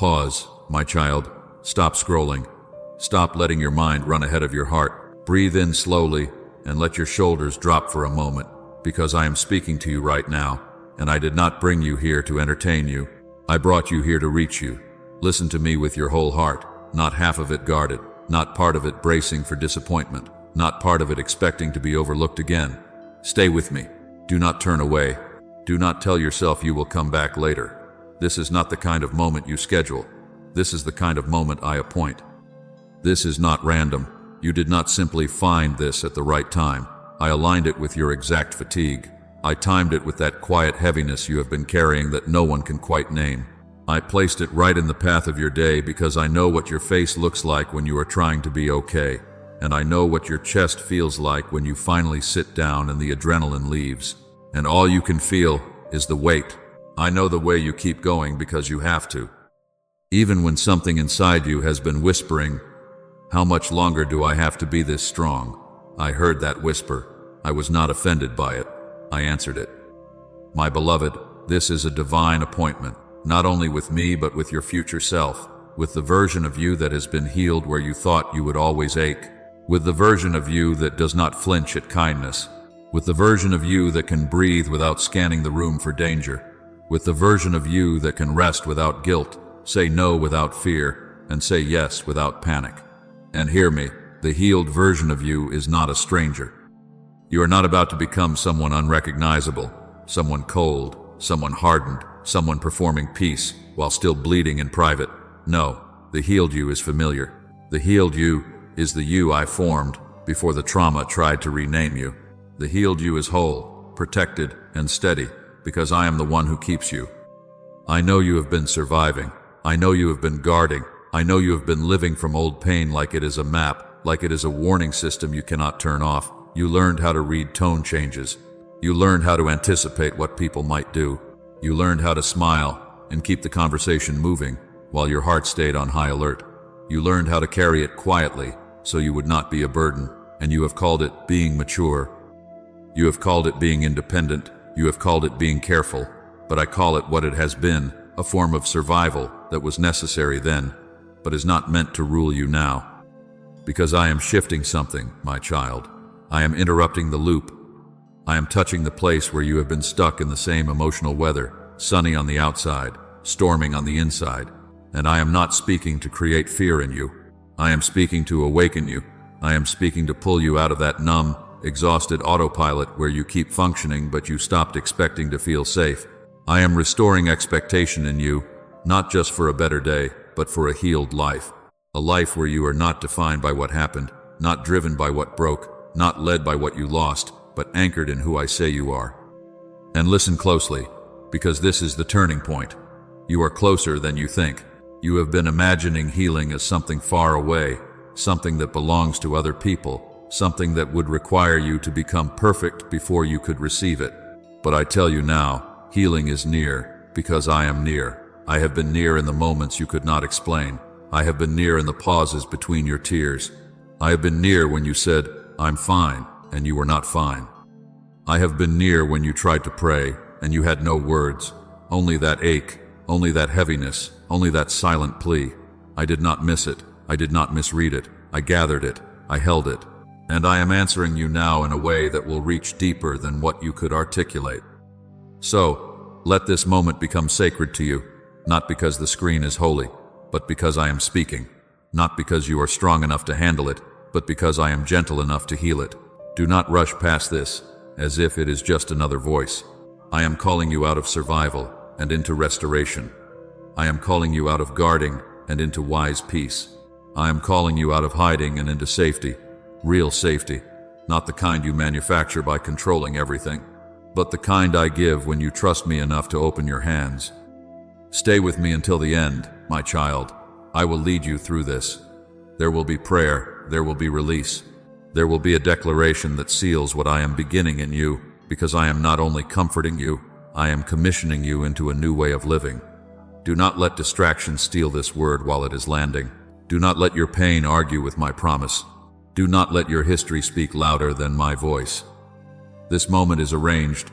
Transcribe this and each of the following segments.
Pause, my child. Stop scrolling. Stop letting your mind run ahead of your heart. Breathe in slowly and let your shoulders drop for a moment, because I am speaking to you right now, and I did not bring you here to entertain you. I brought you here to reach you. Listen to me with your whole heart, not half of it guarded, not part of it bracing for disappointment, not part of it expecting to be overlooked again. Stay with me. Do not turn away. Do not tell yourself you will come back later. This is not the kind of moment you schedule. This is the kind of moment I appoint. This is not random. You did not simply find this at the right time. I aligned it with your exact fatigue. I timed it with that quiet heaviness you have been carrying that no one can quite name. I placed it right in the path of your day because I know what your face looks like when you are trying to be okay. And I know what your chest feels like when you finally sit down and the adrenaline leaves. And all you can feel is the weight. I know the way you keep going because you have to. Even when something inside you has been whispering, "How much longer do I have to be this strong?" I heard that whisper. I was not offended by it. I answered it. My beloved, this is a divine appointment, not only with me but with your future self, with the version of you that has been healed where you thought you would always ache, with the version of you that does not flinch at kindness, with the version of you that can breathe without scanning the room for danger, with the version of you that can rest without guilt, say no without fear, and say yes without panic. And hear me, the healed version of you is not a stranger. You are not about to become someone unrecognizable, someone cold, someone hardened, someone performing peace while still bleeding in private. No, the healed you is familiar. The healed you is the you I formed before the trauma tried to rename you. The healed you is whole, protected, and steady because I am the one who keeps you. I know you have been surviving. I know you have been guarding. I know you have been living from old pain like it is a map, like it is a warning system you cannot turn off. You learned how to read tone changes. You learned how to anticipate what people might do. You learned how to smile and keep the conversation moving while your heart stayed on high alert. You learned how to carry it quietly so you would not be a burden, and you have called it being mature. You have called it being independent. You have called it being careful, but I call it what it has been, a form of survival that was necessary then, but is not meant to rule you now. Because I am shifting something, my child. I am interrupting the loop. I am touching the place where you have been stuck in the same emotional weather, sunny on the outside, storming on the inside. And I am not speaking to create fear in you. I am speaking to awaken you. I am speaking to pull you out of that numb, exhausted autopilot where you keep functioning but you stopped expecting to feel safe. I am restoring expectation in you, not just for a better day, but for a healed life. A life where you are not defined by what happened, not driven by what broke, not led by what you lost, but anchored in who I say you are. And listen closely, because this is the turning point. You are closer than you think. You have been imagining healing as something far away, something that belongs to other people, something that would require you to become perfect before you could receive it. But I tell you now, healing is near, because I am near. I have been near in the moments you could not explain. I have been near in the pauses between your tears. I have been near when you said, "I'm fine," and you were not fine. I have been near when you tried to pray, and you had no words, only that ache, only that heaviness, only that silent plea. I did not miss it. I did not misread it. I gathered it. I held it. And I am answering you now in a way that will reach deeper than what you could articulate. So, let this moment become sacred to you, not because the screen is holy, but because I am speaking. Not because you are strong enough to handle it, but because I am gentle enough to heal it. Do not rush past this, as if it is just another voice. I am calling you out of survival and into restoration. I am calling you out of guarding and into wise peace. I am calling you out of hiding and into safety, real safety, not the kind you manufacture by controlling everything, but the kind I give when you trust me enough to open your hands. Stay with me until the end, my child. I will lead you through this. There will be prayer, there will be release. There will be a declaration that seals what I am beginning in you, because I am not only comforting you, I am commissioning you into a new way of living. Do not let distraction steal this word while it is landing. Do not let your pain argue with my promise. Do not let your history speak louder than my voice. This moment is arranged,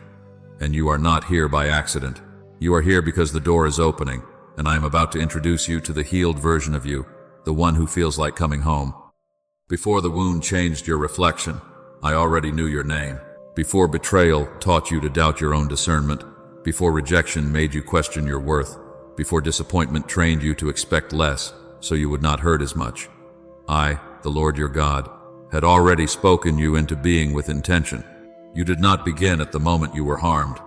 and you are not here by accident. You are here because the door is opening, and I am about to introduce you to the healed version of you, the one who feels like coming home. Before the wound changed your reflection, I already knew your name. Before betrayal taught you to doubt your own discernment, before rejection made you question your worth, before disappointment trained you to expect less so you would not hurt as much, I, the Lord your God, had already spoken you into being with intention. You did not begin at the moment you were harmed.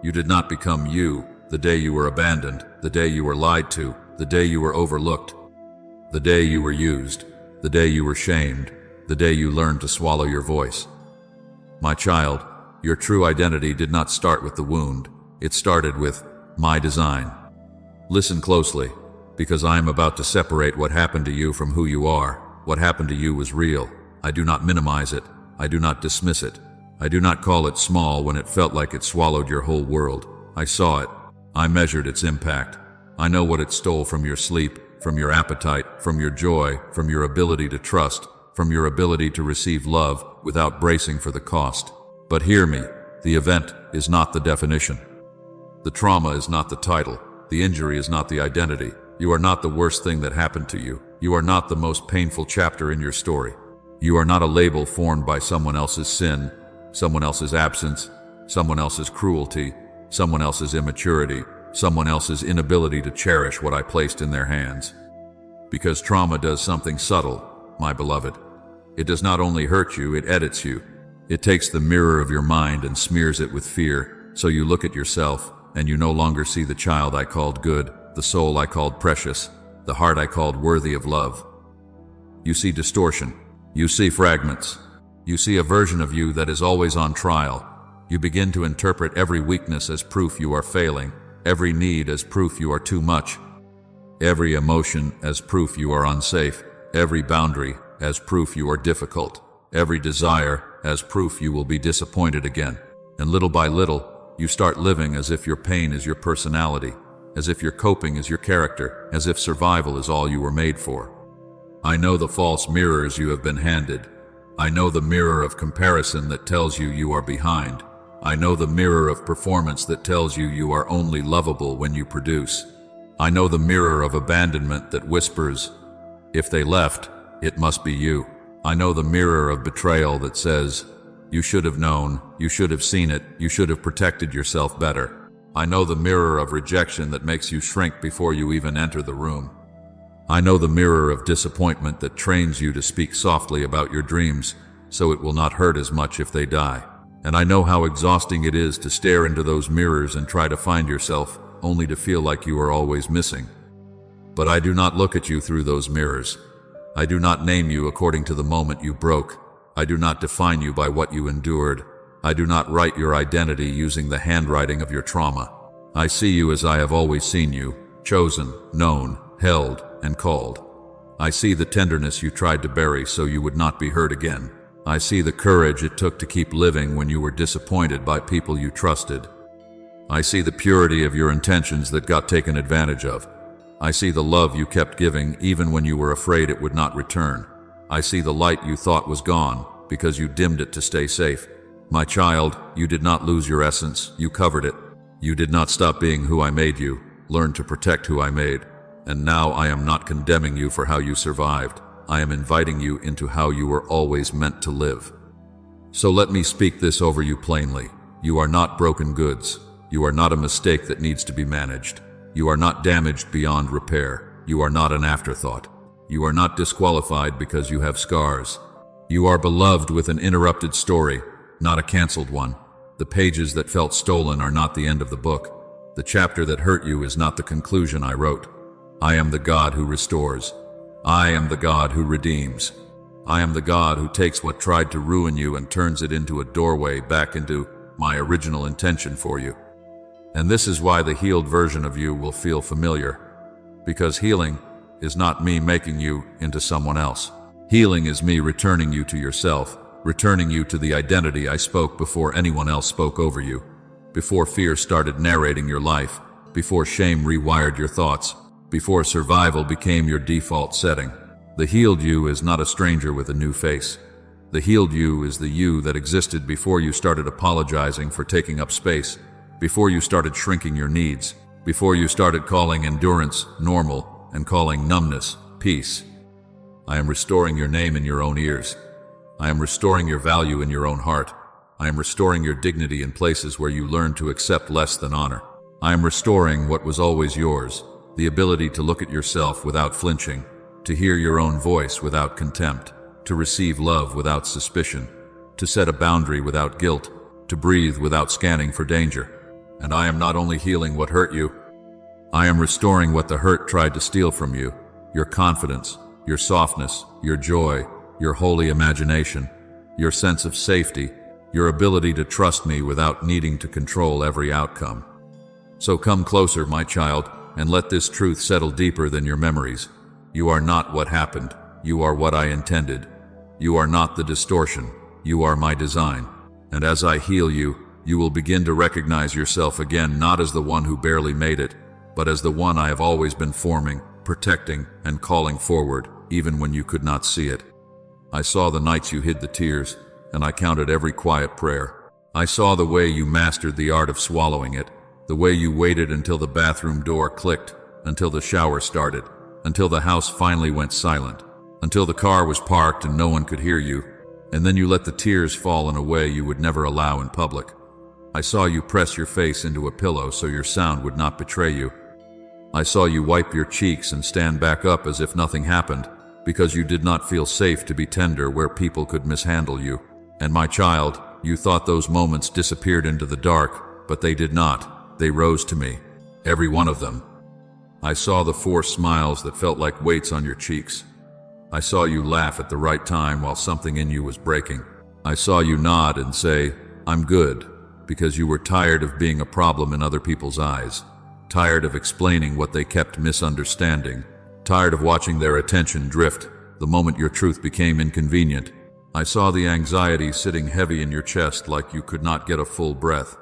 You did not become you the day you were abandoned, the day you were lied to, the day you were overlooked, the day you were used, the day you were shamed, the day you learned to swallow your voice. My child, your true identity did not start with the wound. It started with my design. Listen closely, because I am about to separate what happened to you from who you are. What happened to you was real. I do not minimize it. I do not dismiss it. I do not call it small when it felt like it swallowed your whole world. I saw it. I measured its impact. I know what it stole from your sleep, from your appetite, from your joy, from your ability to trust, from your ability to receive love without bracing for the cost. But hear me, the event is not the definition. The trauma is not the title. The injury is not the identity. You are not the worst thing that happened to you. You are not the most painful chapter in your story. You are not a label formed by someone else's sin, someone else's absence, someone else's cruelty, someone else's immaturity, someone else's inability to cherish what I placed in their hands. Because trauma does something subtle, my beloved. It does not only hurt you, it edits you. It takes the mirror of your mind and smears it with fear, so you look at yourself, and you no longer see the child I called good, the soul I called precious, the heart I called worthy of love. You see distortion. You see fragments. You see a version of you that is always on trial. You begin to interpret every weakness as proof you are failing, every need as proof you are too much, every emotion as proof you are unsafe, every boundary as proof you are difficult, every desire as proof you will be disappointed again. And little by little, you start living as if your pain is your personality, as if your coping is your character, as if survival is all you were made for. I know the false mirrors you have been handed. I know the mirror of comparison that tells you you are behind. I know the mirror of performance that tells you you are only lovable when you produce. I know the mirror of abandonment that whispers, if they left, it must be you. I know the mirror of betrayal that says, you should have known, you should have seen it, you should have protected yourself better. I know the mirror of rejection that makes you shrink before you even enter the room. I know the mirror of disappointment that trains you to speak softly about your dreams, so it will not hurt as much if they die. And I know how exhausting it is to stare into those mirrors and try to find yourself, only to feel like you are always missing. But I do not look at you through those mirrors. I do not name you according to the moment you broke. I do not define you by what you endured. I do not write your identity using the handwriting of your trauma. I see you as I have always seen you, chosen, known, held, and called. I see the tenderness you tried to bury so you would not be hurt again. I see the courage it took to keep living when you were disappointed by people you trusted. I see the purity of your intentions that got taken advantage of. I see the love you kept giving even when you were afraid it would not return. I see the light you thought was gone because you dimmed it to stay safe. My child, you did not lose your essence, you covered it. You did not stop being who I made you, learn to protect who I made. And now I am not condemning you for how you survived. I am inviting you into how you were always meant to live. So let me speak this over you plainly. You are not broken goods. You are not a mistake that needs to be managed. You are not damaged beyond repair. You are not an afterthought. You are not disqualified because you have scars. You are beloved with an interrupted story, not a canceled one. The pages that felt stolen are not the end of the book. The chapter that hurt you is not the conclusion I wrote. I am the God who restores. I am the God who redeems. I am the God who takes what tried to ruin you and turns it into a doorway back into my original intention for you. And this is why the healed version of you will feel familiar. Because healing is not me making you into someone else. Healing is me returning you to yourself, returning you to the identity I spoke before anyone else spoke over you, before fear started narrating your life, before shame rewired your thoughts, before survival became your default setting. The healed you is not a stranger with a new face. The healed you is the you that existed before you started apologizing for taking up space, before you started shrinking your needs, before you started calling endurance normal and calling numbness peace. I am restoring your name in your own ears. I am restoring your value in your own heart. I am restoring your dignity in places where you learned to accept less than honor. I am restoring what was always yours, the ability to look at yourself without flinching, to hear your own voice without contempt, to receive love without suspicion, to set a boundary without guilt, to breathe without scanning for danger. And I am not only healing what hurt you, I am restoring what the hurt tried to steal from you, your confidence, your softness, your joy, your holy imagination, your sense of safety, your ability to trust me without needing to control every outcome. So come closer, my child, and let this truth settle deeper than your memories. You are not what happened. You are what I intended. You are not the distortion. You are my design. And as I heal you, you will begin to recognize yourself again, not as the one who barely made it, but as the one I have always been forming, protecting, and calling forward, even when you could not see it. I saw the nights you hid the tears, and I counted every quiet prayer. I saw the way you mastered the art of swallowing it, the way you waited until the bathroom door clicked, until the shower started, until the house finally went silent, until the car was parked and no one could hear you, and then you let the tears fall in a way you would never allow in public. I saw you press your face into a pillow so your sound would not betray you. I saw you wipe your cheeks and stand back up as if nothing happened, because you did not feel safe to be tender where people could mishandle you. And my child, you thought those moments disappeared into the dark, but they did not. They rose to me, every one of them. I saw the forced smiles that felt like weights on your cheeks. I saw you laugh at the right time while something in you was breaking. I saw you nod and say, "I'm good," because you were tired of being a problem in other people's eyes, tired of explaining what they kept misunderstanding, tired of watching their attention drift the moment your truth became inconvenient. I saw the anxiety sitting heavy in your chest like you could not get a full breath.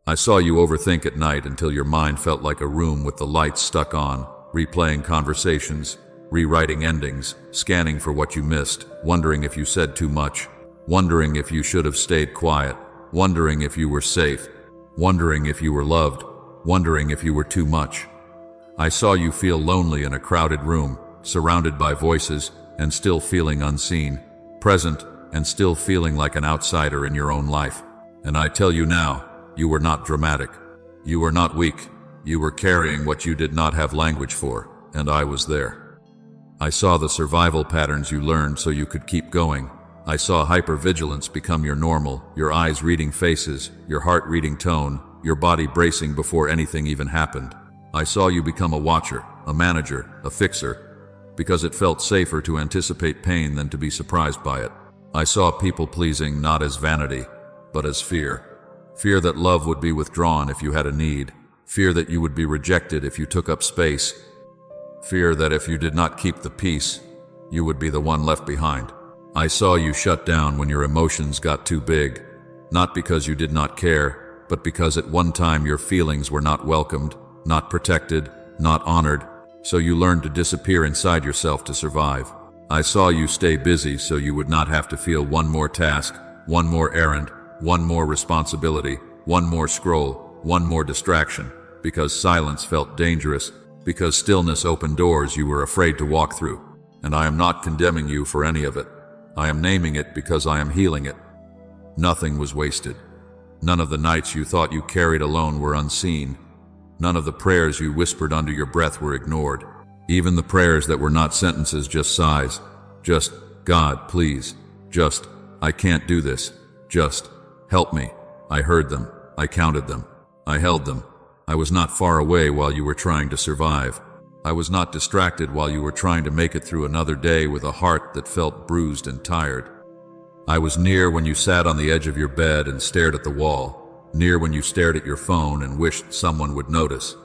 I saw you overthink at night until your mind felt like a room with the lights stuck on, replaying conversations, rewriting endings, scanning for what you missed, wondering if you said too much, wondering if you should have stayed quiet, wondering if you were safe, wondering if you were loved, wondering if you were too much. I saw you feel lonely in a crowded room, surrounded by voices, and still feeling unseen, present, and still feeling like an outsider in your own life. And I tell you now, you were not dramatic. You were not weak. You were carrying what you did not have language for, and I was there. I saw the survival patterns you learned so you could keep going. I saw hypervigilance become your normal, your eyes reading faces, your heart reading tone, your body bracing before anything even happened. I saw you become a watcher, a manager, a fixer, because it felt safer to anticipate pain than to be surprised by it. I saw people-pleasing not as vanity, but as fear. Fear that love would be withdrawn if you had a need. Fear that you would be rejected if you took up space. Fear that if you did not keep the peace, you would be the one left behind. I saw you shut down when your emotions got too big, not because you did not care, but because at one time your feelings were not welcomed, not protected, not honored, so you learned to disappear inside yourself to survive. I saw you stay busy so you would not have to feel one more task, one more errand, one more responsibility, one more scroll, one more distraction, because silence felt dangerous, because stillness opened doors you were afraid to walk through. And I am not condemning you for any of it. I am naming it because I am healing it. Nothing was wasted. None of the nights you thought you carried alone were unseen. None of the prayers you whispered under your breath were ignored. Even the prayers that were not sentences, just sighs. Just, "God, please." Just, "I can't do this." Just, "Help me." I heard them. I counted them. I held them. I was not far away while you were trying to survive. I was not distracted while you were trying to make it through another day with a heart that felt bruised and tired. I was near when you sat on the edge of your bed and stared at the wall, near when you stared at your phone and wished someone would notice,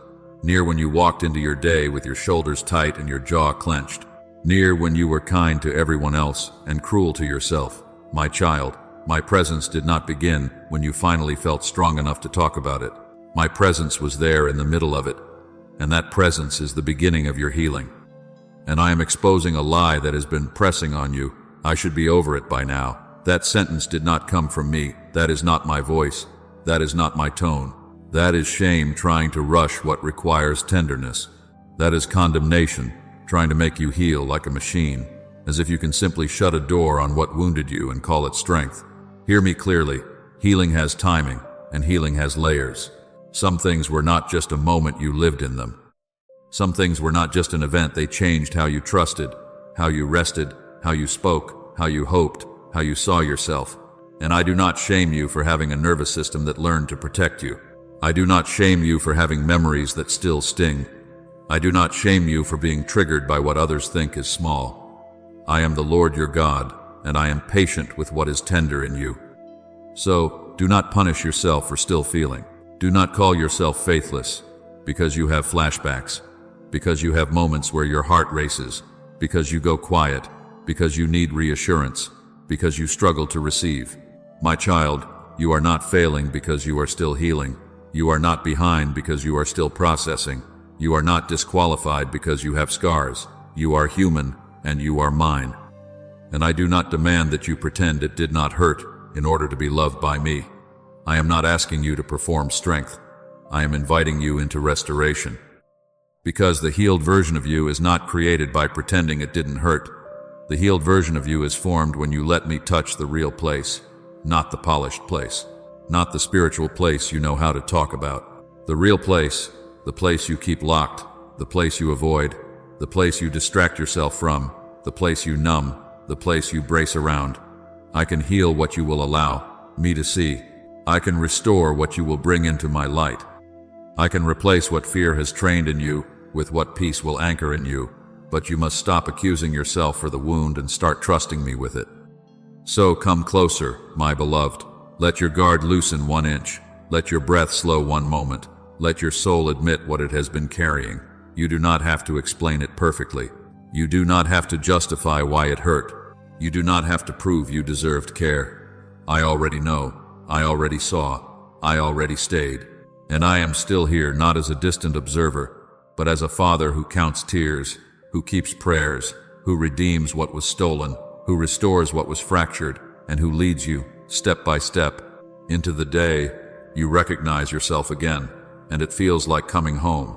near when you walked into your day with your shoulders tight and your jaw clenched, near when you were kind to everyone else and cruel to yourself. My child, my presence did not begin when you finally felt strong enough to talk about it. My presence was there in the middle of it, and that presence is the beginning of your healing. And I am exposing a lie that has been pressing on you. I should be over it by now. That sentence did not come from me. That is not my voice. That is not my tone. That is shame trying to rush what requires tenderness. That is condemnation trying to make you heal like a machine, as if you can simply shut a door on what wounded you and call it strength. Hear me clearly. Healing has timing, and healing has layers. Some things were not just a moment, you lived in them. Some things were not just an event, they changed how you trusted, how you rested, how you spoke, how you hoped, how you saw yourself. And I do not shame you for having a nervous system that learned to protect you. I do not shame you for having memories that still sting. I do not shame you for being triggered by what others think is small. I am the Lord your God, and I am patient with what is tender in you. So, do not punish yourself for still feeling. Do not call yourself faithless, because you have flashbacks, because you have moments where your heart races, because you go quiet, because you need reassurance, because you struggle to receive. My child, you are not failing because you are still healing. You are not behind because you are still processing. You are not disqualified because you have scars. You are human, and you are mine. And I do not demand that you pretend it did not hurt in order to be loved by me. I am not asking you to perform strength. I am inviting you into restoration. Because the healed version of you is not created by pretending it didn't hurt. The healed version of you is formed when you let me touch the real place, not the polished place, not the spiritual place you know how to talk about. The real place, the place you keep locked, the place you avoid, the place you distract yourself from, the place you numb, the place you brace around. I can heal what you will allow me to see. I can restore what you will bring into my light. I can replace what fear has trained in you with what peace will anchor in you, but you must stop accusing yourself for the wound and start trusting me with it. So come closer, my beloved. Let your guard loosen 1 inch. Let your breath slow 1 moment. Let your soul admit what it has been carrying. You do not have to explain it perfectly. You do not have to justify why it hurt. You do not have to prove you deserved care. I already know. I already saw. I already stayed. And I am still here, not as a distant observer, but as a father who counts tears, who keeps prayers, who redeems what was stolen, who restores what was fractured, and who leads you, step by step, into the day you recognize yourself again, and it feels like coming home.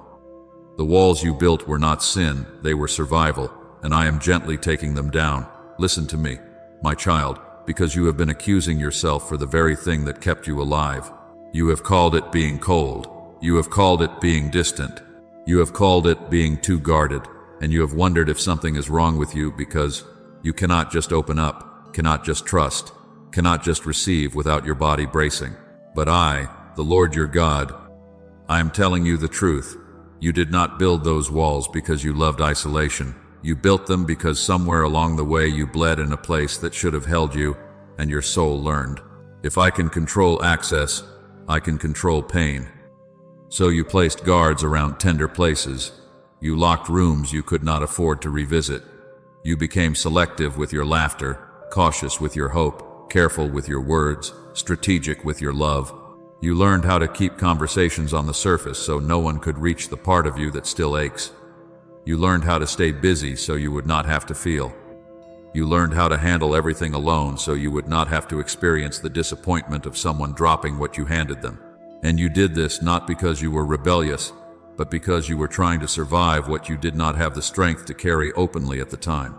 The walls you built were not sin, they were survival, and I am gently taking them down. Listen to me, my child, because you have been accusing yourself for the very thing that kept you alive. You have called it being cold. You have called it being distant. You have called it being too guarded, and you have wondered if something is wrong with you because you cannot just open up, cannot just trust, cannot just receive without your body bracing. But I, the Lord your God, I am telling you the truth. You did not build those walls because you loved isolation. You built them because somewhere along the way you bled in a place that should have held you, and your soul learned. If I can control access, I can control pain. So you placed guards around tender places. You locked rooms you could not afford to revisit. You became selective with your laughter, cautious with your hope, careful with your words, strategic with your love. You learned how to keep conversations on the surface so no one could reach the part of you that still aches. You learned how to stay busy so you would not have to feel. You learned how to handle everything alone so you would not have to experience the disappointment of someone dropping what you handed them. And you did this not because you were rebellious, but because you were trying to survive what you did not have the strength to carry openly at the time.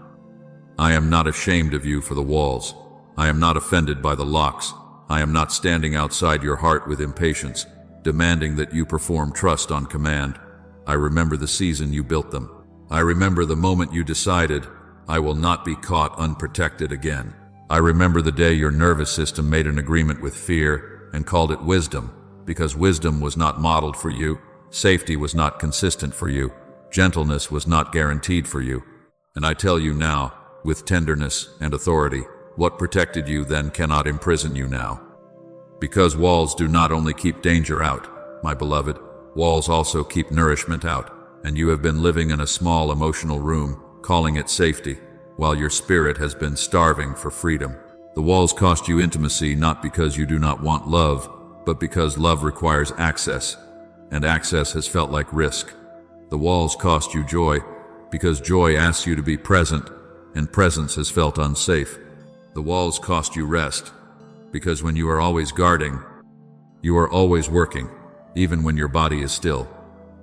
I am not ashamed of you for the walls. I am not offended by the locks. I am not standing outside your heart with impatience, demanding that you perform trust on command. I remember the season you built them. I remember the moment you decided, I will not be caught unprotected again. I remember the day your nervous system made an agreement with fear and called it wisdom, because wisdom was not modeled for you, safety was not consistent for you, gentleness was not guaranteed for you. And I tell you now, with tenderness and authority, what protected you then cannot imprison you now. Because walls do not only keep danger out, my beloved, walls also keep nourishment out, and you have been living in a small emotional room, calling it safety, while your spirit has been starving for freedom. The walls cost you intimacy not because you do not want love, but because love requires access, and access has felt like risk. The walls cost you joy because joy asks you to be present, and presence has felt unsafe. The walls cost you rest because when you are always guarding, you are always working. even when your body is still.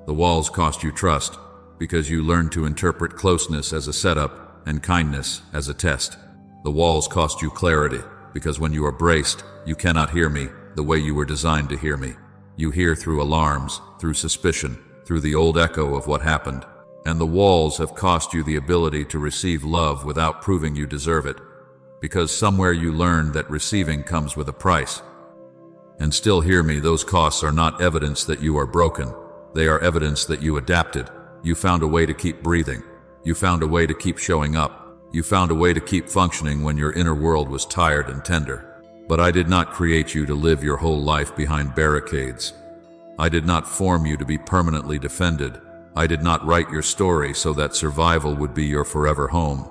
The walls cost you trust, because you learn to interpret closeness as a setup and kindness as a test. The walls cost you clarity, because when you are braced, you cannot hear me the way you were designed to hear me. You hear through alarms, through suspicion, through the old echo of what happened. And the walls have cost you the ability to receive love without proving you deserve it, because somewhere you learned that receiving comes with a price. And still hear me, those costs are not evidence that you are broken. They are evidence that you adapted. You found a way to keep breathing. You found a way to keep showing up. You found a way to keep functioning when your inner world was tired and tender. But I did not create you to live your whole life behind barricades. I did not form you to be permanently defended. I did not write your story so that survival would be your forever home.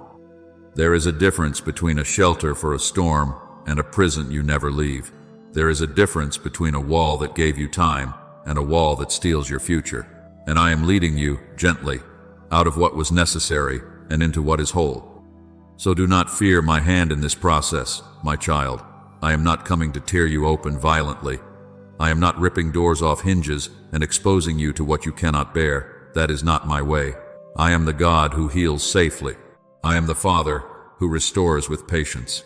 There is a difference between a shelter for a storm and a prison you never leave. There is a difference between a wall that gave you time and a wall that steals your future. And I am leading you, gently, out of what was necessary and into what is whole. So do not fear my hand in this process, my child. I am not coming to tear you open violently. I am not ripping doors off hinges and exposing you to what you cannot bear. That is not my way. I am the God who heals safely. I am the Father who restores with patience.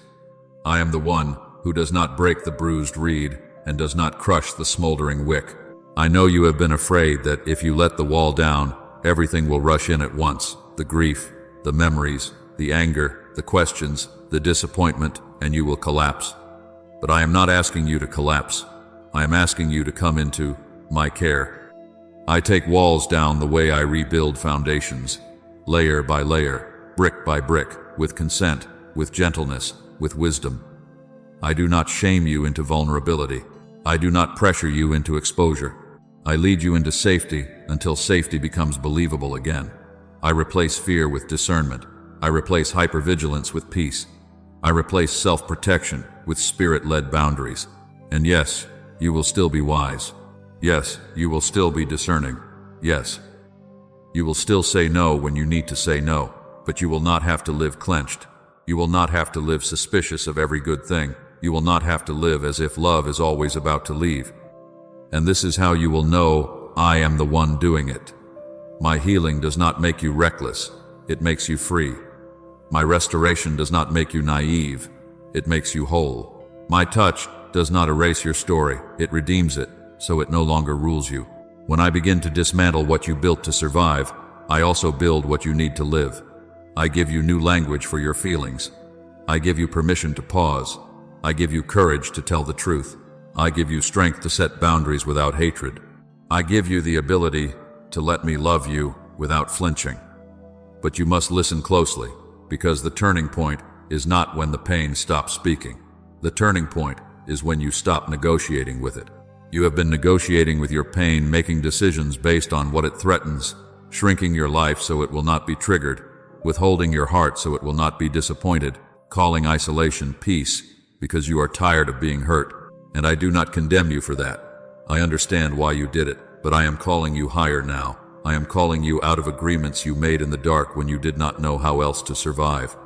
I am the one who does not break the bruised reed and does not crush the smoldering wick. I know you have been afraid that if you let the wall down, everything will rush in at once. The grief, the memories, the anger, the questions, the disappointment, and you will collapse. But I am not asking you to collapse. I am asking you to come into my care. I take walls down the way I rebuild foundations, layer by layer, brick by brick, with consent, with gentleness, with wisdom. I do not shame you into vulnerability. I do not pressure you into exposure. I lead you into safety until safety becomes believable again. I replace fear with discernment. I replace hypervigilance with peace. I replace self-protection with spirit-led boundaries. And yes, you will still be wise. Yes, you will still be discerning. Yes, you will still say no when you need to say no, but you will not have to live clenched. You will not have to live suspicious of every good thing. You will not have to live as if love is always about to leave. And this is how you will know I am the one doing it. My healing does not make you reckless. It makes you free. My restoration does not make you naive. It makes you whole. My touch does not erase your story. It redeems it, so it no longer rules you. When I begin to dismantle what you built to survive, I also build what you need to live. I give you new language for your feelings. I give you permission to pause. I give you courage to tell the truth. I give you strength to set boundaries without hatred. I give you the ability to let me love you without flinching. But you must listen closely, because the turning point is not when the pain stops speaking. The turning point is when you stop negotiating with it. You have been negotiating with your pain, making decisions based on what it threatens, shrinking your life so it will not be triggered, withholding your heart so it will not be disappointed, calling isolation peace because you are tired of being hurt. And I do not condemn you for that. I understand why you did it, but I am calling you higher now. I am calling you out of agreements you made in the dark when you did not know how else to survive.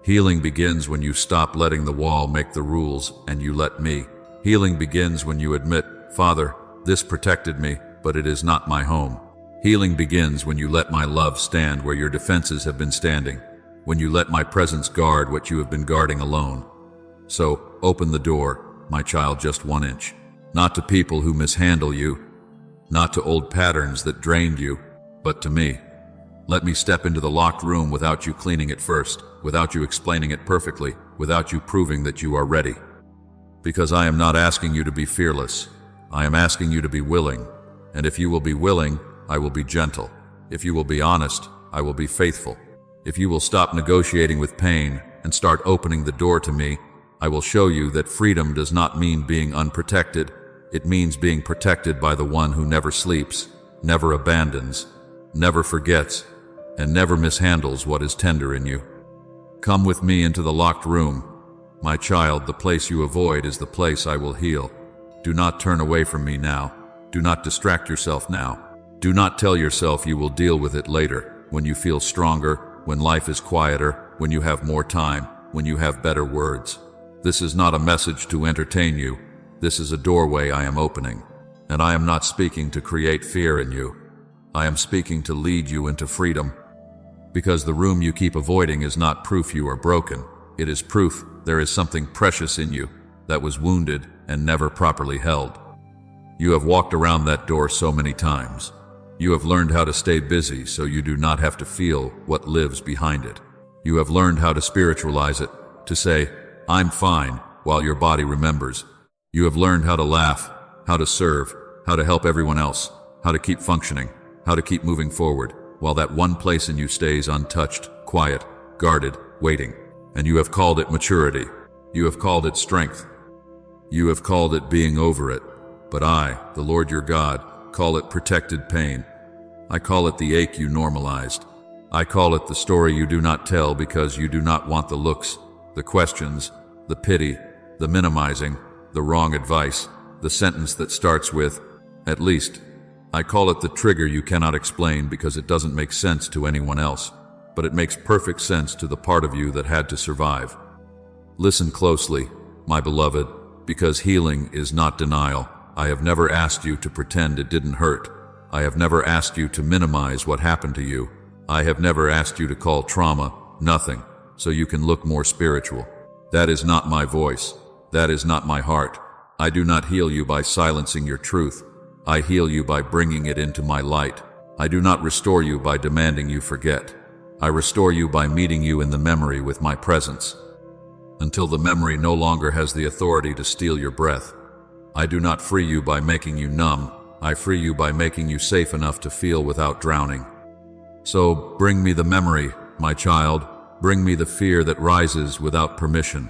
Healing begins when you stop letting the wall make the rules and you let me. Healing begins when you admit, Father, this protected me, but it is not my home. Healing begins when you let my love stand where your defenses have been standing, when you let my presence guard what you have been guarding alone. So, open the door, my child, just 1 inch. Not to people who mishandle you, not to old patterns that drained you, but to me. Let me step into the locked room without you cleaning it first, without you explaining it perfectly, without you proving that you are ready. Because I am not asking you to be fearless. I am asking you to be willing. And if you will be willing, I will be gentle. If you will be honest, I will be faithful. If you will stop negotiating with pain and start opening the door to me, I will show you that freedom does not mean being unprotected. It means being protected by the one who never sleeps, never abandons, never forgets, and never mishandles what is tender in you. Come with me into the locked room. My child, the place you avoid is the place I will heal. Do not turn away from me now. Do not distract yourself now. Do not tell yourself you will deal with it later, when you feel stronger, when life is quieter, when you have more time, when you have better words. This is not a message to entertain you. This is a doorway I am opening. And I am not speaking to create fear in you. I am speaking to lead you into freedom. Because the room you keep avoiding is not proof you are broken. It is proof there is something precious in you that was wounded and never properly held. You have walked around that door so many times. You have learned how to stay busy so you do not have to feel what lives behind it. You have learned how to spiritualize it, to say, "I'm fine," while your body remembers. You have learned how to laugh, how to serve, how to help everyone else, how to keep functioning, how to keep moving forward, while that one place in you stays untouched, quiet, guarded, waiting. And you have called it maturity. You have called it strength. You have called it being over it. But I, the Lord your God, call it protected pain. I call it the ache you normalized. I call it the story you do not tell because you do not want the looks, the questions, the pity, the minimizing, the wrong advice, the sentence that starts with, "at least." I call it the trigger you cannot explain because it doesn't make sense to anyone else, but it makes perfect sense to the part of you that had to survive. Listen closely, my beloved, because healing is not denial. I have never asked you to pretend it didn't hurt. I have never asked you to minimize what happened to you. I have never asked you to call trauma nothing, so you can look more spiritual. That is not my voice. That is not my heart. I do not heal you by silencing your truth. I heal you by bringing it into my light. I do not restore you by demanding you forget. I restore you by meeting you in the memory with my presence, until the memory no longer has the authority to steal your breath. I do not free you by making you numb. I free you by making you safe enough to feel without drowning. So bring me the memory, my child. Bring me the fear that rises without permission.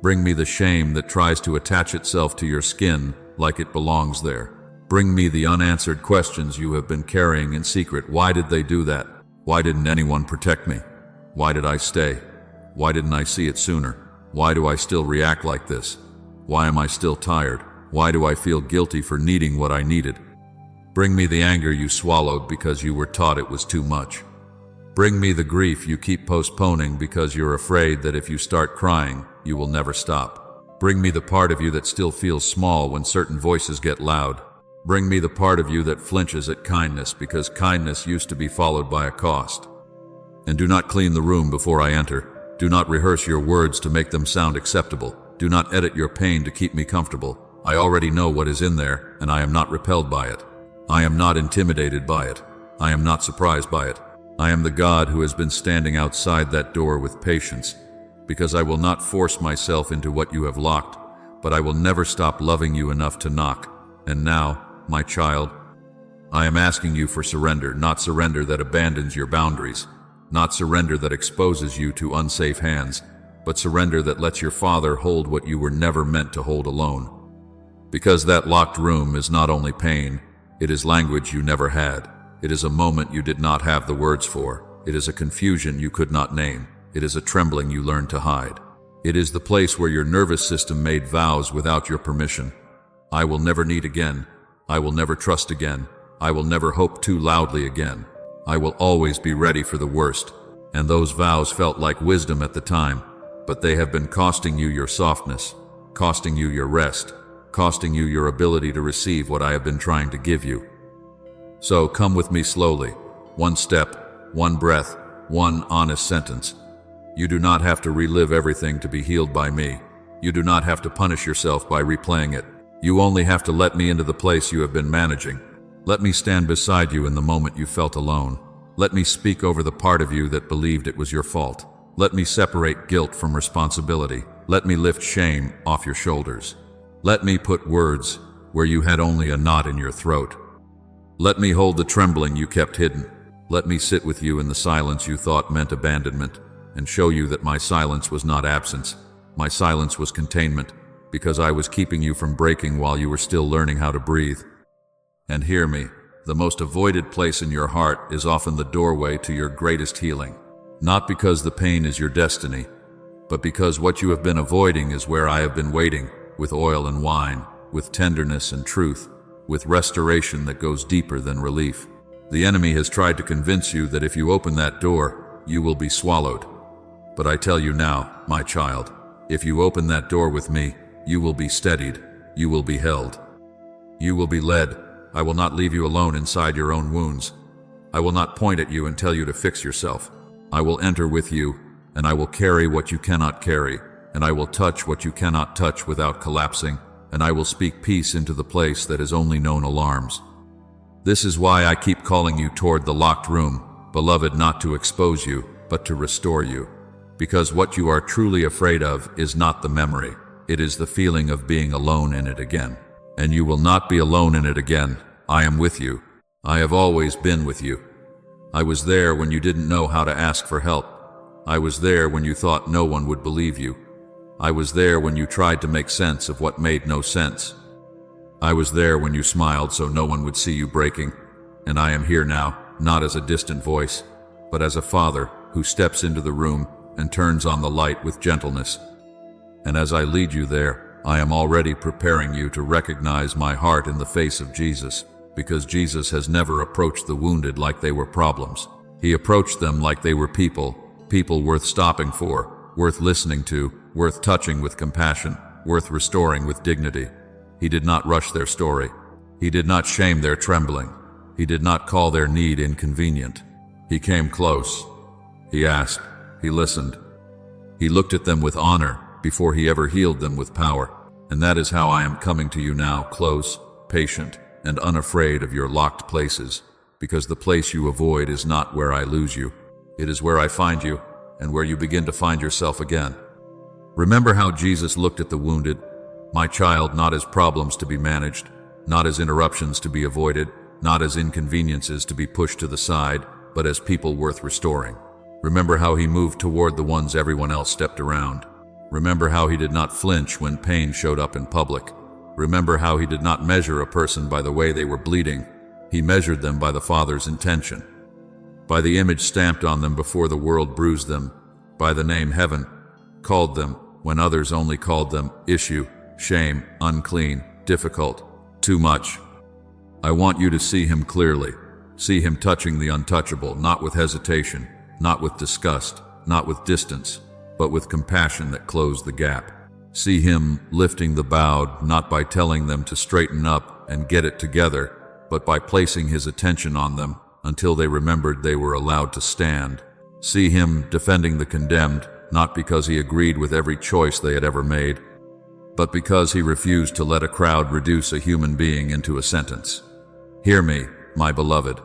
Bring me the shame that tries to attach itself to your skin like it belongs there. Bring me the unanswered questions you have been carrying in secret. Why did they do that? Why didn't anyone protect me? Why did I stay? Why didn't I see it sooner? Why do I still react like this? Why am I still tired? Why do I feel guilty for needing what I needed? Bring me the anger you swallowed because you were taught it was too much. Bring me the grief you keep postponing because you're afraid that if you start crying, you will never stop. Bring me the part of you that still feels small when certain voices get loud. Bring me the part of you that flinches at kindness because kindness used to be followed by a cost. And do not clean the room before I enter. Do not rehearse your words to make them sound acceptable. Do not edit your pain to keep me comfortable. I already know what is in there, and I am not repelled by it. I am not intimidated by it. I am not surprised by it. I am the God who has been standing outside that door with patience, because I will not force myself into what you have locked, but I will never stop loving you enough to knock. And now, my child, I am asking you for surrender, not surrender that abandons your boundaries, not surrender that exposes you to unsafe hands, but surrender that lets your Father hold what you were never meant to hold alone. Because that locked room is not only pain, it is language you never had. It is a moment you did not have the words for. It is a confusion you could not name. It is a trembling you learned to hide. It is the place where your nervous system made vows without your permission. I will never need again. I will never trust again. I will never hope too loudly again. I will always be ready for the worst. And those vows felt like wisdom at the time, but they have been costing you your softness, costing you your rest, costing you your ability to receive what I have been trying to give you. So come with me slowly, one step, one breath, one honest sentence. You do not have to relive everything to be healed by me. You do not have to punish yourself by replaying it. You only have to let me into the place you have been managing. Let me stand beside you in the moment you felt alone. Let me speak over the part of you that believed it was your fault. Let me separate guilt from responsibility. Let me lift shame off your shoulders. Let me put words where you had only a knot in your throat. Let me hold the trembling you kept hidden. Let me sit with you in the silence you thought meant abandonment, and show you that my silence was not absence. My silence was containment, because I was keeping you from breaking while you were still learning how to breathe. And hear me, the most avoided place in your heart is often the doorway to your greatest healing. Not because the pain is your destiny, but because what you have been avoiding is where I have been waiting, with oil and wine, with tenderness and truth, with restoration that goes deeper than relief. The enemy has tried to convince you that if you open that door, you will be swallowed. But I tell you now, my child, if you open that door with me, you will be steadied, you will be held. You will be led. I will not leave you alone inside your own wounds. I will not point at you and tell you to fix yourself. I will enter with you, and I will carry what you cannot carry, and I will touch what you cannot touch without collapsing, and I will speak peace into the place that has only known alarms. This is why I keep calling you toward the locked room, beloved, not to expose you, but to restore you. Because what you are truly afraid of is not the memory, it is the feeling of being alone in it again. And you will not be alone in it again. I am with you. I have always been with you. I was there when you didn't know how to ask for help. I was there when you thought no one would believe you. I was there when you tried to make sense of what made no sense. I was there when you smiled so no one would see you breaking. And I am here now, not as a distant voice, but as a father who steps into the room and turns on the light with gentleness. And as I lead you there, I am already preparing you to recognize my heart in the face of Jesus, because Jesus has never approached the wounded like they were problems. He approached them like they were people worth stopping for, worth listening to, worth touching with compassion, worth restoring with dignity. He did not rush their story. He did not shame their trembling. He did not call their need inconvenient. He came close. He asked. He listened. He looked at them with honor before he ever healed them with power. And that is how I am coming to you now, close, patient, and unafraid of your locked places, because the place you avoid is not where I lose you. It is where I find you, and where you begin to find yourself again. Remember how Jesus looked at the wounded, my child, not as problems to be managed, not as interruptions to be avoided, not as inconveniences to be pushed to the side, but as people worth restoring. Remember how he moved toward the ones everyone else stepped around. Remember how he did not flinch when pain showed up in public. Remember how he did not measure a person by the way they were bleeding. He measured them by the Father's intention, by the image stamped on them before the world bruised them, by the name heaven called them when others only called them issue, shame, unclean, difficult, too much. I want you to see him clearly. See him touching the untouchable, not with hesitation, not with disgust, not with distance, but with compassion that closed the gap. See him lifting the bowed, not by telling them to straighten up and get it together, but by placing his attention on them until they remembered they were allowed to stand. See him defending the condemned, not because he agreed with every choice they had ever made, but because he refused to let a crowd reduce a human being into a sentence. Hear me, my beloved.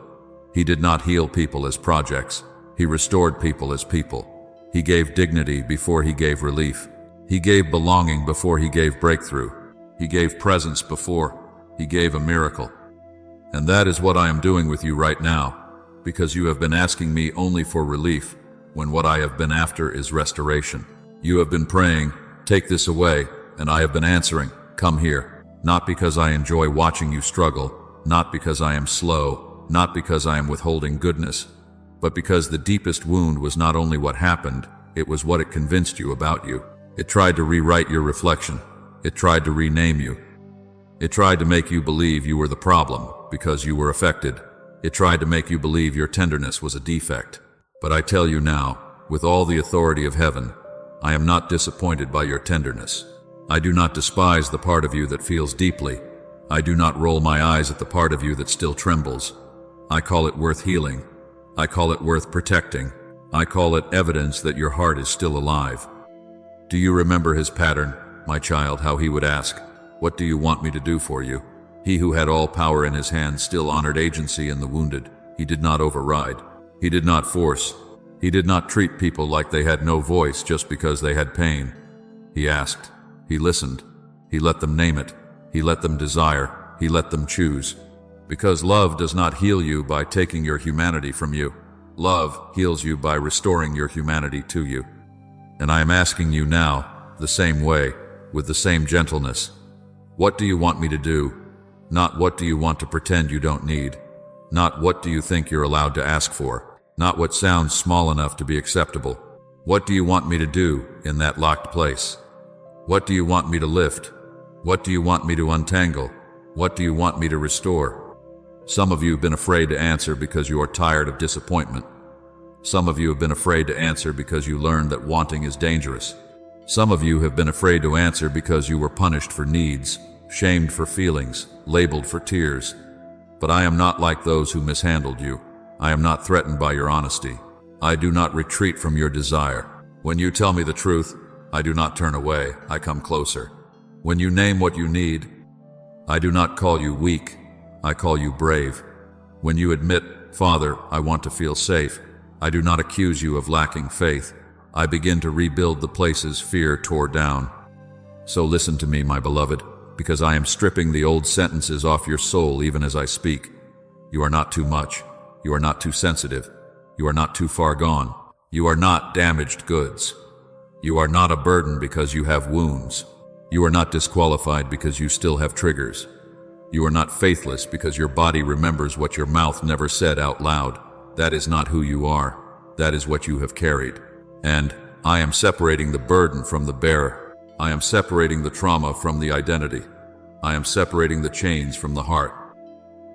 He did not heal people as projects. He restored people as people. He gave dignity before he gave relief. He gave belonging before he gave breakthrough. He gave presence before he gave a miracle. And that is what I am doing with you right now, because you have been asking me only for relief, when what I have been after is restoration. You have been praying, take this away, and I have been answering, come here. Not because I enjoy watching you struggle, not because I am slow, not because I am withholding goodness, but because the deepest wound was not only what happened, it was what it convinced you about you. It tried to rewrite your reflection. It tried to rename you. It tried to make you believe you were the problem because you were affected. It tried to make you believe your tenderness was a defect. But I tell you now, with all the authority of heaven, I am not disappointed by your tenderness. I do not despise the part of you that feels deeply. I do not roll my eyes at the part of you that still trembles. I call it worth healing. I call it worth protecting. I call it evidence that your heart is still alive. Do you remember his pattern, my child, how he would ask, what do you want me to do for you? He who had all power in his hands still honored agency in the wounded. He did not override. He did not force. He did not treat people like they had no voice just because they had pain. He asked. He listened. He let them name it. He let them desire. He let them choose. Because love does not heal you by taking your humanity from you. Love heals you by restoring your humanity to you. And I am asking you now, the same way, with the same gentleness. What do you want me to do? Not what do you want to pretend you don't need. Not what do you think you're allowed to ask for. Not what sounds small enough to be acceptable. What do you want me to do in that locked place? What do you want me to lift? What do you want me to untangle? What do you want me to restore? Some of you have been afraid to answer because you are tired of disappointment. Some of you have been afraid to answer because you learned that wanting is dangerous. Some of you have been afraid to answer because you were punished for needs, shamed for feelings, labeled for tears. But I am not like those who mishandled you. I am not threatened by your honesty. I do not retreat from your desire. When you tell me the truth, I do not turn away, I come closer. When you name what you need, I do not call you weak, I call you brave. When you admit, Father, I want to feel safe, I do not accuse you of lacking faith. I begin to rebuild the places fear tore down. So listen to me, my beloved, because I am stripping the old sentences off your soul even as I speak. You are not too much. You are not too sensitive. You are not too far gone. You are not damaged goods. You are not a burden because you have wounds. You are not disqualified because you still have triggers. You are not faithless because your body remembers what your mouth never said out loud. That is not who you are. That is what you have carried. And I am separating the burden from the bearer. I am separating the trauma from the identity. I am separating the chains from the heart.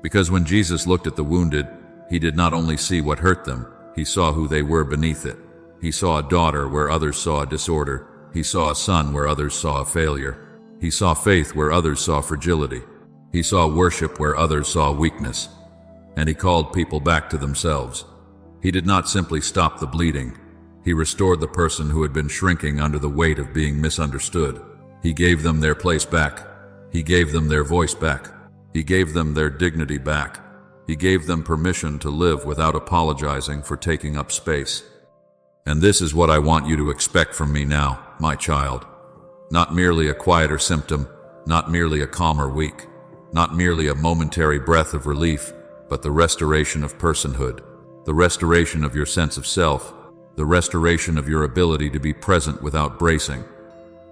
Because when Jesus looked at the wounded, he did not only see what hurt them, he saw who they were beneath it. He saw a daughter where others saw a disorder. He saw a son where others saw a failure. He saw faith where others saw fragility. He saw worship where others saw weakness. And he called people back to themselves. He did not simply stop the bleeding. He restored the person who had been shrinking under the weight of being misunderstood. He gave them their place back. He gave them their voice back. He gave them their dignity back. He gave them permission to live without apologizing for taking up space. And this is what I want you to expect from me now, my child. Not merely a quieter symptom, not merely a calmer week, not merely a momentary breath of relief, but the restoration of personhood, the restoration of your sense of self, the restoration of your ability to be present without bracing,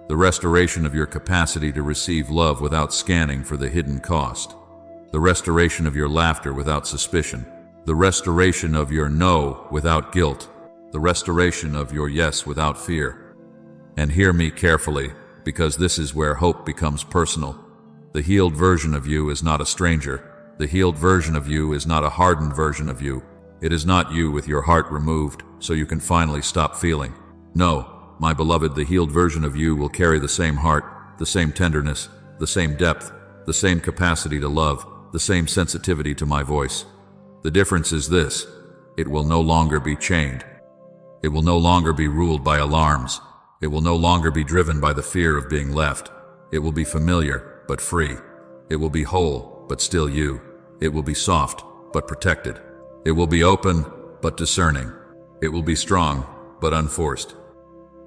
the restoration of your capacity to receive love without scanning for the hidden cost, the restoration of your laughter without suspicion, the restoration of your no without guilt, the restoration of your yes without fear. And hear me carefully, because this is where hope becomes personal. The healed version of you is not a stranger. The healed version of you is not a hardened version of you. It is not you with your heart removed, so you can finally stop feeling. No, my beloved, the healed version of you will carry the same heart, the same tenderness, the same depth, the same capacity to love, the same sensitivity to my voice. The difference is this: it will no longer be chained. It will no longer be ruled by alarms. It will no longer be driven by the fear of being left. It will be familiar, but free. It will be whole, but still you. It will be soft, but protected. It will be open, but discerning. It will be strong, but unforced.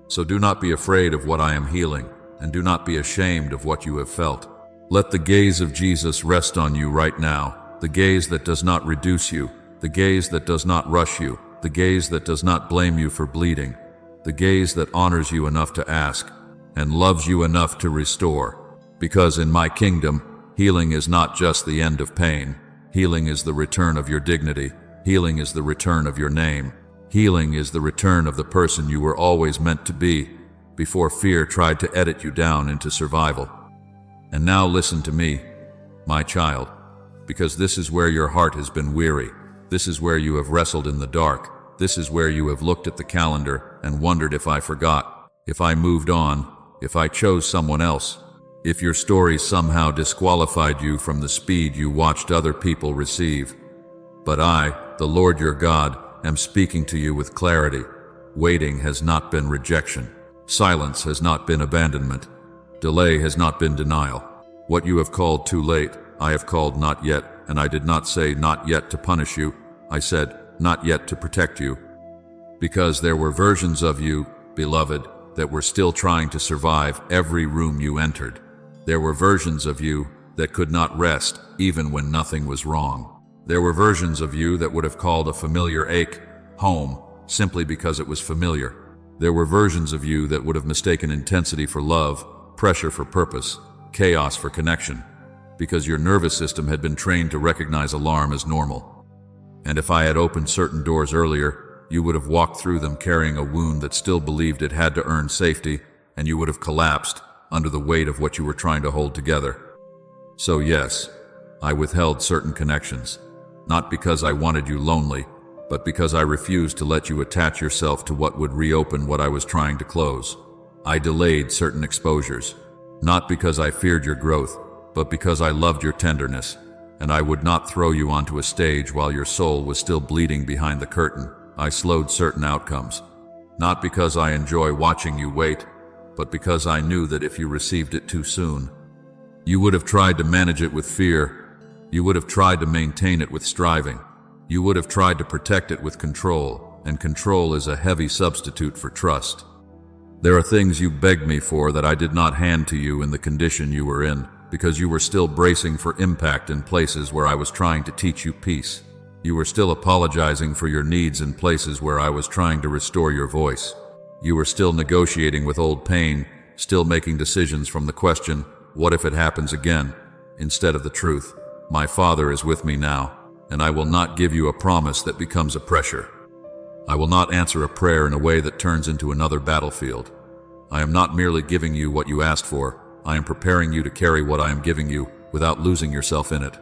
So do not be afraid of what I am healing, and do not be ashamed of what you have felt. Let the gaze of Jesus rest on you right now, the gaze that does not reduce you, the gaze that does not rush you, the gaze that does not blame you for bleeding, the gaze that honors you enough to ask, and loves you enough to restore. Because in my kingdom, healing is not just the end of pain. Healing is the return of your dignity. Healing is the return of your name. Healing is the return of the person you were always meant to be, before fear tried to edit you down into survival. And now listen to me, my child, because this is where your heart has been weary. This is where you have wrestled in the dark. This is where you have looked at the calendar and wondered if I forgot, if I moved on, if I chose someone else, if your story somehow disqualified you from the speed you watched other people receive. But I, the Lord your God, am speaking to you with clarity. Waiting has not been rejection. Silence has not been abandonment. Delay has not been denial. What you have called too late, I have called not yet, and I did not say not yet to punish you. I said not yet to protect you. Because there were versions of you, beloved, that were still trying to survive every room you entered. There were versions of you that could not rest even when nothing was wrong. There were versions of you that would have called a familiar ache home simply because it was familiar. There were versions of you that would have mistaken intensity for love, pressure for purpose, chaos for connection, because your nervous system had been trained to recognize alarm as normal. And if I had opened certain doors earlier, you would have walked through them carrying a wound that still believed it had to earn safety, and you would have collapsed under the weight of what you were trying to hold together. So yes, I withheld certain connections, not because I wanted you lonely, but because I refused to let you attach yourself to what would reopen what I was trying to close. I delayed certain exposures, not because I feared your growth, but because I loved your tenderness, and I would not throw you onto a stage while your soul was still bleeding behind the curtain. I slowed certain outcomes, not because I enjoy watching you wait, but because I knew that if you received it too soon, you would have tried to manage it with fear. You would have tried to maintain it with striving. You would have tried to protect it with control, and control is a heavy substitute for trust. There are things you begged me for that I did not hand to you in the condition you were in, because you were still bracing for impact in places where I was trying to teach you peace. You were still apologizing for your needs in places where I was trying to restore your voice. You were still negotiating with old pain, still making decisions from the question, what if it happens again, instead of the truth. My Father is with me now, and I will not give you a promise that becomes a pressure. I will not answer a prayer in a way that turns into another battlefield. I am not merely giving you what you asked for. I am preparing you to carry what I am giving you without losing yourself in it.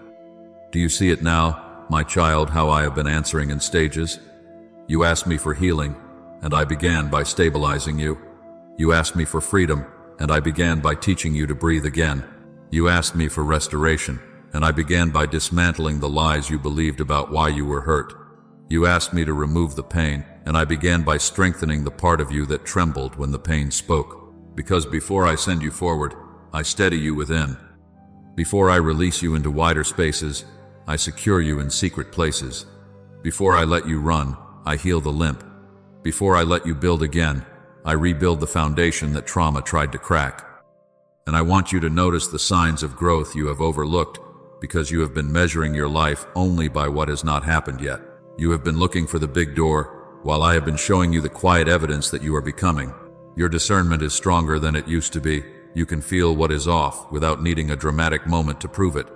Do you see it now, my child, how I have been answering in stages? You asked me for healing, and I began by stabilizing you. You asked me for freedom, and I began by teaching you to breathe again. You asked me for restoration, and I began by dismantling the lies you believed about why you were hurt. You asked me to remove the pain, and I began by strengthening the part of you that trembled when the pain spoke. Because before I send you forward, I steady you within. Before I release you into wider spaces, I secure you in secret places. Before I let you run, I heal the limp. Before I let you build again, I rebuild the foundation that trauma tried to crack. And I want you to notice the signs of growth you have overlooked, because you have been measuring your life only by what has not happened yet. You have been looking for the big door, while I have been showing you the quiet evidence that you are becoming. Your discernment is stronger than it used to be. You can feel what is off without needing a dramatic moment to prove it.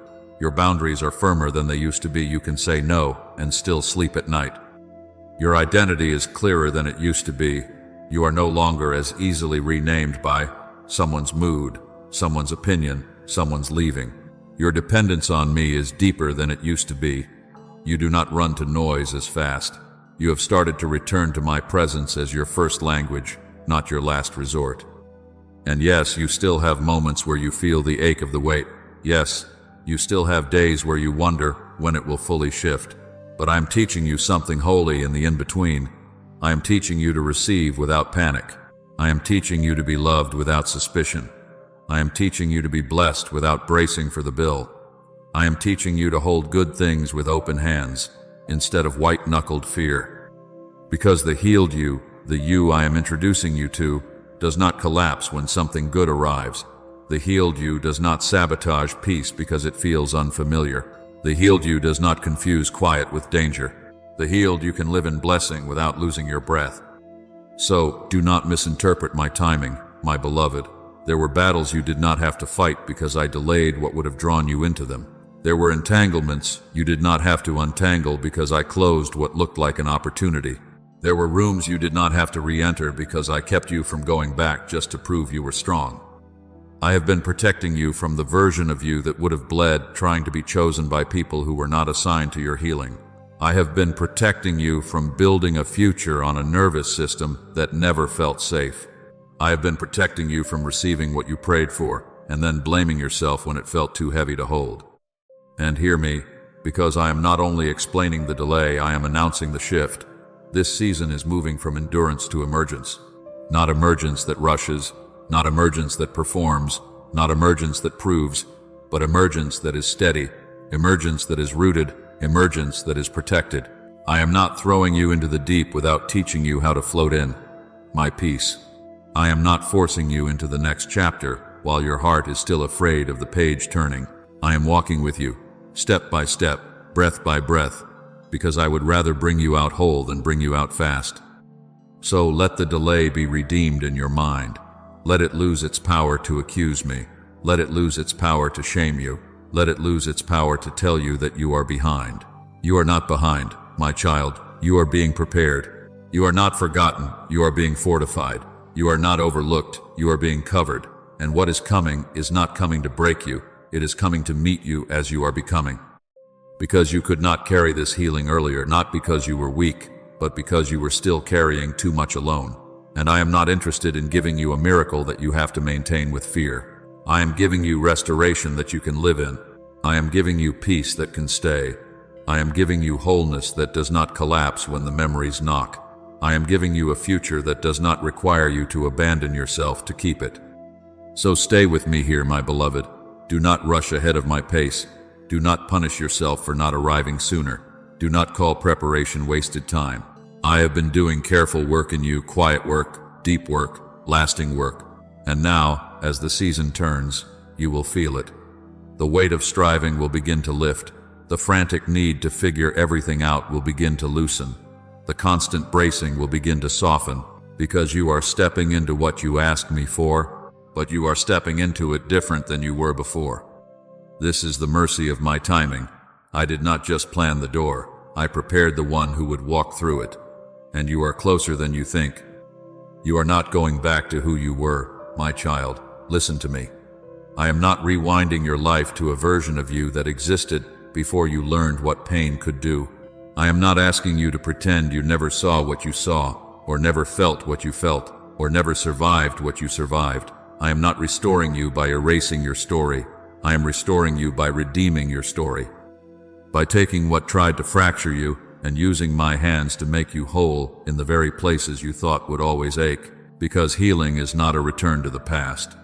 Your boundaries are firmer than they used to be. You can say no and still sleep at night. Your identity is clearer than it used to be. You are no longer as easily renamed by someone's mood, someone's opinion, someone's leaving. Your dependence on me is deeper than it used to be. You do not run to noise as fast. You have started to return to my presence as your first language, not your last resort. And yes, you still have moments where you feel the ache of the weight. Yes, you still have days where you wonder when it will fully shift. But I'm teaching you something holy in the in-between. I am teaching you to receive without panic. I am teaching you to be loved without suspicion. I am teaching you to be blessed without bracing for the bill. I am teaching you to hold good things with open hands, instead of white-knuckled fear. Because the healed you, the you I am introducing you to, does not collapse when something good arrives. The healed you does not sabotage peace because it feels unfamiliar. The healed you does not confuse quiet with danger. The healed you can live in blessing without losing your breath. So, do not misinterpret my timing, my beloved. There were battles you did not have to fight because I delayed what would have drawn you into them. There were entanglements you did not have to untangle because I closed what looked like an opportunity. There were rooms you did not have to re-enter because I kept you from going back just to prove you were strong. I have been protecting you from the version of you that would have bled trying to be chosen by people who were not assigned to your healing. I have been protecting you from building a future on a nervous system that never felt safe. I have been protecting you from receiving what you prayed for and then blaming yourself when it felt too heavy to hold. And hear me, because I am not only explaining the delay, I am announcing the shift. This season is moving from endurance to emergence. Not emergence that rushes, not emergence that performs, not emergence that proves, but emergence that is steady, emergence that is rooted, emergence that is protected. I am not throwing you into the deep without teaching you how to float in. My peace. I am not forcing you into the next chapter while your heart is still afraid of the page turning. I am walking with you, step by step, breath by breath, because I would rather bring you out whole than bring you out fast. So let the delay be redeemed in your mind. Let it lose its power to accuse me. Let it lose its power to shame you. Let it lose its power to tell you that you are behind. You are not behind, my child. You are being prepared. You are not forgotten. You are being fortified. You are not overlooked. You are being covered. And what is coming is not coming to break you. It is coming to meet you as you are becoming. Because you could not carry this healing earlier, not because you were weak, but because you were still carrying too much alone. And I am not interested in giving you a miracle that you have to maintain with fear. I am giving you restoration that you can live in. I am giving you peace that can stay. I am giving you wholeness that does not collapse when the memories knock. I am giving you a future that does not require you to abandon yourself to keep it. So stay with me here, my beloved. Do not rush ahead of my pace. Do not punish yourself for not arriving sooner. Do not call preparation wasted time. I have been doing careful work in you, quiet work, deep work, lasting work. And now, as the season turns, you will feel it. The weight of striving will begin to lift. The frantic need to figure everything out will begin to loosen. The constant bracing will begin to soften, because you are stepping into what you asked me for, but you are stepping into it different than you were before. This is the mercy of my timing. I did not just plan the door, I prepared the one who would walk through it. And you are closer than you think. You are not going back to who you were, my child. Listen to me. I am not rewinding your life to a version of you that existed before you learned what pain could do. I am not asking you to pretend you never saw what you saw, or never felt what you felt, or never survived what you survived. I am not restoring you by erasing your story. I am restoring you by redeeming your story. By taking what tried to fracture you and using my hands to make you whole in the very places you thought would always ache, because healing is not a return to the past.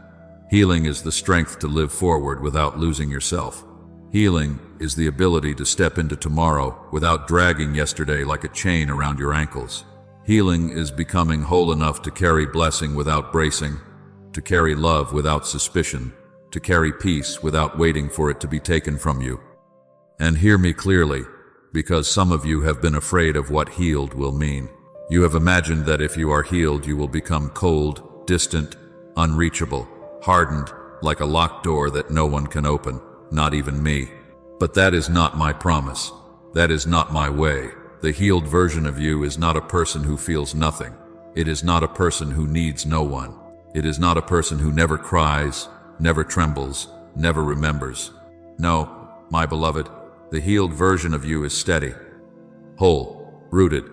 Healing is the strength to live forward without losing yourself. Healing is the ability to step into tomorrow without dragging yesterday like a chain around your ankles. Healing is becoming whole enough to carry blessing without bracing, to carry love without suspicion, to carry peace without waiting for it to be taken from you. And hear me clearly, because some of you have been afraid of what healed will mean. You have imagined that if you are healed, you will become cold, distant, unreachable, hardened, like a locked door that no one can open. Not even me. But that is not my promise. That is not my way. The healed version of you is not a person who feels nothing. It is not a person who needs no one. It is not a person who never cries, never trembles, never remembers. No, my beloved, the healed version of you is steady, whole, rooted,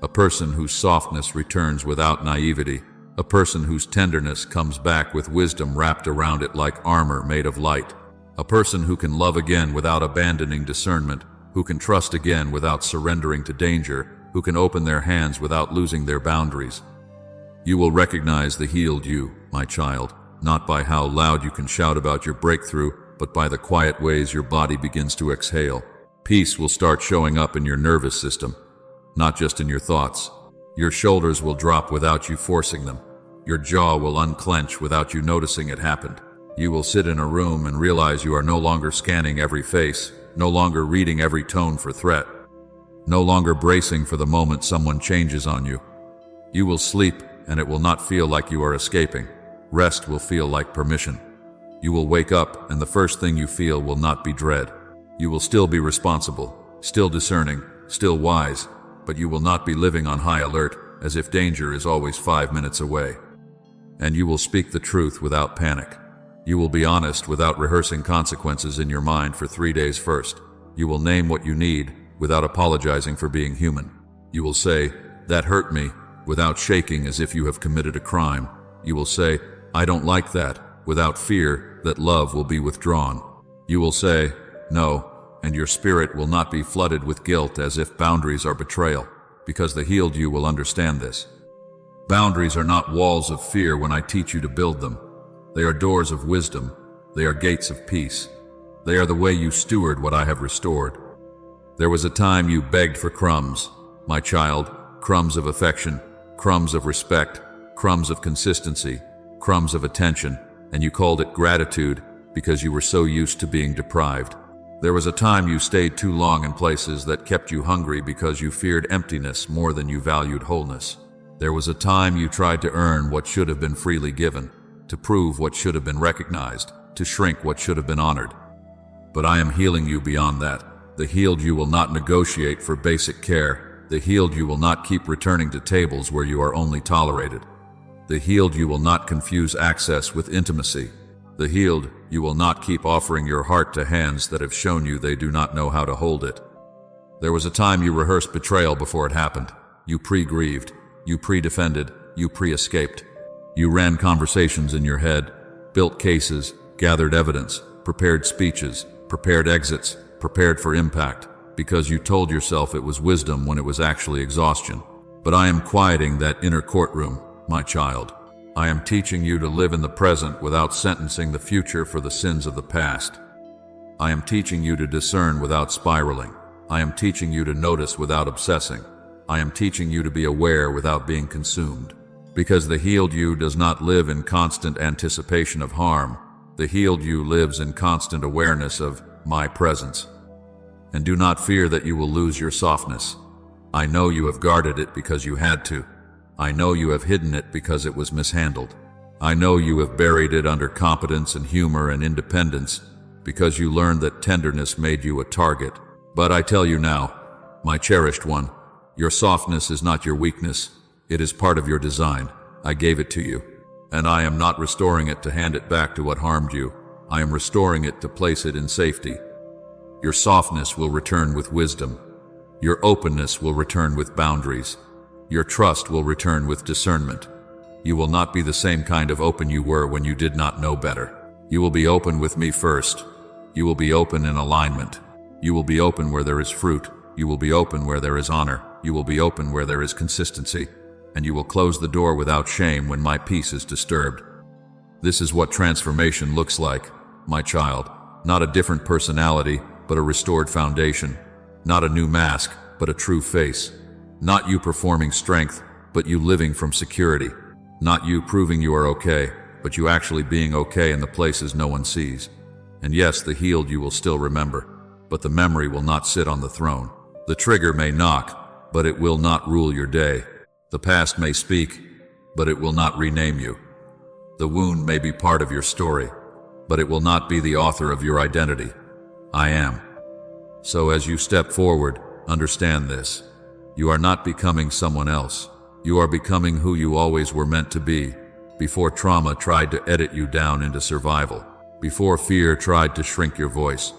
a person whose softness returns without naivety, a person whose tenderness comes back with wisdom wrapped around it like armor made of light. A person who can love again without abandoning discernment, who can trust again without surrendering to danger, who can open their hands without losing their boundaries. You will recognize the healed you, my child, not by how loud you can shout about your breakthrough, but by the quiet ways your body begins to exhale. Peace will start showing up in your nervous system, not just in your thoughts. Your shoulders will drop without you forcing them. Your jaw will unclench without you noticing it happened. You will sit in a room and realize you are no longer scanning every face, no longer reading every tone for threat, no longer bracing for the moment someone changes on you. You will sleep, and it will not feel like you are escaping. Rest will feel like permission. You will wake up, and the first thing you feel will not be dread. You will still be responsible, still discerning, still wise, but you will not be living on high alert, as if danger is always 5 minutes away. And you will speak the truth without panic. You will be honest without rehearsing consequences in your mind for 3 days first. You will name what you need without apologizing for being human. You will say, "That hurt me," without shaking as if you have committed a crime. You will say, "I don't like that," without fear that love will be withdrawn. You will say, "No," and your spirit will not be flooded with guilt as if boundaries are betrayal, because the healed you will understand this. Boundaries are not walls of fear when I teach you to build them. They are doors of wisdom. They are gates of peace. They are the way you steward what I have restored. There was a time you begged for crumbs, my child, crumbs of affection, crumbs of respect, crumbs of consistency, crumbs of attention, and you called it gratitude because you were so used to being deprived. There was a time you stayed too long in places that kept you hungry because you feared emptiness more than you valued wholeness. There was a time you tried to earn what should have been freely given, to prove what should have been recognized, to shrink what should have been honored. But I am healing you beyond that. The healed you will not negotiate for basic care. The healed you will not keep returning to tables where you are only tolerated. The healed you will not confuse access with intimacy. The healed you will not keep offering your heart to hands that have shown you they do not know how to hold it. There was a time you rehearsed betrayal before it happened. You pre-grieved. You pre-defended. You pre-escaped. You ran conversations in your head, built cases, gathered evidence, prepared speeches, prepared exits, prepared for impact, because you told yourself it was wisdom when it was actually exhaustion. But I am quieting that inner courtroom, my child. I am teaching you to live in the present without sentencing the future for the sins of the past. I am teaching you to discern without spiraling. I am teaching you to notice without obsessing. I am teaching you to be aware without being consumed. Because the healed you does not live in constant anticipation of harm. The healed you lives in constant awareness of my presence. And do not fear that you will lose your softness. I know you have guarded it because you had to. I know you have hidden it because it was mishandled. I know you have buried it under competence and humor and independence because you learned that tenderness made you a target. But I tell you now, my cherished one, your softness is not your weakness. It is part of your design. I gave it to you. And I am not restoring it to hand it back to what harmed you. I am restoring it to place it in safety. Your softness will return with wisdom. Your openness will return with boundaries. Your trust will return with discernment. You will not be the same kind of open you were when you did not know better. You will be open with me first. You will be open in alignment. You will be open where there is fruit. You will be open where there is honor. You will be open where there is consistency. And you will close the door without shame when my peace is disturbed. This is what transformation looks like, my child. Not a different personality, but a restored foundation. Not a new mask, but a true face. Not you performing strength, but you living from security. Not you proving you are okay, but you actually being okay in the places no one sees. And yes, the healed you will still remember, but the memory will not sit on the throne. The trigger may knock, but it will not rule your day. The past may speak, but it will not rename you. The wound may be part of your story, but it will not be the author of your identity. I am. So as you step forward, understand this. You are not becoming someone else. You are becoming who you always were meant to be, before trauma tried to edit you down into survival, before fear tried to shrink your voice,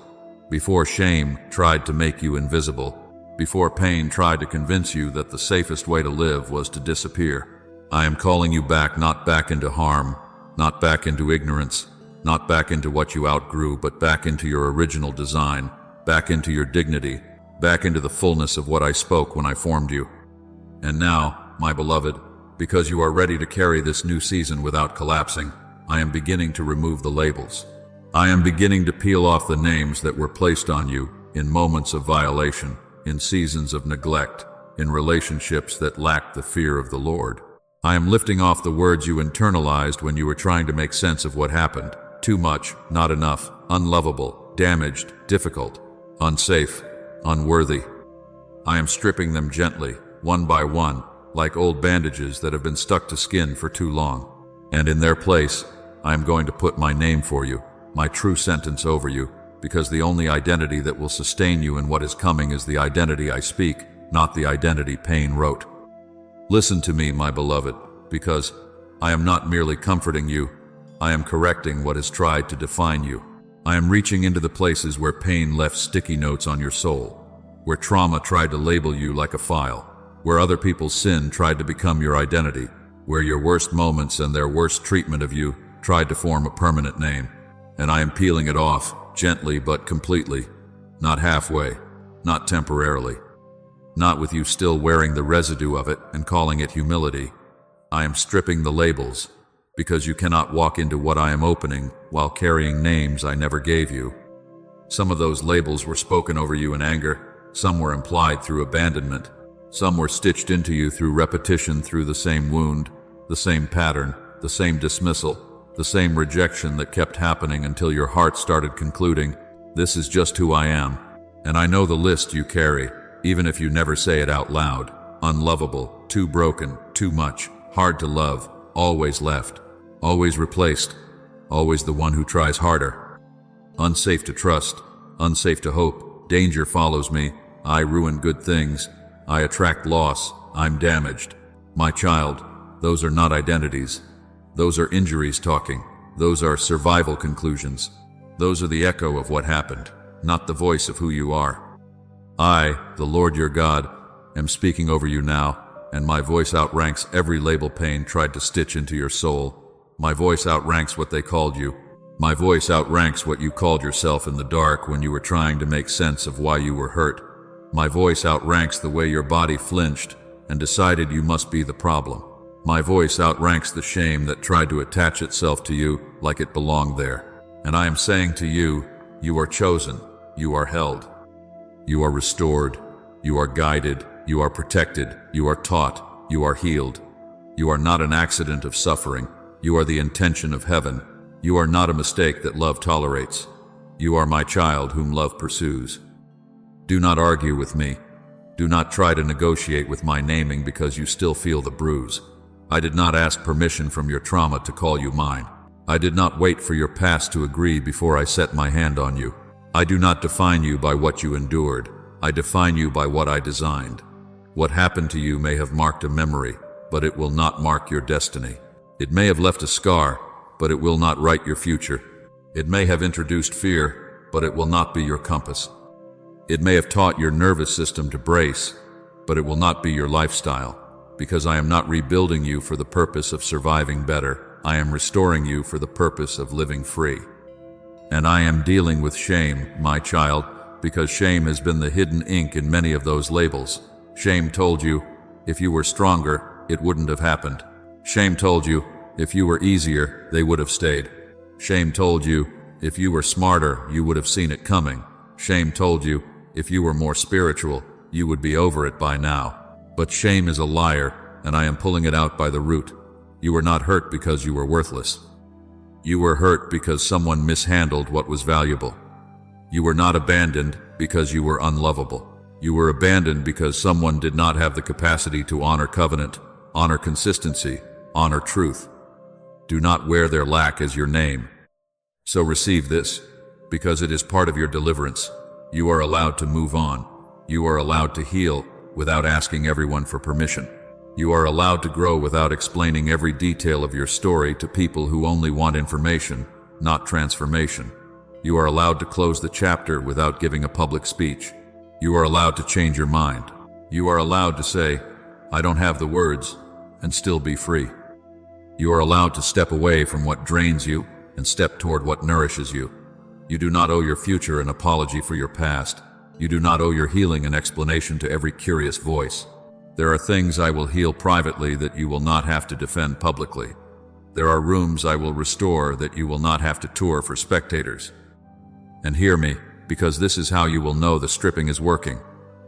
before shame tried to make you invisible, before pain tried to convince you that the safest way to live was to disappear. I am calling you back, not back into harm, not back into ignorance, not back into what you outgrew, but back into your original design, back into your dignity, back into the fullness of what I spoke when I formed you. And now, my beloved, because you are ready to carry this new season without collapsing, I am beginning to remove the labels. I am beginning to peel off the names that were placed on you in moments of violation, in seasons of neglect, in relationships that lacked the fear of the Lord. I am lifting off the words you internalized when you were trying to make sense of what happened. Too much, not enough, unlovable, damaged, difficult, unsafe, unworthy. I am stripping them gently, one by one, like old bandages that have been stuck to skin for too long. And in their place, I am going to put my name for you, my true sentence over you, because the only identity that will sustain you in what is coming is the identity I speak, not the identity pain wrote. Listen to me, my beloved, because I am not merely comforting you, I am correcting what has tried to define you. I am reaching into the places where pain left sticky notes on your soul, where trauma tried to label you like a file, where other people's sin tried to become your identity, where your worst moments and their worst treatment of you tried to form a permanent name. And I am peeling it off, gently but completely, not halfway, not temporarily, not with you still wearing the residue of it and calling it humility. I am stripping the labels, because you cannot walk into what I am opening while carrying names I never gave you. Some of those labels were spoken over you in anger, some were implied through abandonment, some were stitched into you through repetition, through the same wound, the same pattern, the same dismissal, the same rejection that kept happening until your heart started concluding, this is just who I am. And I know the list you carry, even if you never say it out loud. Unlovable, too broken, too much, hard to love, always left, always replaced, always the one who tries harder. Unsafe to trust, unsafe to hope, danger follows me, I ruin good things, I attract loss, I'm damaged. My child, those are not identities. Those are injuries talking. Those are survival conclusions. Those are the echo of what happened, not the voice of who you are. I, the Lord your God, am speaking over you now, and my voice outranks every label pain tried to stitch into your soul. My voice outranks what they called you. My voice outranks what you called yourself in the dark when you were trying to make sense of why you were hurt. My voice outranks the way your body flinched and decided you must be the problem. My voice outranks the shame that tried to attach itself to you like it belonged there. And I am saying to you, you are chosen, you are held, you are restored, you are guided, you are protected, you are taught, you are healed. You are not an accident of suffering, you are the intention of heaven. You are not a mistake that love tolerates. You are my child whom love pursues. Do not argue with me. Do not try to negotiate with my naming because you still feel the bruise. I did not ask permission from your trauma to call you mine. I did not wait for your past to agree before I set my hand on you. I do not define you by what you endured. I define you by what I designed. What happened to you may have marked a memory, but it will not mark your destiny. It may have left a scar, but it will not write your future. It may have introduced fear, but it will not be your compass. It may have taught your nervous system to brace, but it will not be your lifestyle, because I am not rebuilding you for the purpose of surviving better. I am restoring you for the purpose of living free. And I am dealing with shame, my child, because shame has been the hidden ink in many of those labels. Shame told you, if you were stronger, it wouldn't have happened. Shame told you, if you were easier, they would have stayed. Shame told you, if you were smarter, you would have seen it coming. Shame told you, if you were more spiritual, you would be over it by now. But shame is a liar, and I am pulling it out by the root. You were not hurt because you were worthless. You were hurt because someone mishandled what was valuable. You were not abandoned because you were unlovable. You were abandoned because someone did not have the capacity to honor covenant, honor consistency, honor truth. Do not wear their lack as your name. So receive this, because it is part of your deliverance. You are allowed to move on. You are allowed to heal without asking everyone for permission. You are allowed to grow without explaining every detail of your story to people who only want information, not transformation. You are allowed to close the chapter without giving a public speech. You are allowed to change your mind. You are allowed to say, I don't have the words, and still be free. You are allowed to step away from what drains you and step toward what nourishes you. You do not owe your future an apology for your past. You do not owe your healing an explanation to every curious voice. There are things I will heal privately that you will not have to defend publicly. There are rooms I will restore that you will not have to tour for spectators. And hear me, because this is how you will know the stripping is working.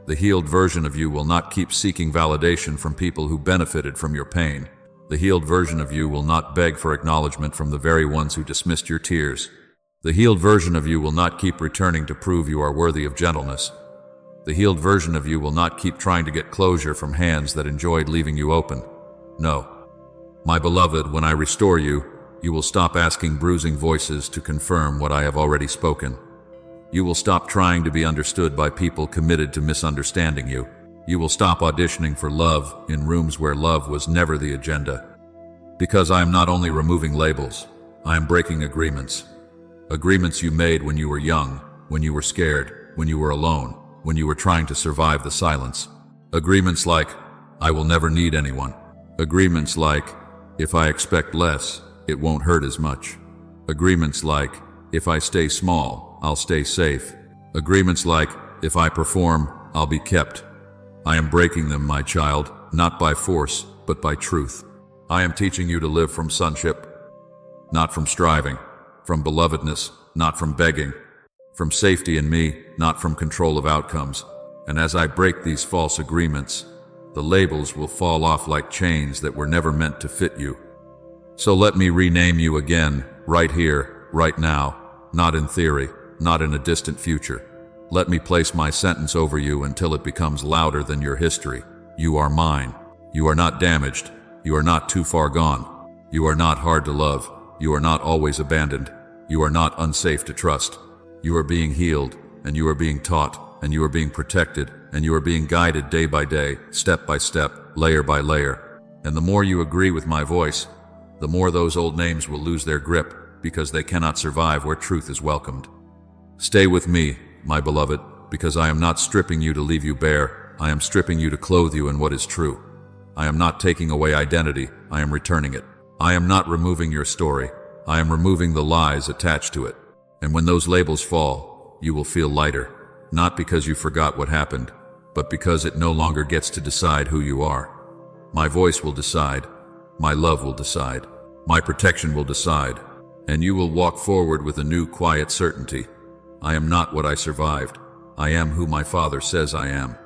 The healed version of you will not keep seeking validation from people who benefited from your pain. The healed version of you will not beg for acknowledgement from the very ones who dismissed your tears. The healed version of you will not keep returning to prove you are worthy of gentleness. The healed version of you will not keep trying to get closure from hands that enjoyed leaving you open. No. My beloved, when I restore you, you will stop asking bruising voices to confirm what I have already spoken. You will stop trying to be understood by people committed to misunderstanding you. You will stop auditioning for love in rooms where love was never the agenda. Because I am not only removing labels, I am breaking agreements. Agreements you made when you were young, when you were scared, when you were alone, when you were trying to survive the silence. Agreements like, I will never need anyone. Agreements like, if I expect less, it won't hurt as much. Agreements like, if I stay small, I'll stay safe. Agreements like, if I perform, I'll be kept. I am breaking them, my child, not by force, but by truth. I am teaching you to live from sonship, not from striving, from belovedness, not from begging, from safety in me, not from control of outcomes. And as I break these false agreements, the labels will fall off like chains that were never meant to fit you. So let me rename you again, right here, right now, not in theory, not in a distant future. Let me place my sentence over you until it becomes louder than your history. You are mine. You are not damaged. You are not too far gone. You are not hard to love. You are not always abandoned. You are not unsafe to trust. You are being healed, and you are being taught, and you are being protected, and you are being guided day by day, step by step, layer by layer. And the more you agree with my voice, the more those old names will lose their grip, because they cannot survive where truth is welcomed. Stay with me, my beloved, because I am not stripping you to leave you bare. I am stripping you to clothe you in what is true. I am not taking away identity, I am returning it. I am not removing your story, I am removing the lies attached to it. And when those labels fall, you will feel lighter, not because you forgot what happened, but because it no longer gets to decide who you are. My voice will decide, my love will decide, my protection will decide, and you will walk forward with a new quiet certainty. I am not what I survived. I am who my Father says I am.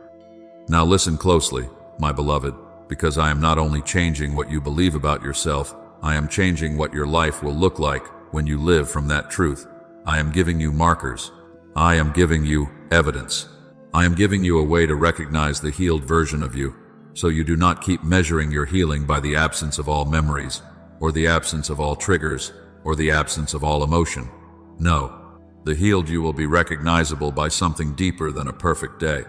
Now listen closely, my beloved, because I am not only changing what you believe about yourself, I am changing what your life will look like when you live from that truth. I am giving you markers. I am giving you evidence. I am giving you a way to recognize the healed version of you, so you do not keep measuring your healing by the absence of all memories, or the absence of all triggers, or the absence of all emotion. No, the healed you will be recognizable by something deeper than a perfect day.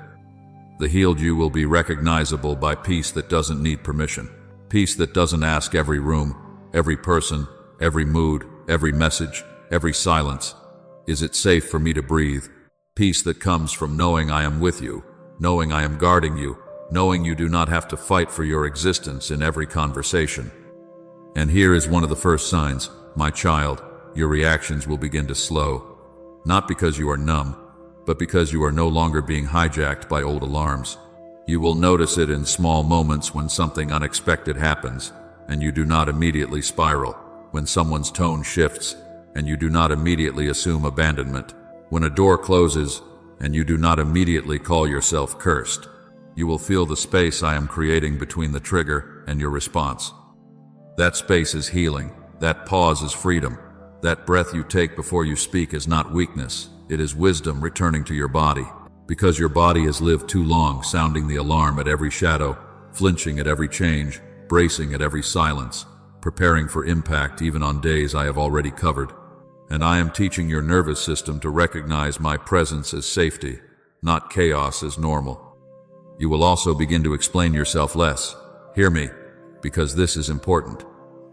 The healed you will be recognizable by peace that doesn't need permission, peace that doesn't ask every room, every person, every mood, every message, every silence. Is it safe for me to breathe? Peace that comes from knowing I am with you, knowing I am guarding you, knowing you do not have to fight for your existence in every conversation. And here is one of the first signs, my child, your reactions will begin to slow. Not because you are numb, but because you are no longer being hijacked by old alarms. You will notice it in small moments when something unexpected happens, and you do not immediately spiral, when someone's tone shifts, and you do not immediately assume abandonment, when a door closes, and you do not immediately call yourself cursed. You will feel the space I am creating between the trigger and your response. That space is healing. That pause is freedom. That breath you take before you speak is not weakness. It is wisdom returning to your body, because your body has lived too long sounding the alarm at every shadow, flinching at every change, bracing at every silence, preparing for impact even on days I have already covered. And I am teaching your nervous system to recognize my presence as safety, not chaos as normal. You will also begin to explain yourself less. Hear me, because this is important.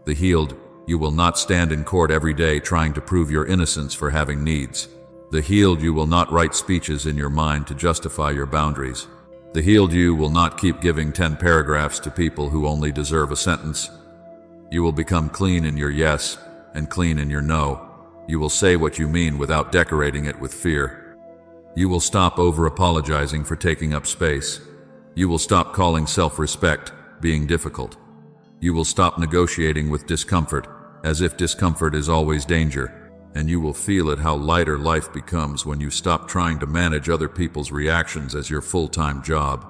The healed, you will not stand in court every day trying to prove your innocence for having needs. The healed you will not write speeches in your mind to justify your boundaries. The healed you will not keep giving 10 paragraphs to people who only deserve a sentence. You will become clean in your yes and clean in your no. You will say what you mean without decorating it with fear. You will stop over-apologizing for taking up space. You will stop calling self-respect being difficult. You will stop negotiating with discomfort, as if discomfort is always danger. And you will feel it how lighter life becomes when you stop trying to manage other people's reactions as your full-time job.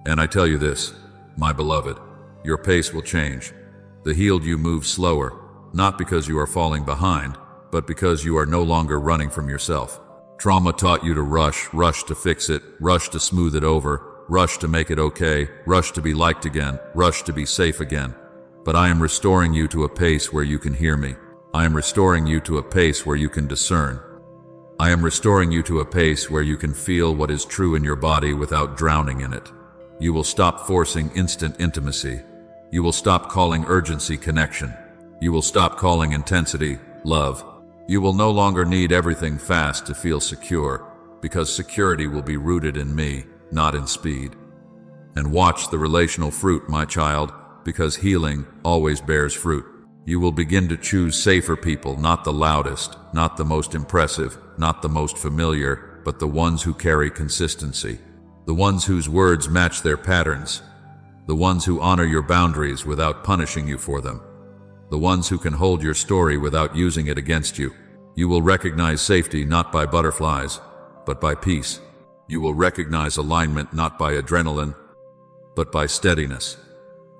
And I tell you this, my beloved, your pace will change. The healed you move slower, not because you are falling behind, but because you are no longer running from yourself. Trauma taught you to rush to fix it, rush to smooth it over, rush to make it okay, rush to be liked again, rush to be safe again. But I am restoring you to a pace where you can hear me. I am restoring you to a pace where you can discern. I am restoring you to a pace where you can feel what is true in your body without drowning in it. You will stop forcing instant intimacy. You will stop calling urgency connection. You will stop calling intensity love. You will no longer need everything fast to feel secure, because security will be rooted in me, not in speed. And watch the relational fruit, my child, because healing always bears fruit. You will begin to choose safer people, not the loudest, not the most impressive, not the most familiar, but the ones who carry consistency. The ones whose words match their patterns. The ones who honor your boundaries without punishing you for them. The ones who can hold your story without using it against you. You will recognize safety not by butterflies, but by peace. You will recognize alignment not by adrenaline, but by steadiness.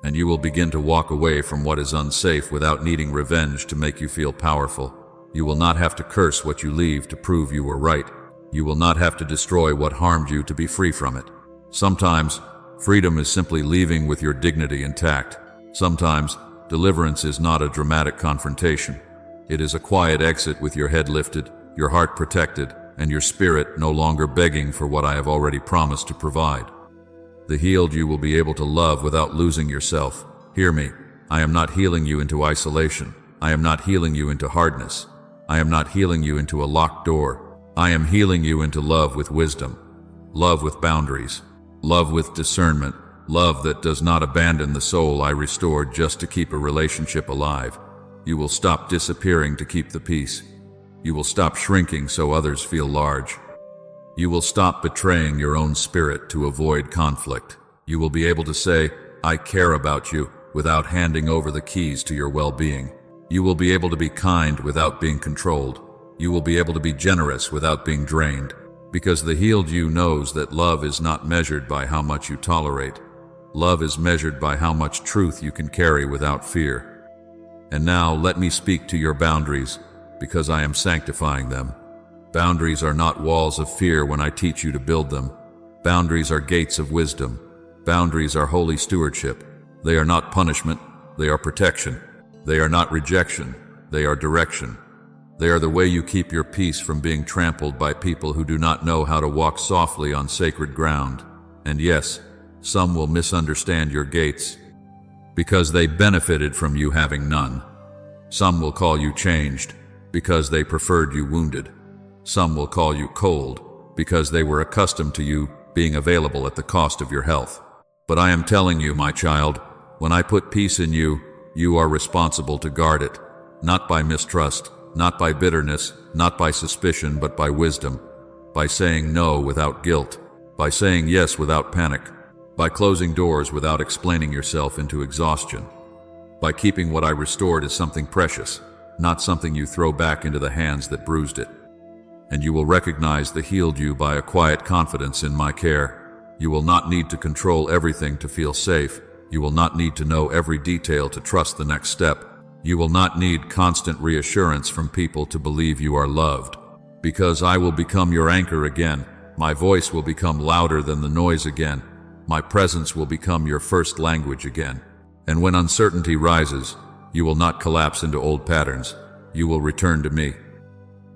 And you will begin to walk away from what is unsafe without needing revenge to make you feel powerful. You will not have to curse what you leave to prove you were right. You will not have to destroy what harmed you to be free from it. Sometimes, freedom is simply leaving with your dignity intact. Sometimes, deliverance is not a dramatic confrontation. It is a quiet exit with your head lifted, your heart protected, and your spirit no longer begging for what I have already promised to provide. The healed you will be able to love without losing yourself. Hear me. I am not healing you into isolation. I am not healing you into hardness. I am not healing you into a locked door. I am healing you into love with wisdom, love with boundaries, love with discernment, love that does not abandon the soul I restored just to keep a relationship alive. You will stop disappearing to keep the peace. You will stop shrinking so others feel large. You will stop betraying your own spirit to avoid conflict. You will be able to say, "I care about you," without handing over the keys to your well-being. You will be able to be kind without being controlled. You will be able to be generous without being drained. Because the healed you knows that love is not measured by how much you tolerate. Love is measured by how much truth you can carry without fear. And now let me speak to your boundaries, because I am sanctifying them. Boundaries are not walls of fear when I teach you to build them. Boundaries are gates of wisdom. Boundaries are holy stewardship. They are not punishment, they are protection. They are not rejection, they are direction. They are the way you keep your peace from being trampled by people who do not know how to walk softly on sacred ground. And yes, some will misunderstand your gates because they benefited from you having none. Some will call you changed because they preferred you wounded. Some will call you cold because they were accustomed to you being available at the cost of your health. But I am telling you, my child, when I put peace in you, you are responsible to guard it, not by mistrust, not by bitterness, not by suspicion, but by wisdom, by saying no without guilt, by saying yes without panic, by closing doors without explaining yourself into exhaustion, by keeping what I restored as something precious, not something you throw back into the hands that bruised it. And you will recognize the healed you by a quiet confidence in my care. You will not need to control everything to feel safe. You will not need to know every detail to trust the next step. You will not need constant reassurance from people to believe you are loved. Because I will become your anchor again. My voice will become louder than the noise again. My presence will become your first language again. And when uncertainty rises, you will not collapse into old patterns. You will return to me.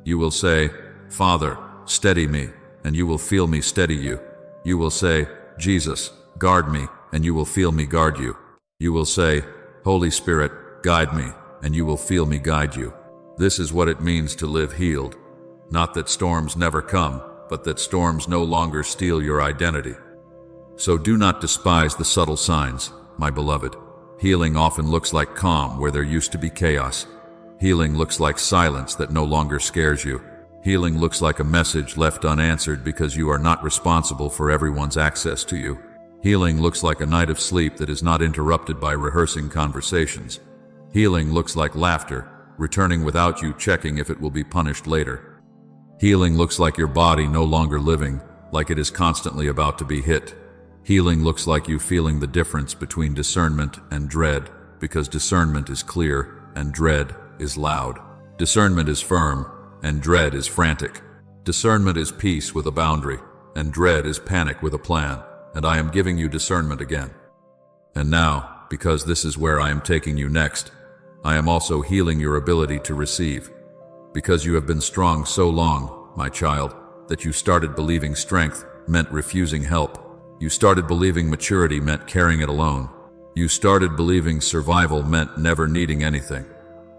You will say, "Father, steady me," and you will feel me steady you. You will say, "Jesus, guard me," and you will feel me guard you. You will say, "Holy Spirit, guide me," and you will feel me guide you. This is what it means to live healed. Not that storms never come, but that storms no longer steal your identity. So do not despise the subtle signs, my beloved. Healing often looks like calm where there used to be chaos. Healing looks like silence that no longer scares you. Healing looks like a message left unanswered because you are not responsible for everyone's access to you. Healing looks like a night of sleep that is not interrupted by rehearsing conversations. Healing looks like laughter, returning without you checking if it will be punished later. Healing looks like your body no longer living, like it is constantly about to be hit. Healing looks like you feeling the difference between discernment and dread, because discernment is clear and dread is loud. Discernment is firm and dread is frantic. Discernment is peace with a boundary, and dread is panic with a plan. And I am giving you discernment again. And now, because this is where I am taking you next, I am also healing your ability to receive. Because you have been strong so long, my child, that you started believing strength meant refusing help. You started believing maturity meant carrying it alone. You started believing survival meant never needing anything.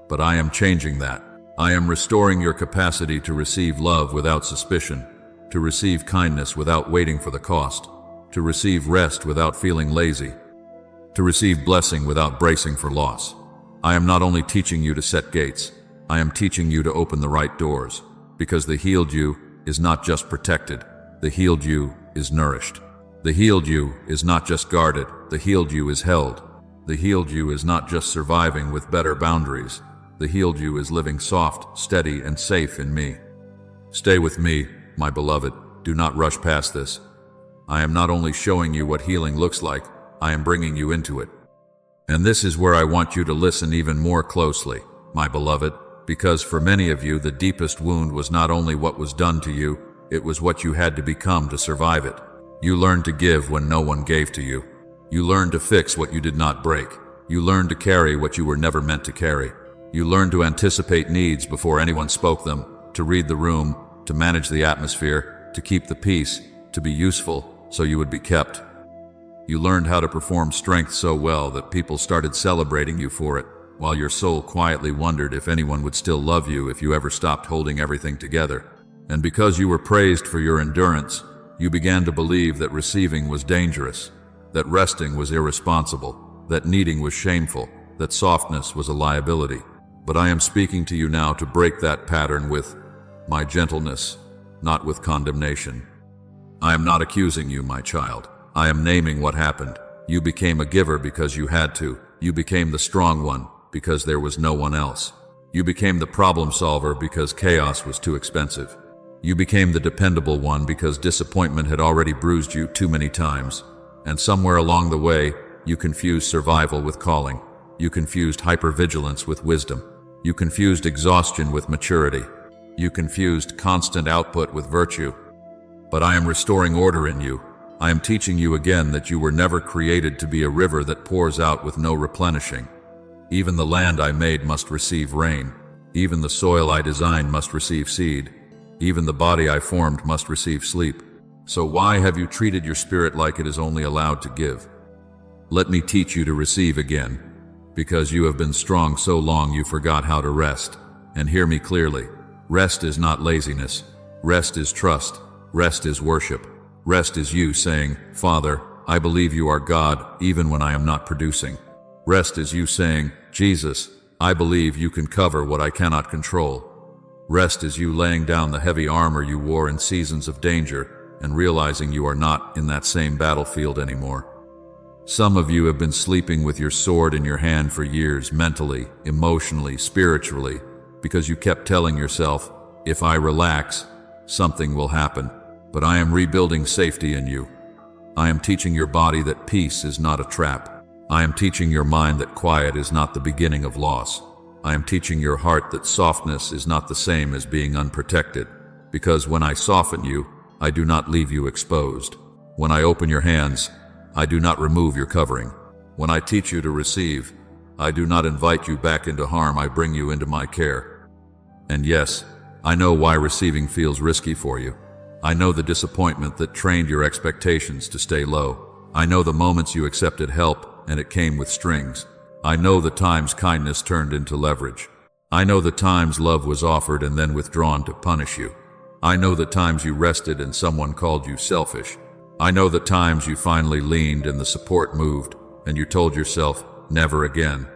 But I am changing that. I am restoring your capacity to receive love without suspicion, to receive kindness without waiting for the cost, to receive rest without feeling lazy, to receive blessing without bracing for loss. I am not only teaching you to set gates, I am teaching you to open the right doors, because the healed you is not just protected, the healed you is nourished. The healed you is not just guarded, the healed you is held. The healed you is not just surviving with better boundaries, the healed you is living soft, steady, and safe in me. Stay with me, my beloved. Do not rush past this. I am not only showing you what healing looks like, I am bringing you into it. And this is where I want you to listen even more closely, my beloved, because for many of you the deepest wound was not only what was done to you, it was what you had to become to survive it. You learned to give when no one gave to you. You learned to fix what you did not break. You learned to carry what you were never meant to carry. You learned to anticipate needs before anyone spoke them, to read the room, to manage the atmosphere, to keep the peace, to be useful so you would be kept. You learned how to perform strength so well that people started celebrating you for it, while your soul quietly wondered if anyone would still love you if you ever stopped holding everything together. And because you were praised for your endurance, you began to believe that receiving was dangerous, that resting was irresponsible, that needing was shameful, that softness was a liability. But I am speaking to you now to break that pattern with my gentleness, not with condemnation. I am not accusing you, my child. I am naming what happened. You became a giver because you had to. You became the strong one because there was no one else. You became the problem solver because chaos was too expensive. You became the dependable one because disappointment had already bruised you too many times. And somewhere along the way, you confused survival with calling. You confused hypervigilance with wisdom. You confused exhaustion with maturity. You confused constant output with virtue. But I am restoring order in you. I am teaching you again that you were never created to be a river that pours out with no replenishing. Even the land I made must receive rain. Even the soil I designed must receive seed. Even the body I formed must receive sleep. So why have you treated your spirit like it is only allowed to give? Let me teach you to receive again. Because you have been strong so long you forgot how to rest. And hear me clearly. Rest is not laziness. Rest is trust. Rest is worship. Rest is you saying, Father, I believe you are God even when I am not producing. Rest is you saying, Jesus, I believe you can cover what I cannot control. Rest is you laying down the heavy armor you wore in seasons of danger and realizing you are not in that same battlefield anymore. Some of you have been sleeping with your sword in your hand for years, mentally, emotionally, spiritually, because you kept telling yourself, if I relax, something will happen. But I am rebuilding safety in you. I am teaching your body that peace is not a trap. I am teaching your mind that quiet is not the beginning of loss. I am teaching your heart that softness is not the same as being unprotected. Because when I soften you, I do not leave you exposed. When I open your hands, I do not remove your covering. When I teach you to receive, I do not invite you back into harm, I bring you into my care. And yes, I know why receiving feels risky for you. I know the disappointment that trained your expectations to stay low. I know the moments you accepted help and it came with strings. I know the times kindness turned into leverage. I know the times love was offered and then withdrawn to punish you. I know the times you rested and someone called you selfish. I know the times you finally leaned and the support moved and you told yourself, never again.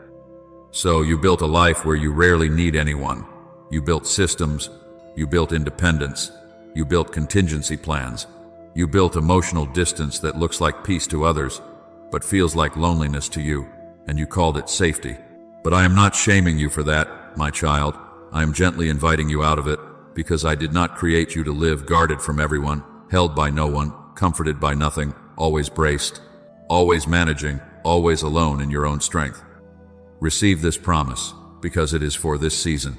So you built a life where you rarely need anyone. You built systems. You built independence. You built contingency plans. You built emotional distance that looks like peace to others, but feels like loneliness to you, and you called it safety. But I am not shaming you for that, my child. I am gently inviting you out of it, because I did not create you to live guarded from everyone, held by no one, comforted by nothing, always braced, always managing, always alone in your own strength. Receive this promise, because it is for this season.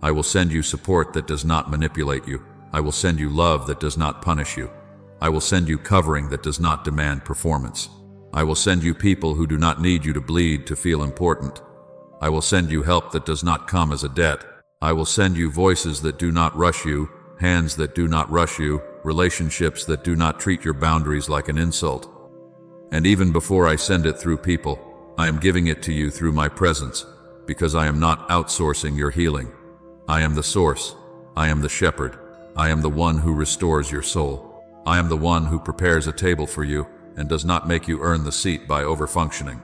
I will send you support that does not manipulate you. I will send you love that does not punish you. I will send you covering that does not demand performance. I will send you people who do not need you to bleed to feel important. I will send you help that does not come as a debt. I will send you voices that do not rush you, hands that do not rush you, relationships that do not treat your boundaries like an insult. And even before I send it through people, I am giving it to you through my presence, because I am not outsourcing your healing. I am the source. I am the shepherd. I am the one who restores your soul. I am the one who prepares a table for you and does not make you earn the seat by overfunctioning.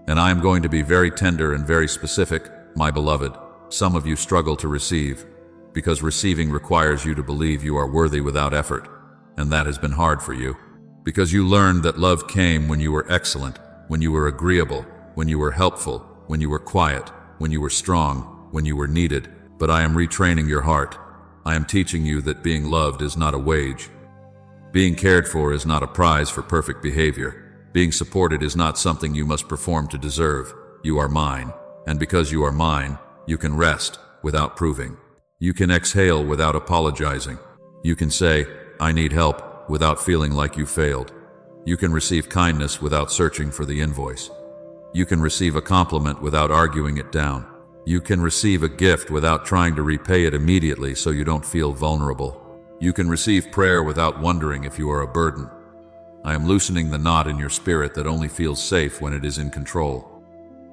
And I am going to be very tender and very specific, my beloved. Some of you struggle to receive, because receiving requires you to believe you are worthy without effort, and that has been hard for you. Because you learned that love came when you were excellent, when you were agreeable, when you were helpful, when you were quiet, when you were strong, when you were needed. But I am retraining your heart. I am teaching you that being loved is not a wage. Being cared for is not a prize for perfect behavior. Being supported is not something you must perform to deserve. You are mine, and because you are mine, you can rest without proving. You can exhale without apologizing. You can say, I need help, without feeling like you failed. You can receive kindness without searching for the invoice. You can receive a compliment without arguing it down. You can receive a gift without trying to repay it immediately so you don't feel vulnerable. You can receive prayer without wondering if you are a burden. I am loosening the knot in your spirit that only feels safe when it is in control.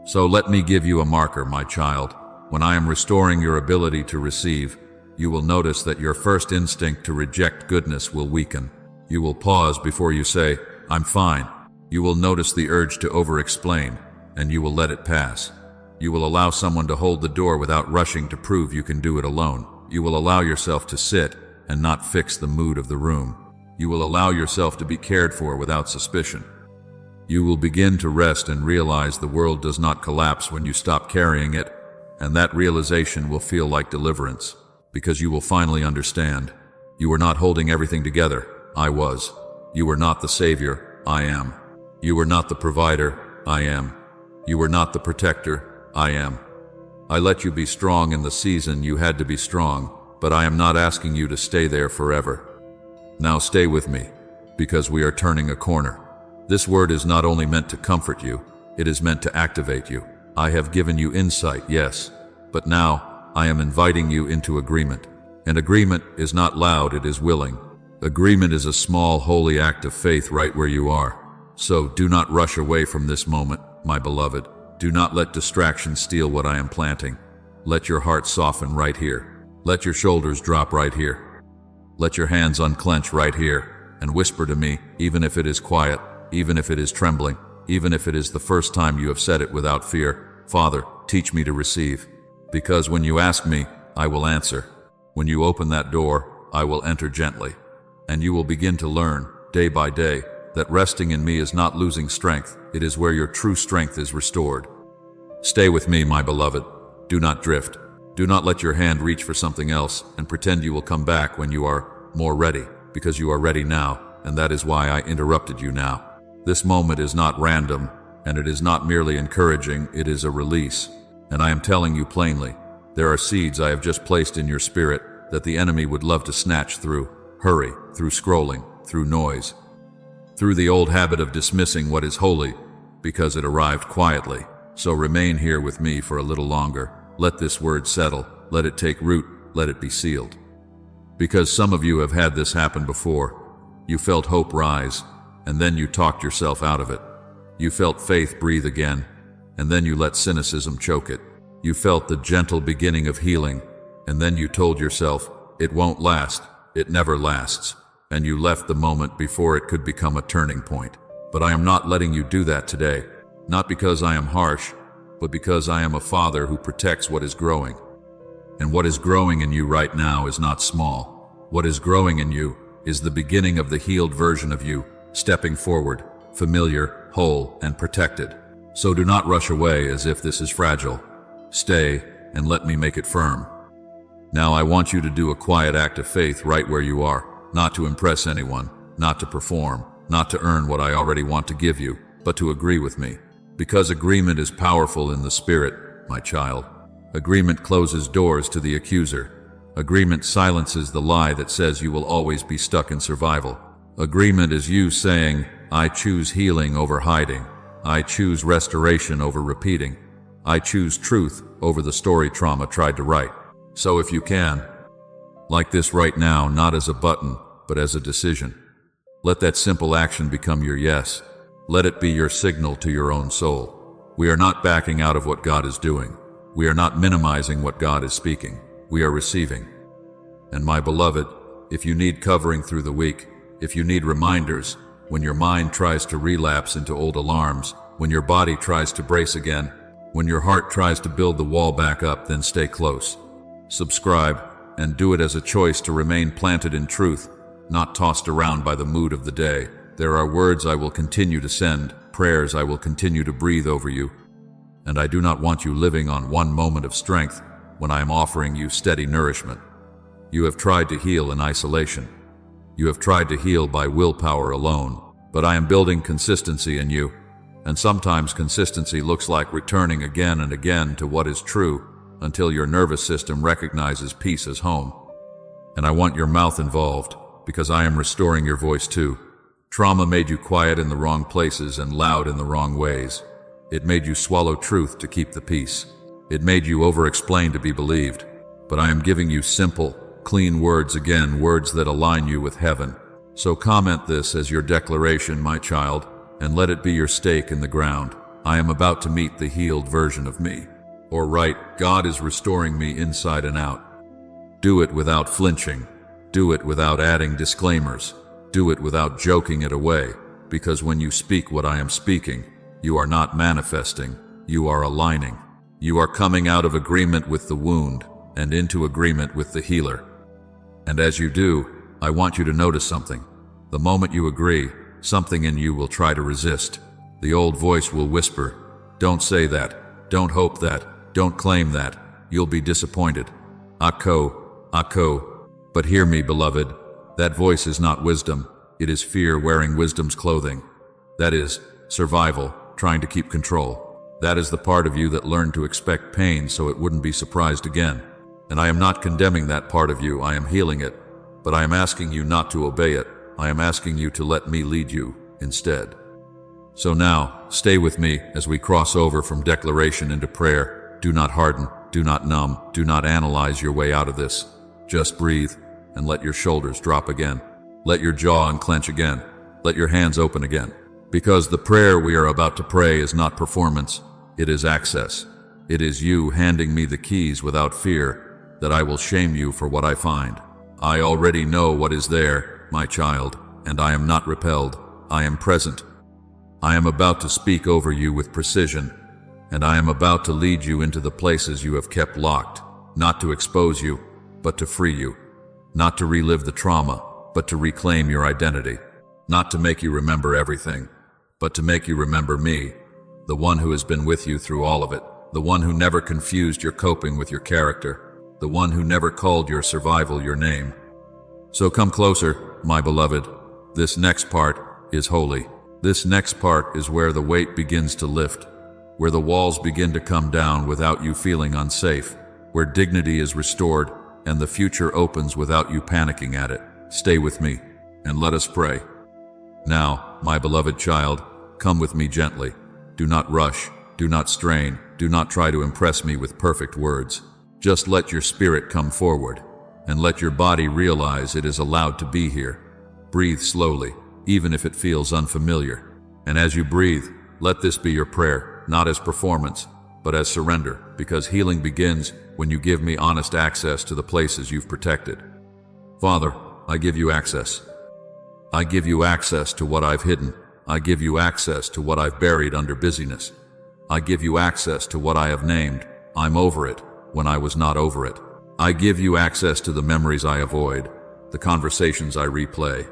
So let me give you a marker, my child. When I am restoring your ability to receive, you will notice that your first instinct to reject goodness will weaken. You will pause before you say, I'm fine. You will notice the urge to over-explain, and you will let it pass. You will allow someone to hold the door without rushing to prove you can do it alone. You will allow yourself to sit and not fix the mood of the room. You will allow yourself to be cared for without suspicion. You will begin to rest and realize the world does not collapse when you stop carrying it, and that realization will feel like deliverance, because you will finally understand. You were not holding everything together. I was. You were not the savior. I am. You were not the provider. I am. You were not the protector. I am. I let you be strong in the season you had to be strong, but I am not asking you to stay there forever. Now stay with me, because we are turning a corner. This word is not only meant to comfort you, it is meant to activate you. I have given you insight, yes, but now I am inviting you into agreement. And agreement is not loud, it is willing. Agreement is a small, holy act of faith right where you are. So do not rush away from this moment, my beloved. Do not let distraction steal what I am planting. Let your heart soften right here. Let your shoulders drop right here. Let your hands unclench right here and whisper to me, even if it is quiet, even if it is trembling, even if it is the first time you have said it without fear. Father, teach me to receive. Because when you ask me, I will answer. When you open that door, I will enter gently. And you will begin to learn, day by day, that resting in me is not losing strength. It is where your true strength is restored. Stay with me, my beloved. Do not drift. Do not let your hand reach for something else and pretend you will come back when you are more ready, because you are ready now, and that is why I interrupted you now. This moment is not random, and it is not merely encouraging, it is a release. And I am telling you plainly, there are seeds I have just placed in your spirit that the enemy would love to snatch through hurry, through scrolling, through noise, through the old habit of dismissing what is holy because it arrived quietly. So remain here with me for a little longer. Let this word settle, let it take root, let it be sealed. Because some of you have had this happen before. You felt hope rise, and then you talked yourself out of it. You felt faith breathe again, and then you let cynicism choke it. You felt the gentle beginning of healing, and then you told yourself, it won't last, it never lasts, and you left the moment before it could become a turning point. But I am not letting you do that today, not because I am harsh, but because I am a father who protects what is growing. And what is growing in you right now is not small. What is growing in you is the beginning of the healed version of you, stepping forward, familiar, whole, and protected. So do not rush away as if this is fragile. Stay and let me make it firm. Now I want you to do a quiet act of faith right where you are, not to impress anyone, not to perform, not to earn what I already want to give you, but to agree with me. Because agreement is powerful in the spirit, my child. Agreement closes doors to the accuser. Agreement silences the lie that says you will always be stuck in survival. Agreement is you saying, I choose healing over hiding. I choose restoration over repeating. I choose truth over the story trauma tried to write. So if you can, like this right now, not as a button, but as a decision. Let that simple action become your yes. Let it be your signal to your own soul. We are not backing out of what God is doing. We are not minimizing what God is speaking. We are receiving. And my beloved, if you need covering through the week, if you need reminders, when your mind tries to relapse into old alarms, when your body tries to brace again, when your heart tries to build the wall back up, then stay close. Subscribe, and do it as a choice to remain planted in truth, not tossed around by the mood of the day. There are words I will continue to send, prayers I will continue to breathe over you, and I do not want you living on one moment of strength when I am offering you steady nourishment. You have tried to heal in isolation. You have tried to heal by willpower alone, but I am building consistency in you, and sometimes consistency looks like returning again and again to what is true until your nervous system recognizes peace as home. And I want your mouth involved, because I am restoring your voice too. Trauma made you quiet in the wrong places and loud in the wrong ways. It made you swallow truth to keep the peace. It made you over-explain to be believed. But I am giving you simple, clean words again, words that align you with heaven. So comment this as your declaration, my child, and let it be your stake in the ground. I am about to meet the healed version of me. Or write, God is restoring me inside and out. Do it without flinching. Do it without adding disclaimers. Do it without joking it away, because when you speak what I am speaking, you are not manifesting, you are aligning. You are coming out of agreement with the wound and into agreement with the healer. And as you do, I want you to notice something. The moment you agree, something in you will try to resist. The old voice will whisper, "Don't say that. Don't hope that. Don't claim that. You'll be disappointed. Akko, Akko." But hear me, beloved. That voice is not wisdom. It is fear wearing wisdom's clothing. That is survival, trying to keep control. That is the part of you that learned to expect pain so it wouldn't be surprised again. And I am not condemning that part of you, I am healing it. But I am asking you not to obey it. I am asking you to let me lead you instead. So now, stay with me as we cross over from declaration into prayer. Do not harden, do not numb, do not analyze your way out of this. Just breathe and let your shoulders drop again. Let your jaw unclench again. Let your hands open again. Because the prayer we are about to pray is not performance, it is access. It is you handing me the keys without fear that I will shame you for what I find. I already know what is there, my child, and I am not repelled. I am present. I am about to speak over you with precision, and I am about to lead you into the places you have kept locked, not to expose you, but to free you, not to relive the trauma, but to reclaim your identity, not to make you remember everything, but to make you remember me, the one who has been with you through all of it, the one who never confused your coping with your character, the one who never called your survival your name. So come closer, my beloved. This next part is holy. This next part is where the weight begins to lift, where the walls begin to come down without you feeling unsafe, where dignity is restored and the future opens without you panicking at it. Stay with me and let us pray. Now, my beloved child, come with me gently. Do not rush, do not strain, do not try to impress me with perfect words. Just let your spirit come forward, and let your body realize it is allowed to be here. Breathe slowly, even if it feels unfamiliar. And as you breathe, let this be your prayer, not as performance, but as surrender, because healing begins when you give me honest access to the places you've protected. Father, I give you access. I give you access to what I've hidden. I give you access to what I've buried under busyness. I give you access to what I have named "I'm over it" when I was not over it. I give you access to the memories I avoid, the conversations I replay,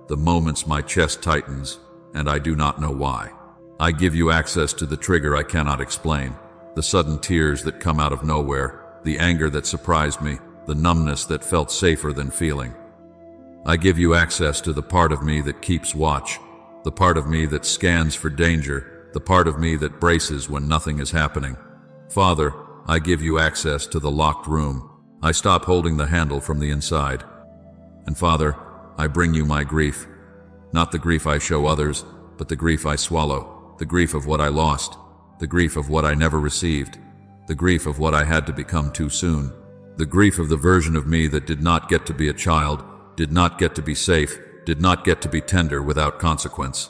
the moments my chest tightens and I do not know why. I give you access to the trigger I cannot explain, the sudden tears that come out of nowhere, the anger that surprised me, the numbness that felt safer than feeling. I give you access to the part of me that keeps watch, the part of me that scans for danger, the part of me that braces when nothing is happening. Father, I give you access to the locked room. I stop holding the handle from the inside. And Father, I bring you my grief. Not the grief I show others, but the grief I swallow, the grief of what I lost, the grief of what I never received, the grief of what I had to become too soon, the grief of the version of me that did not get to be a child, did not get to be safe, did not get to be tender without consequence.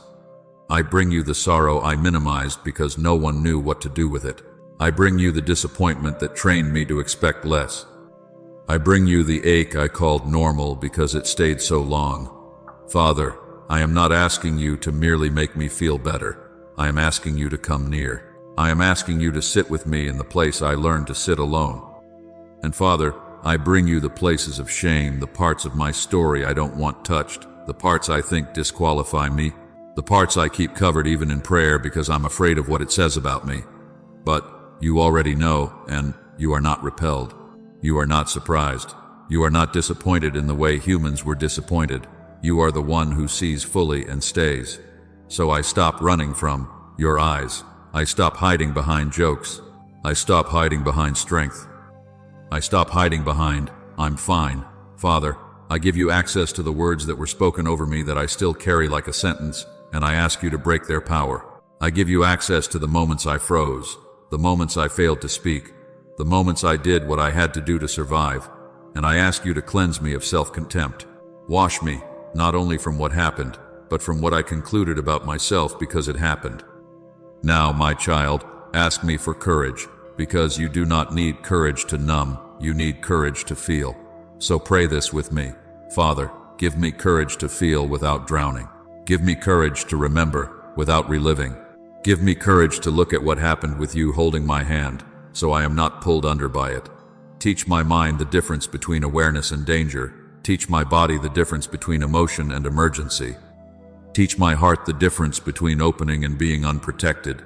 I bring you the sorrow I minimized because no one knew what to do with it. I bring you the disappointment that trained me to expect less. I bring you the ache I called normal because it stayed so long. Father, I am not asking you to merely make me feel better. I am asking you to come near. I am asking you to sit with me in the place I learned to sit alone. And Father, I bring you the places of shame, the parts of my story I don't want touched, the parts I think disqualify me, the parts I keep covered even in prayer because I'm afraid of what it says about me. But you already know, and you are not repelled. You are not surprised. You are not disappointed in the way humans were disappointed. You are the one who sees fully and stays. So I stop running from your eyes. I stop hiding behind jokes. I stop hiding behind strength. I stop hiding behind "I'm fine." Father, I give you access to the words that were spoken over me that I still carry like a sentence, and I ask you to break their power. I give you access to the moments I froze, the moments I failed to speak, the moments I did what I had to do to survive, and I ask you to cleanse me of self-contempt. Wash me, not only from what happened, but from what I concluded about myself because it happened. Now, my child, ask me for courage, because you do not need courage to numb, you need courage to feel. So pray this with me. Father, give me courage to feel without drowning. Give me courage to remember without reliving. Give me courage to look at what happened with you holding my hand, so I am not pulled under by it. Teach my mind the difference between awareness and danger. Teach my body the difference between emotion and emergency. Teach my heart the difference between opening and being unprotected,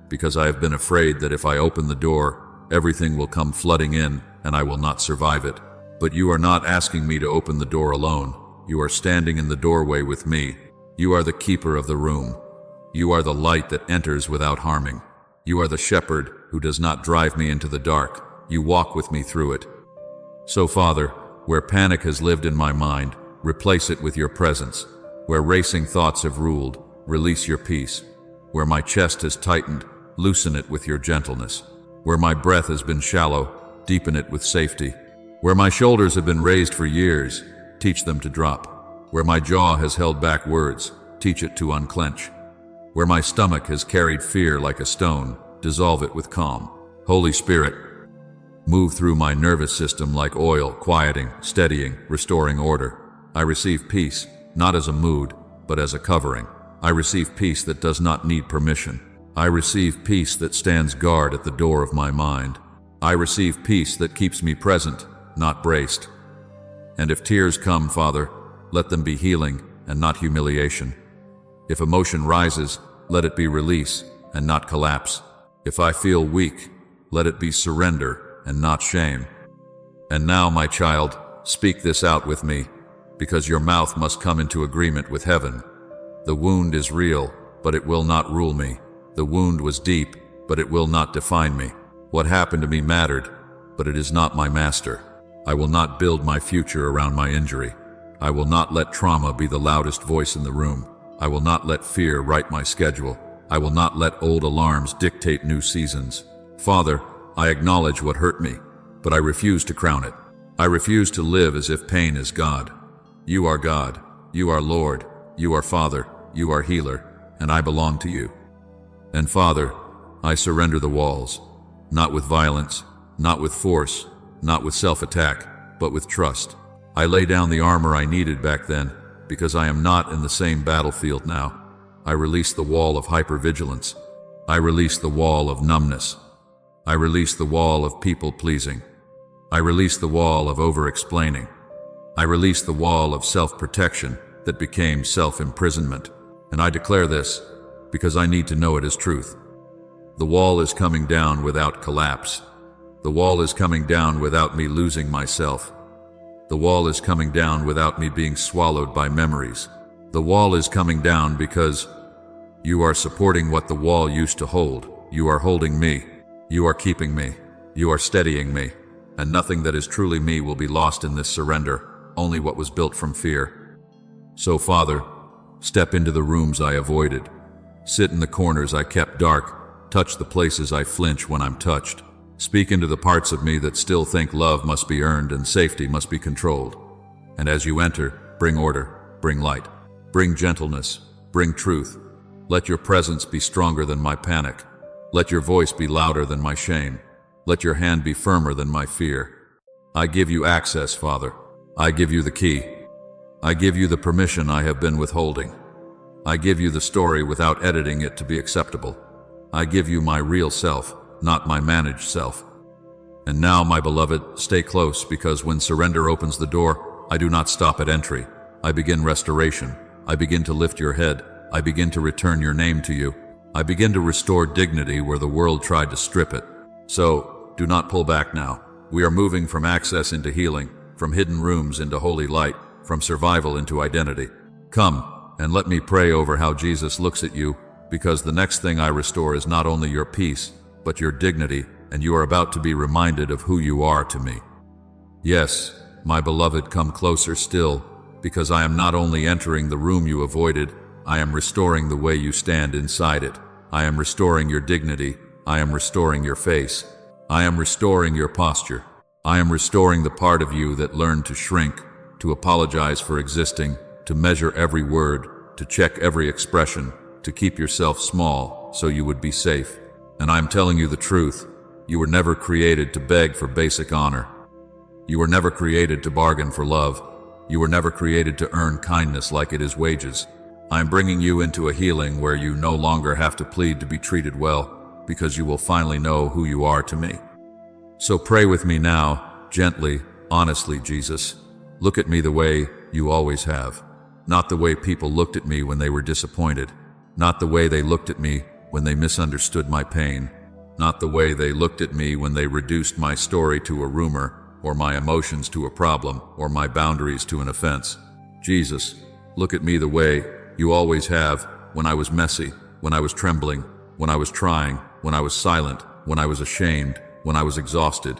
because I have been afraid that if I open the door, everything will come flooding in and I will not survive it. But you are not asking me to open the door alone. You are standing in the doorway with me. You are the keeper of the room. You are the light that enters without harming. You are the shepherd who does not drive me into the dark. You walk with me through it. So, Father, where panic has lived in my mind, replace it with your presence. Where racing thoughts have ruled, release your peace. Where my chest has tightened, loosen it with your gentleness. Where my breath has been shallow, deepen it with safety. Where my shoulders have been raised for years, teach them to drop. Where my jaw has held back words, teach it to unclench. Where my stomach has carried fear like a stone, dissolve it with calm. Holy Spirit, move through my nervous system like oil, quieting, steadying, restoring order. I receive peace, not as a mood, but as a covering. I receive peace that does not need permission. I receive peace that stands guard at the door of my mind. I receive peace that keeps me present, not braced. And if tears come, Father, let them be healing and not humiliation. If emotion rises, let it be release and not collapse. If I feel weak, let it be surrender and not shame. And now, my child, speak this out with me, because your mouth must come into agreement with heaven. The wound is real, but it will not rule me. The wound was deep, but it will not define me. What happened to me mattered, but it is not my master. I will not build my future around my injury. I will not let trauma be the loudest voice in the room. I will not let fear write my schedule. I will not let old alarms dictate new seasons. Father, I acknowledge what hurt me, but I refuse to crown it. I refuse to live as if pain is God. You are God. You are Lord. You are Father. You are healer, and I belong to you. And Father, I surrender the walls, not with violence, not with force, not with self-attack, but with trust. I lay down the armor I needed back then, because I am not in the same battlefield now. I release the wall of hypervigilance. I release the wall of numbness. I release the wall of people-pleasing. I release the wall of over-explaining. I release the wall of self-protection that became self-imprisonment. And I declare this, because I need to know it as truth. The wall is coming down without collapse. The wall is coming down without me losing myself. The wall is coming down without me being swallowed by memories. The wall is coming down because you are supporting what the wall used to hold. You are holding me. You are keeping me. You are steadying me. And nothing that is truly me will be lost in this surrender, only what was built from fear. So, Father, step into the rooms I avoided. Sit in the corners I kept dark. Touch the places I flinch when I'm touched. Speak into the parts of me that still think love must be earned and safety must be controlled. And as you enter, bring order, bring light, bring gentleness, bring truth. Let your presence be stronger than my panic. Let your voice be louder than my shame. Let your hand be firmer than my fear. I give you access, Father. I give you the key. I give you the permission I have been withholding. I give you the story without editing it to be acceptable. I give you my real self, not my managed self. And now, my beloved, stay close, because when surrender opens the door, I do not stop at entry. I begin restoration. I begin to lift your head. I begin to return your name to you. I begin to restore dignity where the world tried to strip it. So, do not pull back now. We are moving from access into healing, from hidden rooms into holy light, from survival into identity. Come, and let me pray over how Jesus looks at you, because the next thing I restore is not only your peace, but your dignity, and you are about to be reminded of who you are to me. Yes, my beloved, come closer still, because I am not only entering the room you avoided, I am restoring the way you stand inside it. I am restoring your dignity. I am restoring your face. I am restoring your posture. I am restoring the part of you that learned to shrink, to apologize for existing, to measure every word, to check every expression, to keep yourself small so you would be safe. And I'm telling you the truth. You were never created to beg for basic honor. You were never created to bargain for love. You were never created to earn kindness like it is wages. I'm bringing you into a healing where you no longer have to plead to be treated well, because you will finally know who you are to me. So pray with me now, gently, honestly, Jesus. Look at me the way you always have. Not the way people looked at me when they were disappointed. Not the way they looked at me when they misunderstood my pain. Not the way they looked at me when they reduced my story to a rumor, or my emotions to a problem, or my boundaries to an offense. Jesus, look at me the way you always have, when I was messy, when I was trembling, when I was trying, when I was silent, when I was ashamed, when I was exhausted,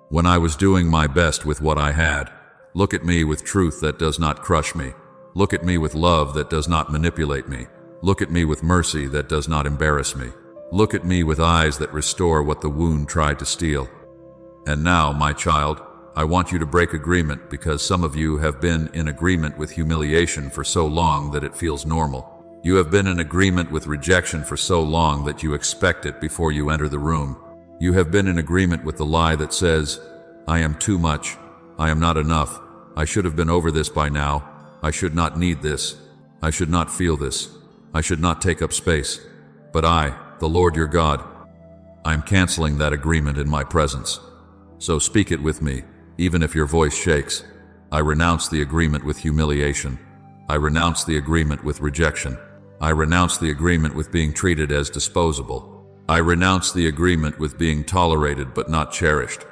when I was doing my best with what I had. Look at me with truth that does not crush me. Look at me with love that does not manipulate me. Look at me with mercy that does not embarrass me. Look at me with eyes that restore what the wound tried to steal. And now, my child, I want you to break agreement, because some of you have been in agreement with humiliation for so long that it feels normal. You have been in agreement with rejection for so long that you expect it before you enter the room. You have been in agreement with the lie that says, I am too much, I am not enough, I should have been over this by now, I should not need this, I should not feel this, I should not take up space. But I, the Lord your God, I am canceling that agreement in my presence. So speak it with me, even if your voice shakes. I renounce the agreement with humiliation. I renounce the agreement with rejection. I renounce the agreement with being treated as disposable. I renounce the agreement with being tolerated but not cherished.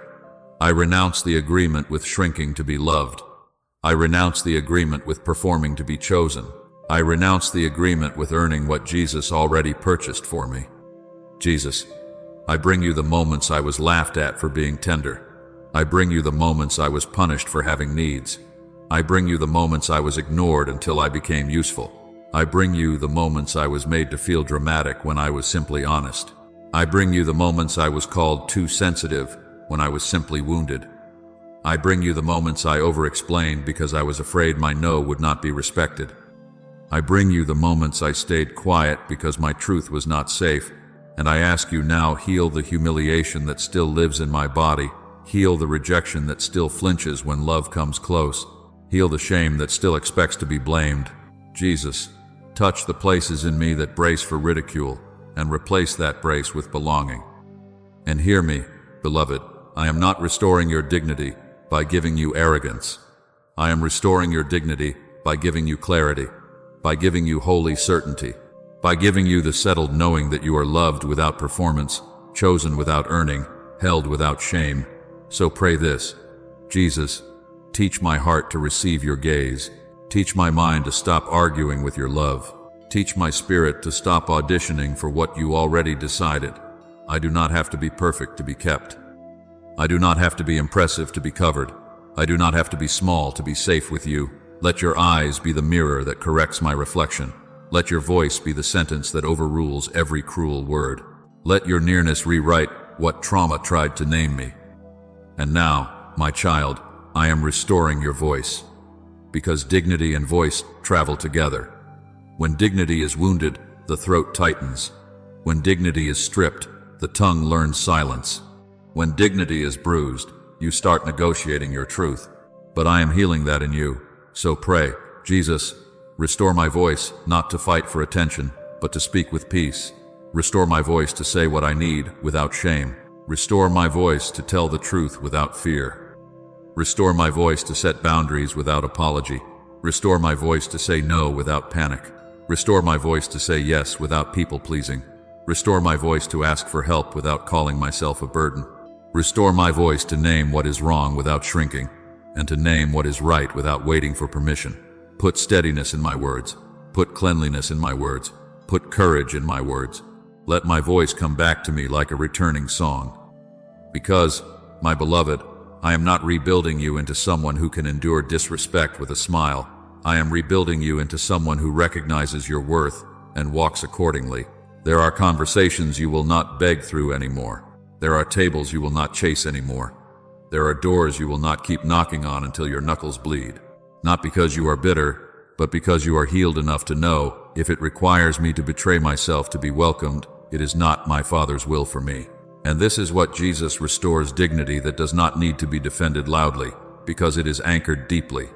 I renounce the agreement with shrinking to be loved. I renounce the agreement with performing to be chosen. I renounce the agreement with earning what Jesus already purchased for me. Jesus, I bring you the moments I was laughed at for being tender. I bring you the moments I was punished for having needs. I bring you the moments I was ignored until I became useful. I bring you the moments I was made to feel dramatic when I was simply honest. I bring you the moments I was called too sensitive when I was simply wounded. I bring you the moments I over-explained because I was afraid my no would not be respected. I bring you the moments I stayed quiet because my truth was not safe, and I ask you now, heal the humiliation that still lives in my body, heal the rejection that still flinches when love comes close, heal the shame that still expects to be blamed. Jesus, touch the places in me that brace for ridicule, and replace that brace with belonging. And hear me, beloved, I am not restoring your dignity by giving you arrogance. I am restoring your dignity by giving you clarity, by giving you holy certainty, by giving you the settled knowing that you are loved without performance, chosen without earning, held without shame. So pray this: Jesus, teach my heart to receive your gaze. Teach my mind to stop arguing with your love. Teach my spirit to stop auditioning for what you already decided. I do not have to be perfect to be kept. I do not have to be impressive to be covered. I do not have to be small to be safe with you. Let your eyes be the mirror that corrects my reflection. Let your voice be the sentence that overrules every cruel word. Let your nearness rewrite what trauma tried to name me. And now, my child, I am restoring your voice. Because dignity and voice travel together. When dignity is wounded, the throat tightens. When dignity is stripped, the tongue learns silence. When dignity is bruised, you start negotiating your truth. But I am healing that in you. So pray, Jesus, restore my voice, not to fight for attention, but to speak with peace. Restore my voice to say what I need without shame. Restore my voice to tell the truth without fear. Restore my voice to set boundaries without apology. Restore my voice to say no without panic. Restore my voice to say yes without people-pleasing. Restore my voice to ask for help without calling myself a burden. Restore my voice to name what is wrong without shrinking, and to name what is right without waiting for permission. Put steadiness in my words. Put cleanliness in my words. Put courage in my words. Let my voice come back to me like a returning song. Because, my beloved, I am not rebuilding you into someone who can endure disrespect with a smile. I am rebuilding you into someone who recognizes your worth and walks accordingly. There are conversations you will not beg through anymore. There are tables you will not chase anymore. There are doors you will not keep knocking on until your knuckles bleed. Not because you are bitter, but because you are healed enough to know, if it requires me to betray myself to be welcomed, it is not my Father's will for me. And this is what Jesus restores: dignity that does not need to be defended loudly, because it is anchored deeply.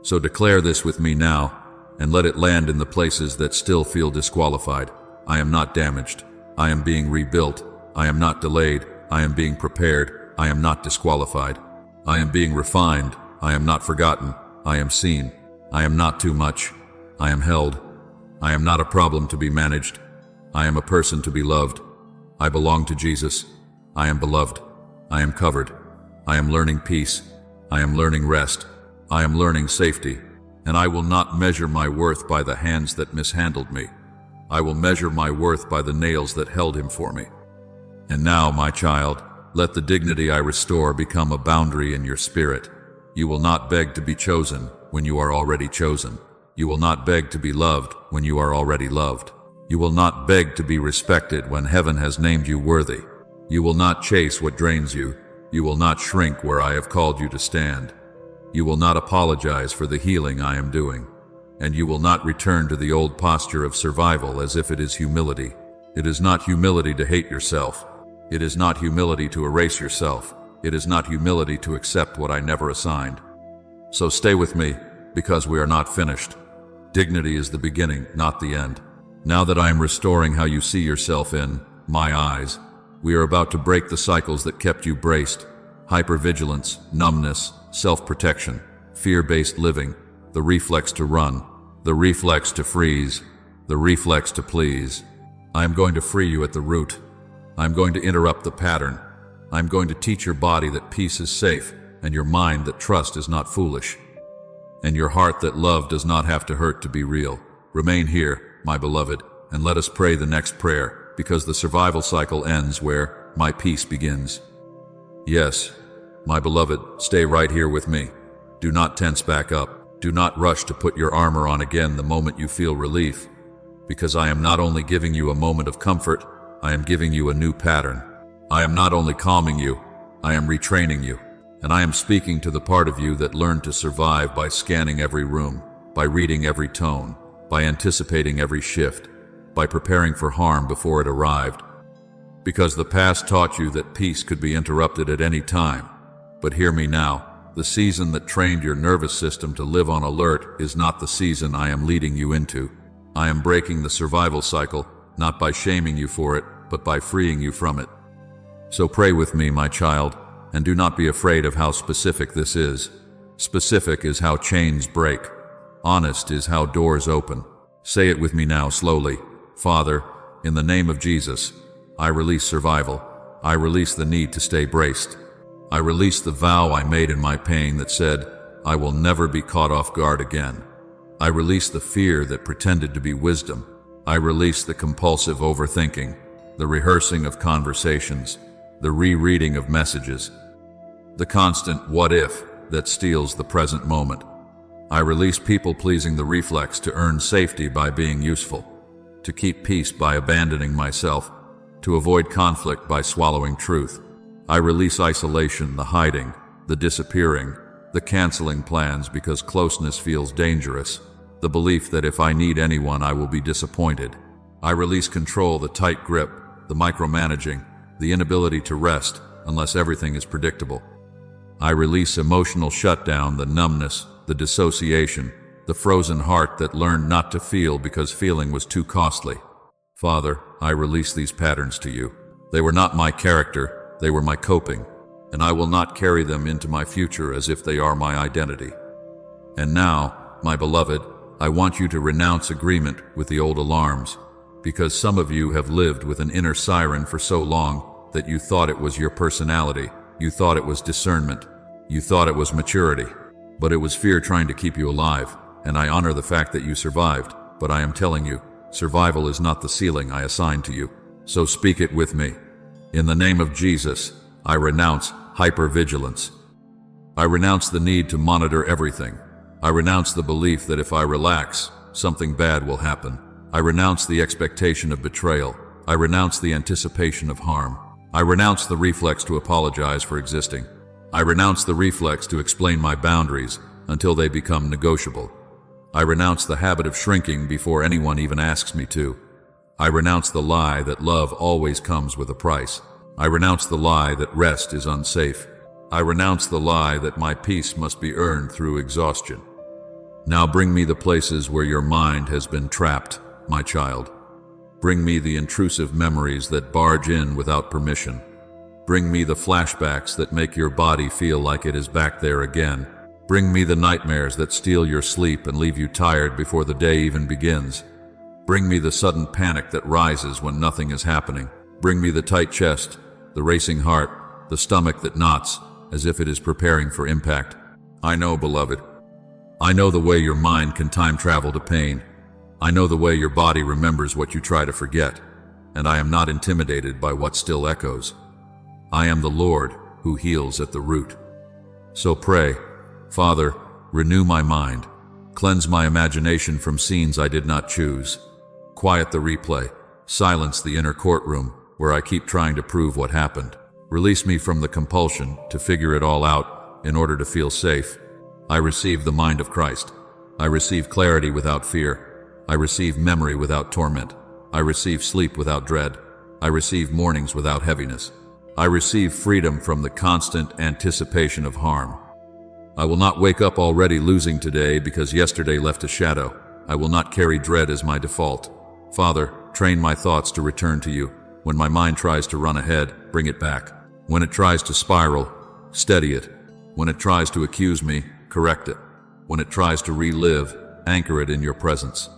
So declare this with me now, and let it land in the places that still feel disqualified. I am not damaged. I am being rebuilt. I am not delayed. I am being prepared. I am not disqualified. I am being refined. I am not forgotten. I am seen. I am not too much. I am held. I am not a problem to be managed. I am a person to be loved. I belong to Jesus. I am beloved. I am covered. I am learning peace. I am learning rest. I am learning safety. And I will not measure my worth by the hands that mishandled me. I will measure my worth by the nails that held him for me. And now, my child, let the dignity I restore become a boundary in your spirit. You will not beg to be chosen when you are already chosen. You will not beg to be loved when you are already loved. You will not beg to be respected when heaven has named you worthy. You will not chase what drains you. You will not shrink where I have called you to stand. You will not apologize for the healing I am doing. And you will not return to the old posture of survival as if it is humility. It is not humility to hate yourself. It is not humility to erase yourself. It is not humility to accept what I never assigned. So stay with me, because we are not finished. Dignity is the beginning, not the end. Now that I am restoring how you see yourself in my eyes, we are about to break the cycles that kept you braced. Hypervigilance, numbness, self-protection, fear-based living, the reflex to run, the reflex to freeze, the reflex to please. I am going to free you at the root. I am going to interrupt the pattern. I am going to teach your body that peace is safe, and your mind that trust is not foolish, and your heart that love does not have to hurt to be real. Remain here, my beloved, and let us pray the next prayer, because the survival cycle ends where my peace begins. Yes, my beloved, stay right here with me. Do not tense back up. Do not rush to put your armor on again the moment you feel relief, because I am not only giving you a moment of comfort, I am giving you a new pattern. I am not only calming you, I am retraining you, and I am speaking to the part of you that learned to survive by scanning every room, by reading every tone, by anticipating every shift, by preparing for harm before it arrived. Because the past taught you that peace could be interrupted at any time. But hear me now, the season that trained your nervous system to live on alert is not the season I am leading you into. I am breaking the survival cycle, not by shaming you for it, but by freeing you from it. So pray with me, my child, and do not be afraid of how specific this is. Specific is how chains break. Honest is how doors open. Say it with me now slowly. Father, in the name of Jesus, I release survival. I release the need to stay braced. I release the vow I made in my pain that said, I will never be caught off guard again. I release the fear that pretended to be wisdom. I release the compulsive overthinking, the rehearsing of conversations, the rereading of messages, the constant what if that steals the present moment. I release people-pleasing the reflex to earn safety by being useful, to keep peace by abandoning myself, to avoid conflict by swallowing truth. I release isolation, the hiding, the disappearing, the canceling plans because closeness feels dangerous, the belief that if I need anyone I will be disappointed. I release control, the tight grip, the micromanaging, the inability to rest unless everything is predictable. I release emotional shutdown, the numbness, the dissociation, the frozen heart that learned not to feel because feeling was too costly. Father, I release these patterns to you. They were not my character, they were my coping, and I will not carry them into my future as if they are my identity. And now, my beloved, I want you to renounce agreement with the old alarms, because some of you have lived with an inner siren for so long that you thought it was your personality, you thought it was discernment, you thought it was maturity, but it was fear trying to keep you alive, and I honor the fact that you survived, but I am telling you, survival is not the ceiling I assigned to you, so speak it with me. In the name of Jesus, I renounce hypervigilance. I renounce the need to monitor everything. I renounce the belief that if I relax, something bad will happen. I renounce the expectation of betrayal. I renounce the anticipation of harm. I renounce the reflex to apologize for existing. I renounce the reflex to explain my boundaries until they become negotiable. I renounce the habit of shrinking before anyone even asks me to. I renounce the lie that love always comes with a price. I renounce the lie that rest is unsafe. I renounce the lie that my peace must be earned through exhaustion. Now bring me the places where your mind has been trapped, my child. Bring me the intrusive memories that barge in without permission. Bring me the flashbacks that make your body feel like it is back there again. Bring me the nightmares that steal your sleep and leave you tired before the day even begins. Bring me the sudden panic that rises when nothing is happening. Bring me the tight chest, the racing heart, the stomach that knots as if it is preparing for impact. I know, beloved. I know the way your mind can time travel to pain. I know the way your body remembers what you try to forget. And I am not intimidated by what still echoes. I am the Lord who heals at the root. So pray, Father, renew my mind. Cleanse my imagination from scenes I did not choose. Quiet the replay. Silence the inner courtroom where I keep trying to prove what happened. Release me from the compulsion to figure it all out in order to feel safe. I receive the mind of Christ. I receive clarity without fear. I receive memory without torment. I receive sleep without dread. I receive mornings without heaviness. I receive freedom from the constant anticipation of harm. I will not wake up already losing today because yesterday left a shadow. I will not carry dread as my default. Father, train my thoughts to return to you. When my mind tries to run ahead, bring it back. When it tries to spiral, steady it. When it tries to accuse me, correct it. When it tries to relive, anchor it in your presence.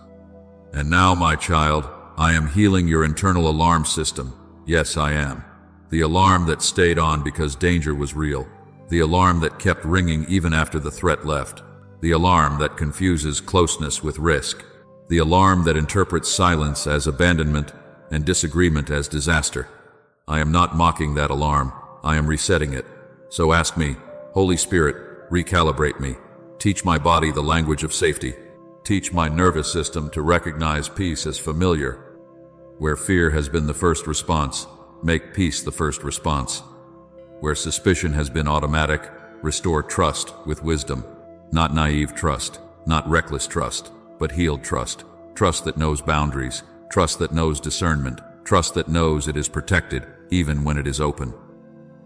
And now, my child, I am healing your internal alarm system. Yes, I am. The alarm that stayed on because danger was real. The alarm that kept ringing even after the threat left. The alarm that confuses closeness with risk. The alarm that interprets silence as abandonment and disagreement as disaster. I am not mocking that alarm. I am resetting it. So ask me, Holy Spirit, recalibrate me. Teach my body the language of safety. Teach my nervous system to recognize peace as familiar. Where fear has been the first response, make peace the first response. Where suspicion has been automatic, restore trust with wisdom. Not naive trust, not reckless trust, but healed trust. Trust that knows boundaries, trust that knows discernment, trust that knows it is protected even when it is open.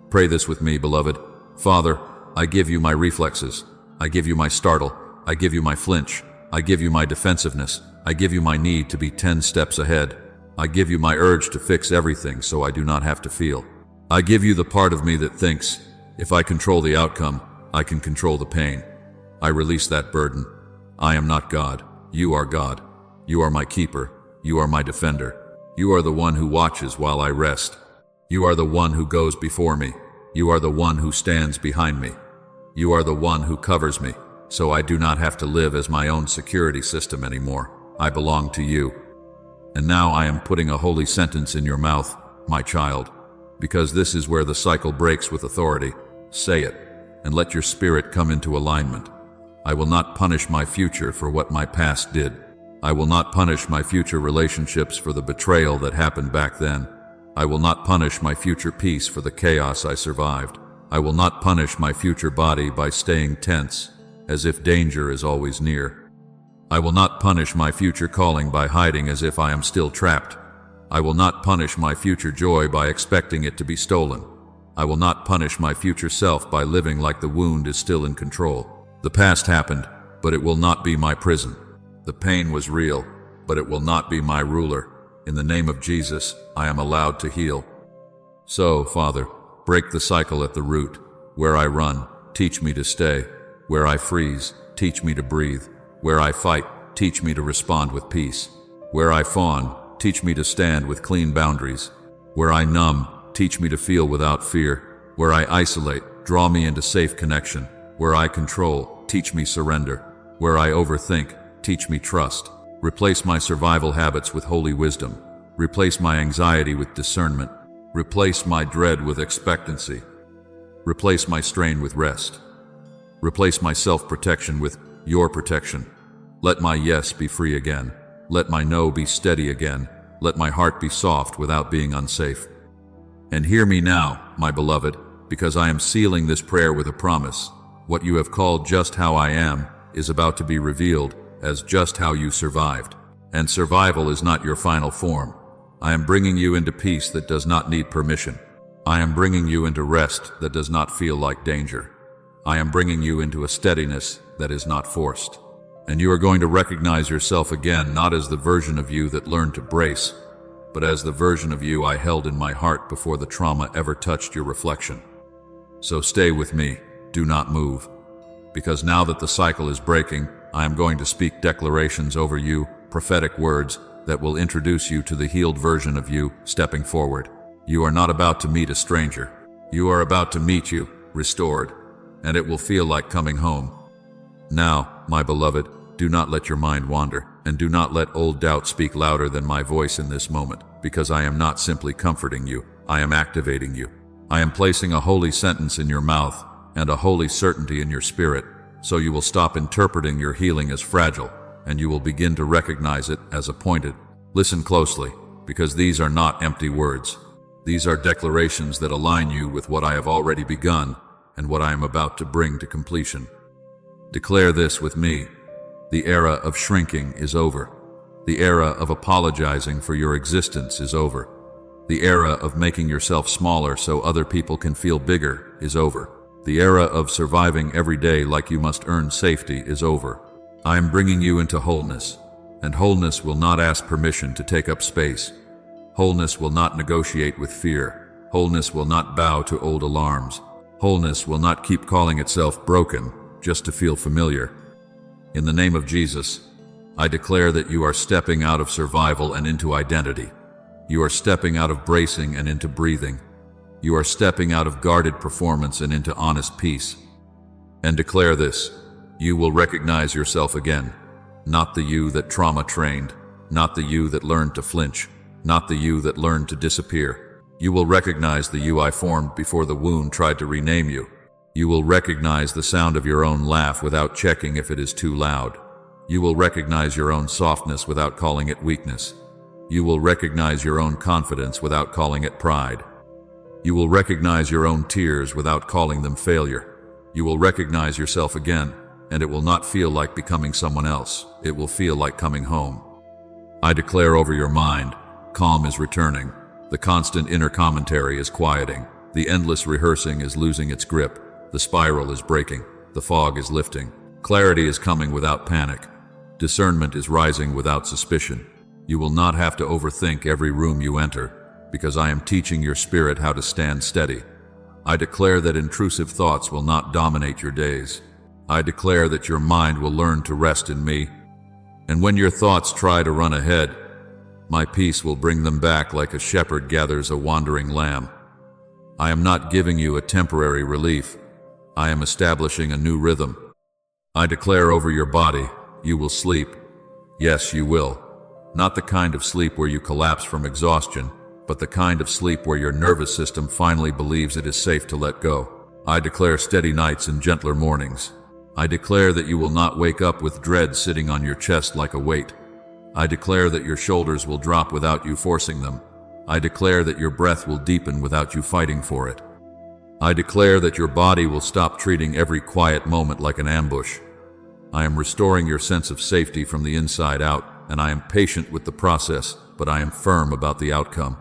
Pray this with me, beloved. Father, I give you my reflexes. I give you my startle. I give you my flinch. I give you my defensiveness. I give you my need to be 10 steps ahead. I give you my urge to fix everything so I do not have to feel. I give you the part of me that thinks, if I control the outcome, I can control the pain. I release that burden. I am not God. You are God. You are my keeper. You are my defender. You are the one who watches while I rest. You are the one who goes before me. You are the one who stands behind me. You are the one who covers me, so I do not have to live as my own security system anymore. I belong to you. And now I am putting a holy sentence in your mouth, my child, because this is where the cycle breaks with authority. Say it, and let your spirit come into alignment. I will not punish my future for what my past did. I will not punish my future relationships for the betrayal that happened back then. I will not punish my future peace for the chaos I survived. I will not punish my future body by staying tense, as if danger is always near. I will not punish my future calling by hiding as if I am still trapped. I will not punish my future joy by expecting it to be stolen. I will not punish my future self by living like the wound is still in control. The past happened, but it will not be my prison. The pain was real, but it will not be my ruler. In the name of Jesus, I am allowed to heal. So, Father, break the cycle at the root. Where I run, teach me to stay. Where I freeze, teach me to breathe. Where I fight, teach me to respond with peace. Where I fawn, teach me to stand with clean boundaries. Where I numb, teach me to feel without fear. Where I isolate, draw me into safe connection. Where I control, teach me surrender. Where I overthink, teach me trust. Replace my survival habits with holy wisdom. Replace my anxiety with discernment. Replace my dread with expectancy. Replace my strain with rest. Replace my self-protection with your protection. Let my yes be free again. Let my no be steady again. Let my heart be soft without being unsafe. And hear me now, my beloved, because I am sealing this prayer with a promise. What you have called just how I am is about to be revealed as just how you survived. And survival is not your final form. I am bringing you into peace that does not need permission. I am bringing you into rest that does not feel like danger. I am bringing you into a steadiness that is not forced. And you are going to recognize yourself again, not as the version of you that learned to brace, but as the version of you I held in my heart before the trauma ever touched your reflection. So stay with me, do not move. Because now that the cycle is breaking, I am going to speak declarations over you, prophetic words that will introduce you to the healed version of you stepping forward. You are not about to meet a stranger. You are about to meet you, restored, and it will feel like coming home. Now, my beloved, do not let your mind wander, and do not let old doubt speak louder than my voice in this moment, because I am not simply comforting you, I am activating you. I am placing a holy sentence in your mouth and a holy certainty in your spirit, so you will stop interpreting your healing as fragile, and you will begin to recognize it as appointed. Listen closely, because these are not empty words. These are declarations that align you with what I have already begun and what I am about to bring to completion. Declare this with me. The era of shrinking is over. The era of apologizing for your existence is over. The era of making yourself smaller so other people can feel bigger is over. The era of surviving every day like you must earn safety is over. I am bringing you into wholeness, and wholeness will not ask permission to take up space. Wholeness will not negotiate with fear. Wholeness will not bow to old alarms. Wholeness will not keep calling itself broken just to feel familiar. In the name of Jesus, I declare that you are stepping out of survival and into identity. You are stepping out of bracing and into breathing. You are stepping out of guarded performance and into honest peace. And declare this: you will recognize yourself again, not the you that trauma trained, not the you that learned to flinch, not the you that learned to disappear. You will recognize the you I formed before the wound tried to rename you. You will recognize the sound of your own laugh without checking if it is too loud. You will recognize your own softness without calling it weakness. You will recognize your own confidence without calling it pride. You will recognize your own tears without calling them failure. You will recognize yourself again, and it will not feel like becoming someone else. It will feel like coming home. I declare over your mind, calm is returning. The constant inner commentary is quieting. The endless rehearsing is losing its grip. The spiral is breaking. The fog is lifting. Clarity is coming without panic. Discernment is rising without suspicion. You will not have to overthink every room you enter, because I am teaching your spirit how to stand steady. I declare that intrusive thoughts will not dominate your days. I declare that your mind will learn to rest in me. And when your thoughts try to run ahead, my peace will bring them back like a shepherd gathers a wandering lamb. I am not giving you a temporary relief. I am establishing a new rhythm. I declare over your body, you will sleep. Yes, you will. Not the kind of sleep where you collapse from exhaustion, but the kind of sleep where your nervous system finally believes it is safe to let go. I declare steady nights and gentler mornings. I declare that you will not wake up with dread sitting on your chest like a weight. I declare that your shoulders will drop without you forcing them. I declare that your breath will deepen without you fighting for it. I declare that your body will stop treating every quiet moment like an ambush. I am restoring your sense of safety from the inside out, and I am patient with the process, but I am firm about the outcome.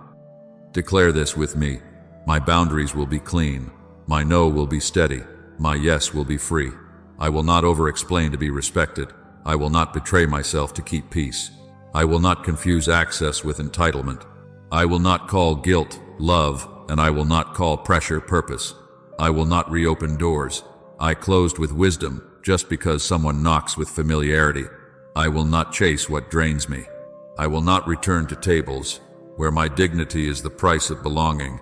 Declare this with me. My boundaries will be clean. My no will be steady. My yes will be free. I will not over-explain to be respected. I will not betray myself to keep peace. I will not confuse access with entitlement. I will not call guilt love, and I will not call pressure purpose. I will not reopen doors I closed with wisdom just because someone knocks with familiarity. I will not chase what drains me. I will not return to tables where my dignity is the price of belonging.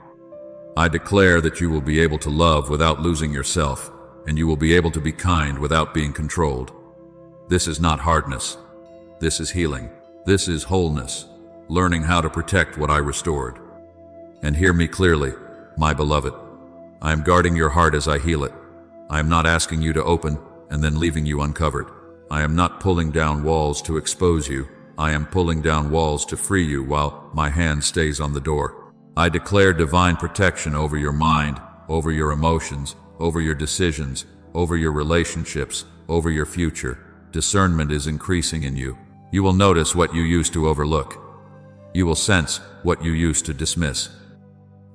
I declare that you will be able to love without losing yourself, and you will be able to be kind without being controlled. This is not hardness. This is healing. This is wholeness, learning how to protect what I restored. And hear me clearly, my beloved. I am guarding your heart as I heal it. I am not asking you to open and then leaving you uncovered. I am not pulling down walls to expose you. I am pulling down walls to free you while my hand stays on the door. I declare divine protection over your mind, over your emotions, over your decisions, over your relationships, over your future. Discernment is increasing in you. You will notice what you used to overlook. You will sense what you used to dismiss.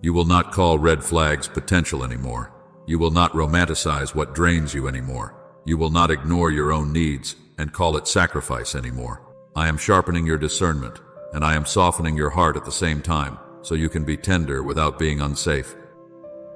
You will not call red flags potential anymore. You will not romanticize what drains you anymore. You will not ignore your own needs and call it sacrifice anymore. I am sharpening your discernment. and I am softening your heart at the same time, so you can be tender without being unsafe.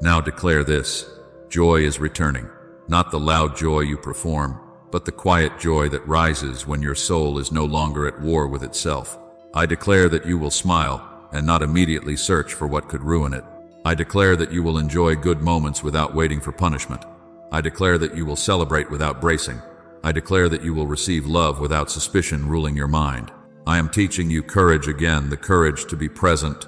Now declare this: joy is returning, not the loud joy you perform, but the quiet joy that rises when your soul is no longer at war with itself. I declare that you will smile, and not immediately search for what could ruin it. I declare that you will enjoy good moments without waiting for punishment. I declare that you will celebrate without bracing. I declare that you will receive love without suspicion ruling your mind. I am teaching you courage again, the courage to be present,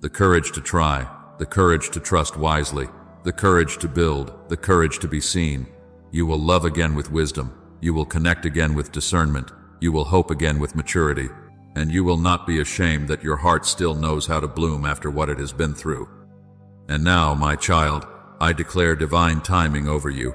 the courage to try, the courage to trust wisely, the courage to build, the courage to be seen. You will love again with wisdom. You will connect again with discernment. You will hope again with maturity. And you will not be ashamed that your heart still knows how to bloom after what it has been through. And now, my child, I declare divine timing over you.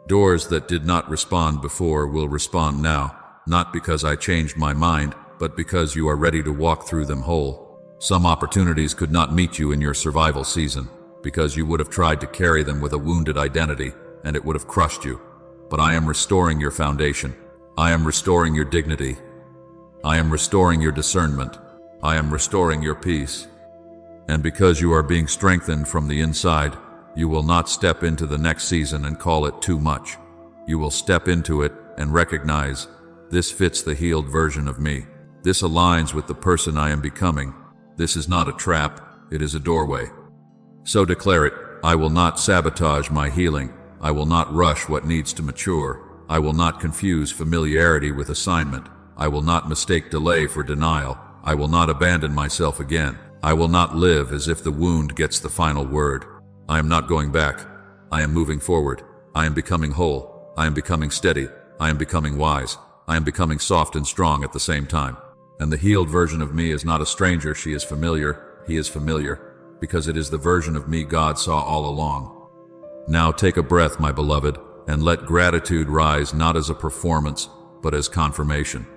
Doors that did not respond before will respond now, not because I changed my mind, but because you are ready to walk through them whole. Some opportunities could not meet you in your survival season, because you would have tried to carry them with a wounded identity, and it would have crushed you. But I am restoring your foundation. I am restoring your dignity. I am restoring your discernment. I am restoring your peace. And because you are being strengthened from the inside, you will not step into the next season and call it too much. You will step into it and recognize, this fits the healed version of me. This aligns with the person I am becoming. This is not a trap, it is a doorway. So declare it: I will not sabotage my healing. I will not rush what needs to mature. I will not confuse familiarity with assignment. I will not mistake delay for denial. I will not abandon myself again. I will not live as if the wound gets the final word. I am not going back. I am moving forward. I am becoming whole. I am becoming steady. I am becoming wise. I am becoming soft and strong at the same time. And the healed version of me is not a stranger. She is familiar. He is familiar, because it is the version of me God saw all along. Now take a breath, my beloved, and let gratitude rise not as a performance, but as confirmation.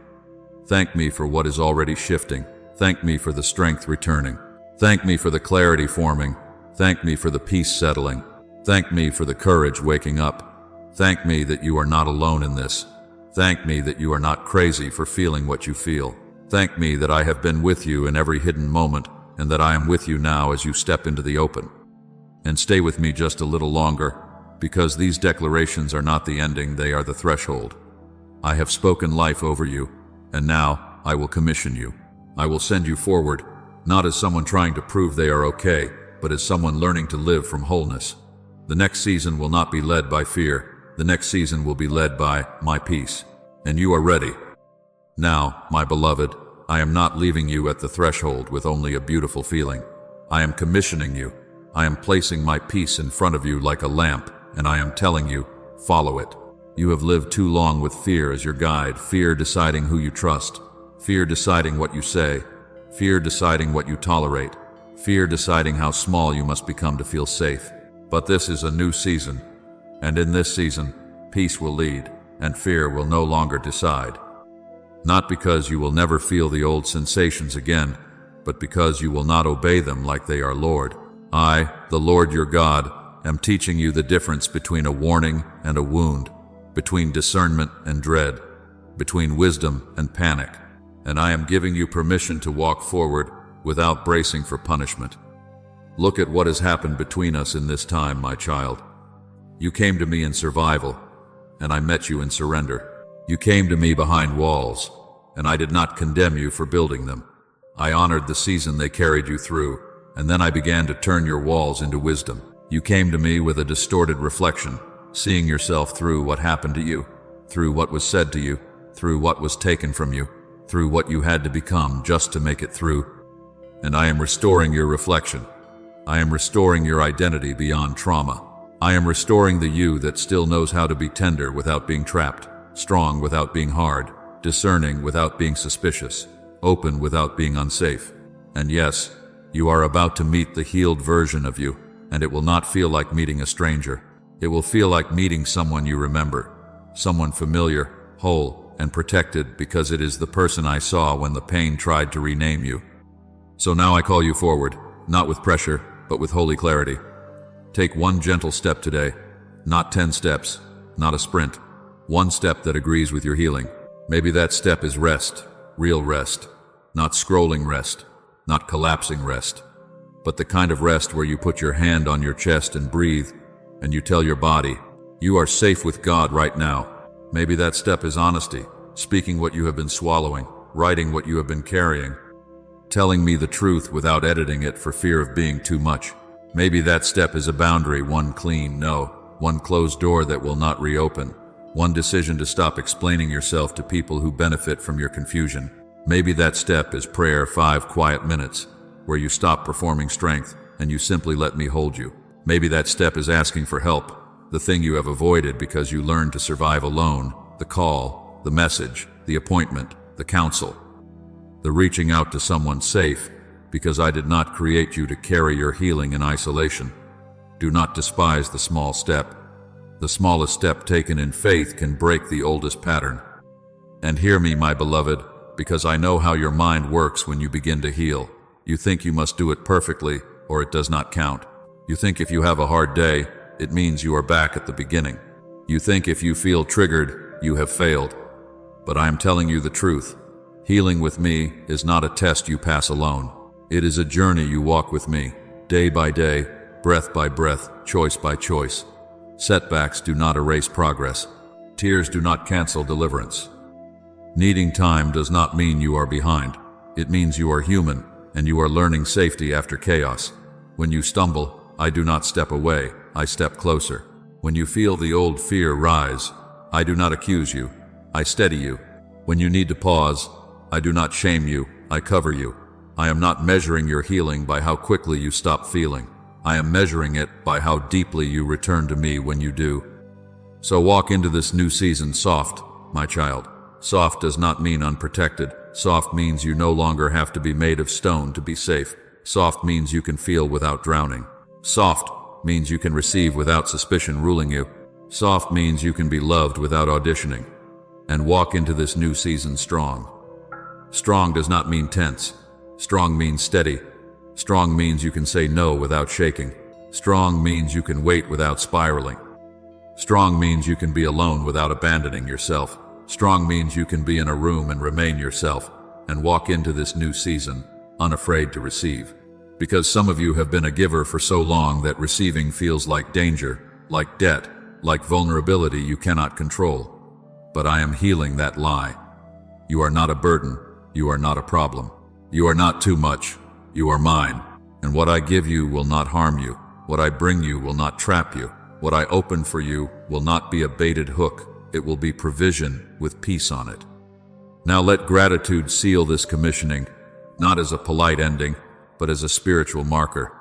Thank me for what is already shifting. Thank me for the strength returning. Thank me for the clarity forming. Thank me for the peace settling. Thank me for the courage waking up. Thank me that you are not alone in this. Thank me that you are not crazy for feeling what you feel. Thank me that I have been with you in every hidden moment, and that I am with you now as you step into the open. And stay with me just a little longer, because these declarations are not the ending, they are the threshold. I have spoken life over you, and now I will commission you. I will send you forward, not as someone trying to prove they are okay, but as someone learning to live from wholeness. The next season will not be led by fear. The next season will be led by my peace. And you are ready. Now, my beloved, I am not leaving you at the threshold with only a beautiful feeling. I am commissioning you. I am placing my peace in front of you like a lamp, and I am telling you, follow it. You have lived too long with fear as your guide, fear deciding who you trust, fear deciding what you say, fear deciding what you tolerate, fear deciding how small you must become to feel safe. But this is a new season, and in this season, peace will lead, and fear will no longer decide. Not because you will never feel the old sensations again, but because you will not obey them like they are Lord. I, the Lord your God, am teaching you the difference between a warning and a wound, between discernment and dread, between wisdom and panic, and I am giving you permission to walk forward without bracing for punishment. Look at what has happened between us in this time, my child. You came to me in survival, and I met you in surrender. You came to me behind walls, and I did not condemn you for building them. I honored the season they carried you through, and then I began to turn your walls into wisdom. You came to me with a distorted reflection, seeing yourself through what happened to you, through what was said to you, through what was taken from you, through what you had to become just to make it through. And I am restoring your reflection. I am restoring your identity beyond trauma. I am restoring the you that still knows how to be tender without being trapped, strong without being hard, discerning without being suspicious, open without being unsafe. And yes, you are about to meet the healed version of you, and it will not feel like meeting a stranger. It will feel like meeting someone you remember, someone familiar, whole, and protected, because it is the person I saw when the pain tried to rename you. So now I call you forward, not with pressure, but with holy clarity. Take one gentle step today, not 10 steps, not a sprint. One step that agrees with your healing. Maybe that step is rest, real rest. Not scrolling rest, not collapsing rest, but the kind of rest where you put your hand on your chest and breathe, and you tell your body, you are safe with God right now. Maybe that step is honesty, speaking what you have been swallowing, writing what you have been carrying, telling me the truth without editing it for fear of being too much. Maybe that step is a boundary, one clean no, one closed door that will not reopen, one decision to stop explaining yourself to people who benefit from your confusion. Maybe that step is prayer, 5 quiet minutes, where you stop performing strength and you simply let me hold you. Maybe that step is asking for help, the thing you have avoided because you learned to survive alone, the call, the message, the appointment, the counsel, the reaching out to someone safe, because I did not create you to carry your healing in isolation. Do not despise the small step. The smallest step taken in faith can break the oldest pattern. And hear me, my beloved, because I know how your mind works when you begin to heal. You think you must do it perfectly, or it does not count. You think if you have a hard day, it means you are back at the beginning. You think if you feel triggered, you have failed. But I am telling you the truth. Healing with me is not a test you pass alone. It is a journey you walk with me, day by day, breath by breath, choice by choice. Setbacks do not erase progress. Tears do not cancel deliverance. Needing time does not mean you are behind. It means you are human, and you are learning safety after chaos. When you stumble, I do not step away, I step closer. When you feel the old fear rise, I do not accuse you, I steady you. When you need to pause, I do not shame you, I cover you. I am not measuring your healing by how quickly you stop feeling. I am measuring it by how deeply you return to me when you do. So walk into this new season soft, my child. Soft does not mean unprotected. Soft means you no longer have to be made of stone to be safe. Soft means you can feel without drowning. Soft means you can receive without suspicion ruling you. Soft means you can be loved without auditioning. And walk into this new season strong. Strong does not mean tense. Strong means steady. Strong means you can say no without shaking. Strong means you can wait without spiraling. Strong means you can be alone without abandoning yourself. Strong means you can be in a room and remain yourself, and walk into this new season unafraid to receive. Because some of you have been a giver for so long that receiving feels like danger, like debt, like vulnerability you cannot control. But I am healing that lie. You are not a burden. You are not a problem. You are not too much. You are mine. And what I give you will not harm you. What I bring you will not trap you. What I open for you will not be a baited hook. It will be provision with peace on it. Now let gratitude seal this commissioning, not as a polite ending, but as a spiritual marker.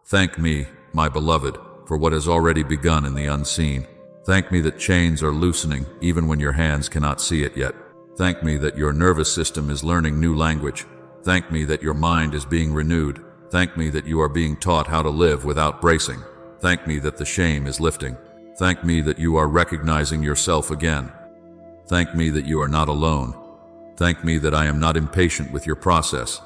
Thank me, my beloved, for what has already begun in the unseen. Thank me that chains are loosening even when your hands cannot see it yet. Thank me that your nervous system is learning new language. Thank me that your mind is being renewed. Thank me that you are being taught how to live without bracing. Thank me that the shame is lifting. Thank me that you are recognizing yourself again. Thank me that you are not alone. Thank me that I am not impatient with your process.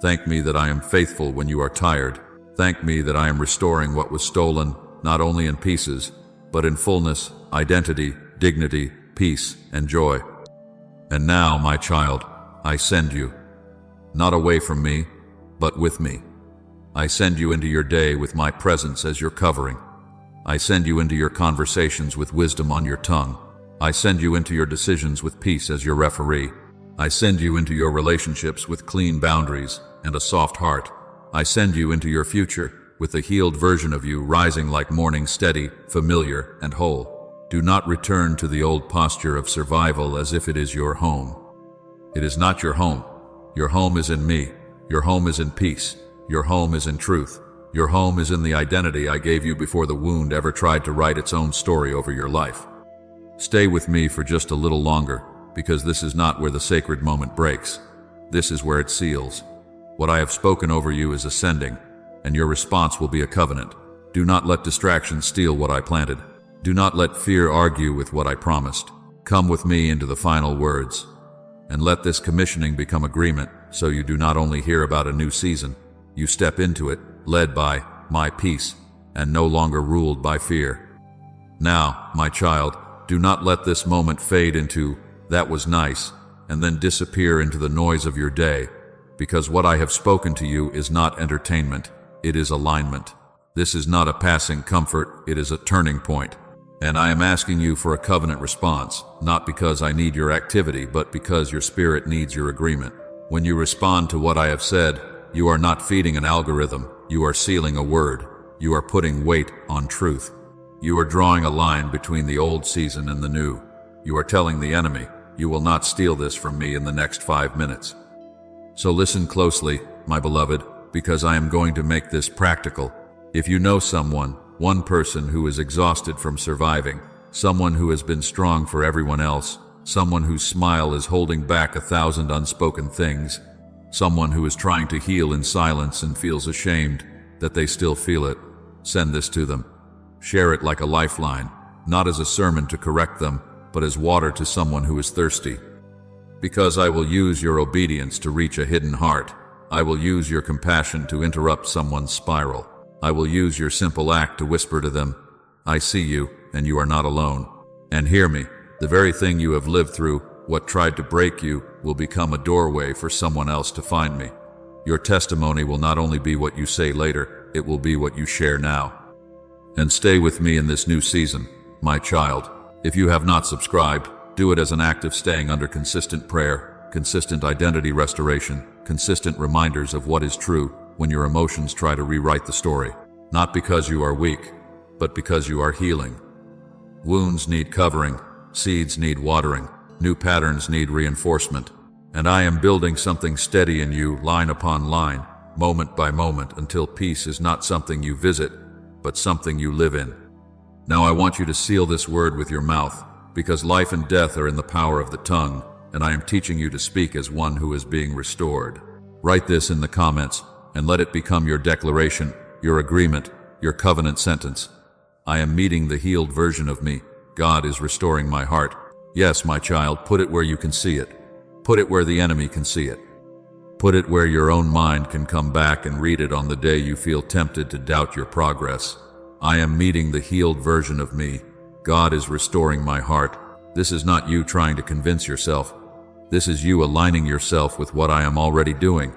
Thank me that I am faithful when you are tired. Thank me that I am restoring what was stolen, not only in pieces, but in fullness, identity, dignity, peace, and joy. And now, my child, I send you, not away from me, but with me. I send you into your day with my presence as your covering. I send you into your conversations with wisdom on your tongue. I send you into your decisions with peace as your referee. I send you into your relationships with clean boundaries and a soft heart. I send you into your future with a healed version of you rising like morning, steady, familiar, and whole. Do not return to the old posture of survival as if it is your home. It is not your home. Your home is in me. Your home is in peace. Your home is in truth. Your home is in the identity I gave you before the wound ever tried to write its own story over your life. Stay with me for just a little longer, because this is not where the sacred moment breaks. This is where it seals. What I have spoken over you is ascending, and your response will be a covenant. Do not let distraction steal what I planted. Do not let fear argue with what I promised. Come with me into the final words, and let this commissioning become agreement, so you do not only hear about a new season, you step into it, led by my peace, and no longer ruled by fear. Now, my child, do not let this moment fade into, "that was nice," and then disappear into the noise of your day. because what I have spoken to you is not entertainment, it is alignment. This is not a passing comfort, it is a turning point. And I am asking you for a covenant response, not because I need your activity, but because your spirit needs your agreement. When you respond to what I have said, you are not feeding an algorithm, you are sealing a word. You are putting weight on truth. You are drawing a line between the old season and the new. You are telling the enemy, you will not steal this from me in the next 5 minutes. So listen closely, my beloved, because I am going to make this practical. If you know someone, one person who is exhausted from surviving, someone who has been strong for everyone else, someone whose smile is holding back 1,000 unspoken things, someone who is trying to heal in silence and feels ashamed that they still feel it, send this to them. Share it like a lifeline, not as a sermon to correct them, but as water to someone who is thirsty. Because I will use your obedience to reach a hidden heart. I will use your compassion to interrupt someone's spiral. I will use your simple act to whisper to them, I see you, and you are not alone. And hear me, the very thing you have lived through, what tried to break you, will become a doorway for someone else to find me. Your testimony will not only be what you say later, it will be what you share now. And stay with me in this new season, my child. If you have not subscribed, do it as an act of staying under consistent prayer, consistent identity restoration, consistent reminders of what is true when your emotions try to rewrite the story. Not because you are weak, but because you are healing. Wounds need covering, seeds need watering, new patterns need reinforcement. And I am building something steady in you, line upon line, moment by moment, until peace is not something you visit, but something you live in. Now I want you to seal this word with your mouth, because life and death are in the power of the tongue, and I am teaching you to speak as one who is being restored. Write this in the comments, and let it become your declaration, your agreement, your covenant sentence. I am meeting the healed version of me. God is restoring my heart. Yes, my child, put it where you can see it. Put it where the enemy can see it. Put it where your own mind can come back and read it on the day you feel tempted to doubt your progress. I am meeting the healed version of me. God is restoring my heart. This is not you trying to convince yourself. This is you aligning yourself with what I am already doing.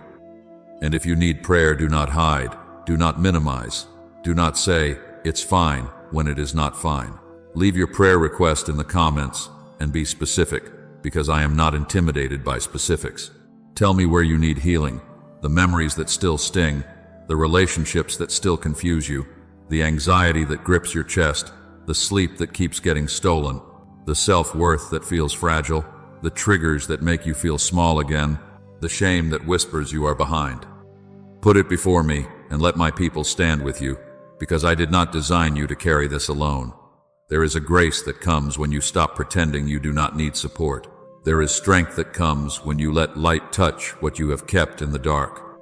And if you need prayer, do not hide. Do not minimize. Do not say, it's fine, when it is not fine. Leave your prayer request in the comments and be specific, because I am not intimidated by specifics. Tell me where you need healing, the memories that still sting, the relationships that still confuse you, the anxiety that grips your chest, the sleep that keeps getting stolen, the self-worth that feels fragile, the triggers that make you feel small again, the shame that whispers you are behind. Put it before me and let my people stand with you, because I did not design you to carry this alone. There is a grace that comes when you stop pretending you do not need support. There is strength that comes when you let light touch what you have kept in the dark.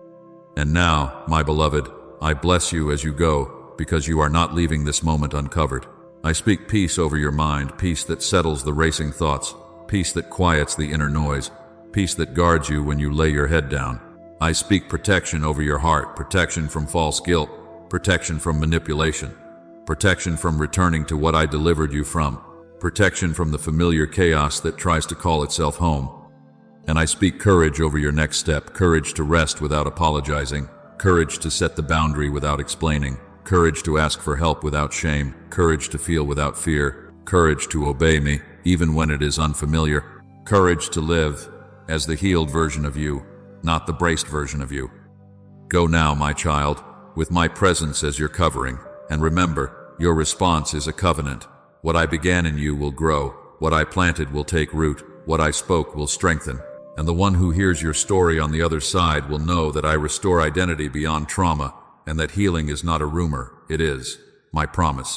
And now, my beloved, I bless you as you go, because you are not leaving this moment uncovered. I speak peace over your mind, peace that settles the racing thoughts, peace that quiets the inner noise, peace that guards you when you lay your head down. I speak protection over your heart, protection from false guilt, protection from manipulation, protection from returning to what I delivered you from, protection from the familiar chaos that tries to call itself home. And I speak courage over your next step, courage to rest without apologizing, courage to set the boundary without explaining, courage to ask for help without shame, courage to feel without fear, courage to obey me, even when it is unfamiliar, courage to live as the healed version of you, not the braced version of you. Go now, my child, with my presence as your covering, and remember, your response is a covenant. What I began in you will grow, what I planted will take root, what I spoke will strengthen, and the one who hears your story on the other side will know that I restore identity beyond trauma, and that healing is not a rumor, it is my promise.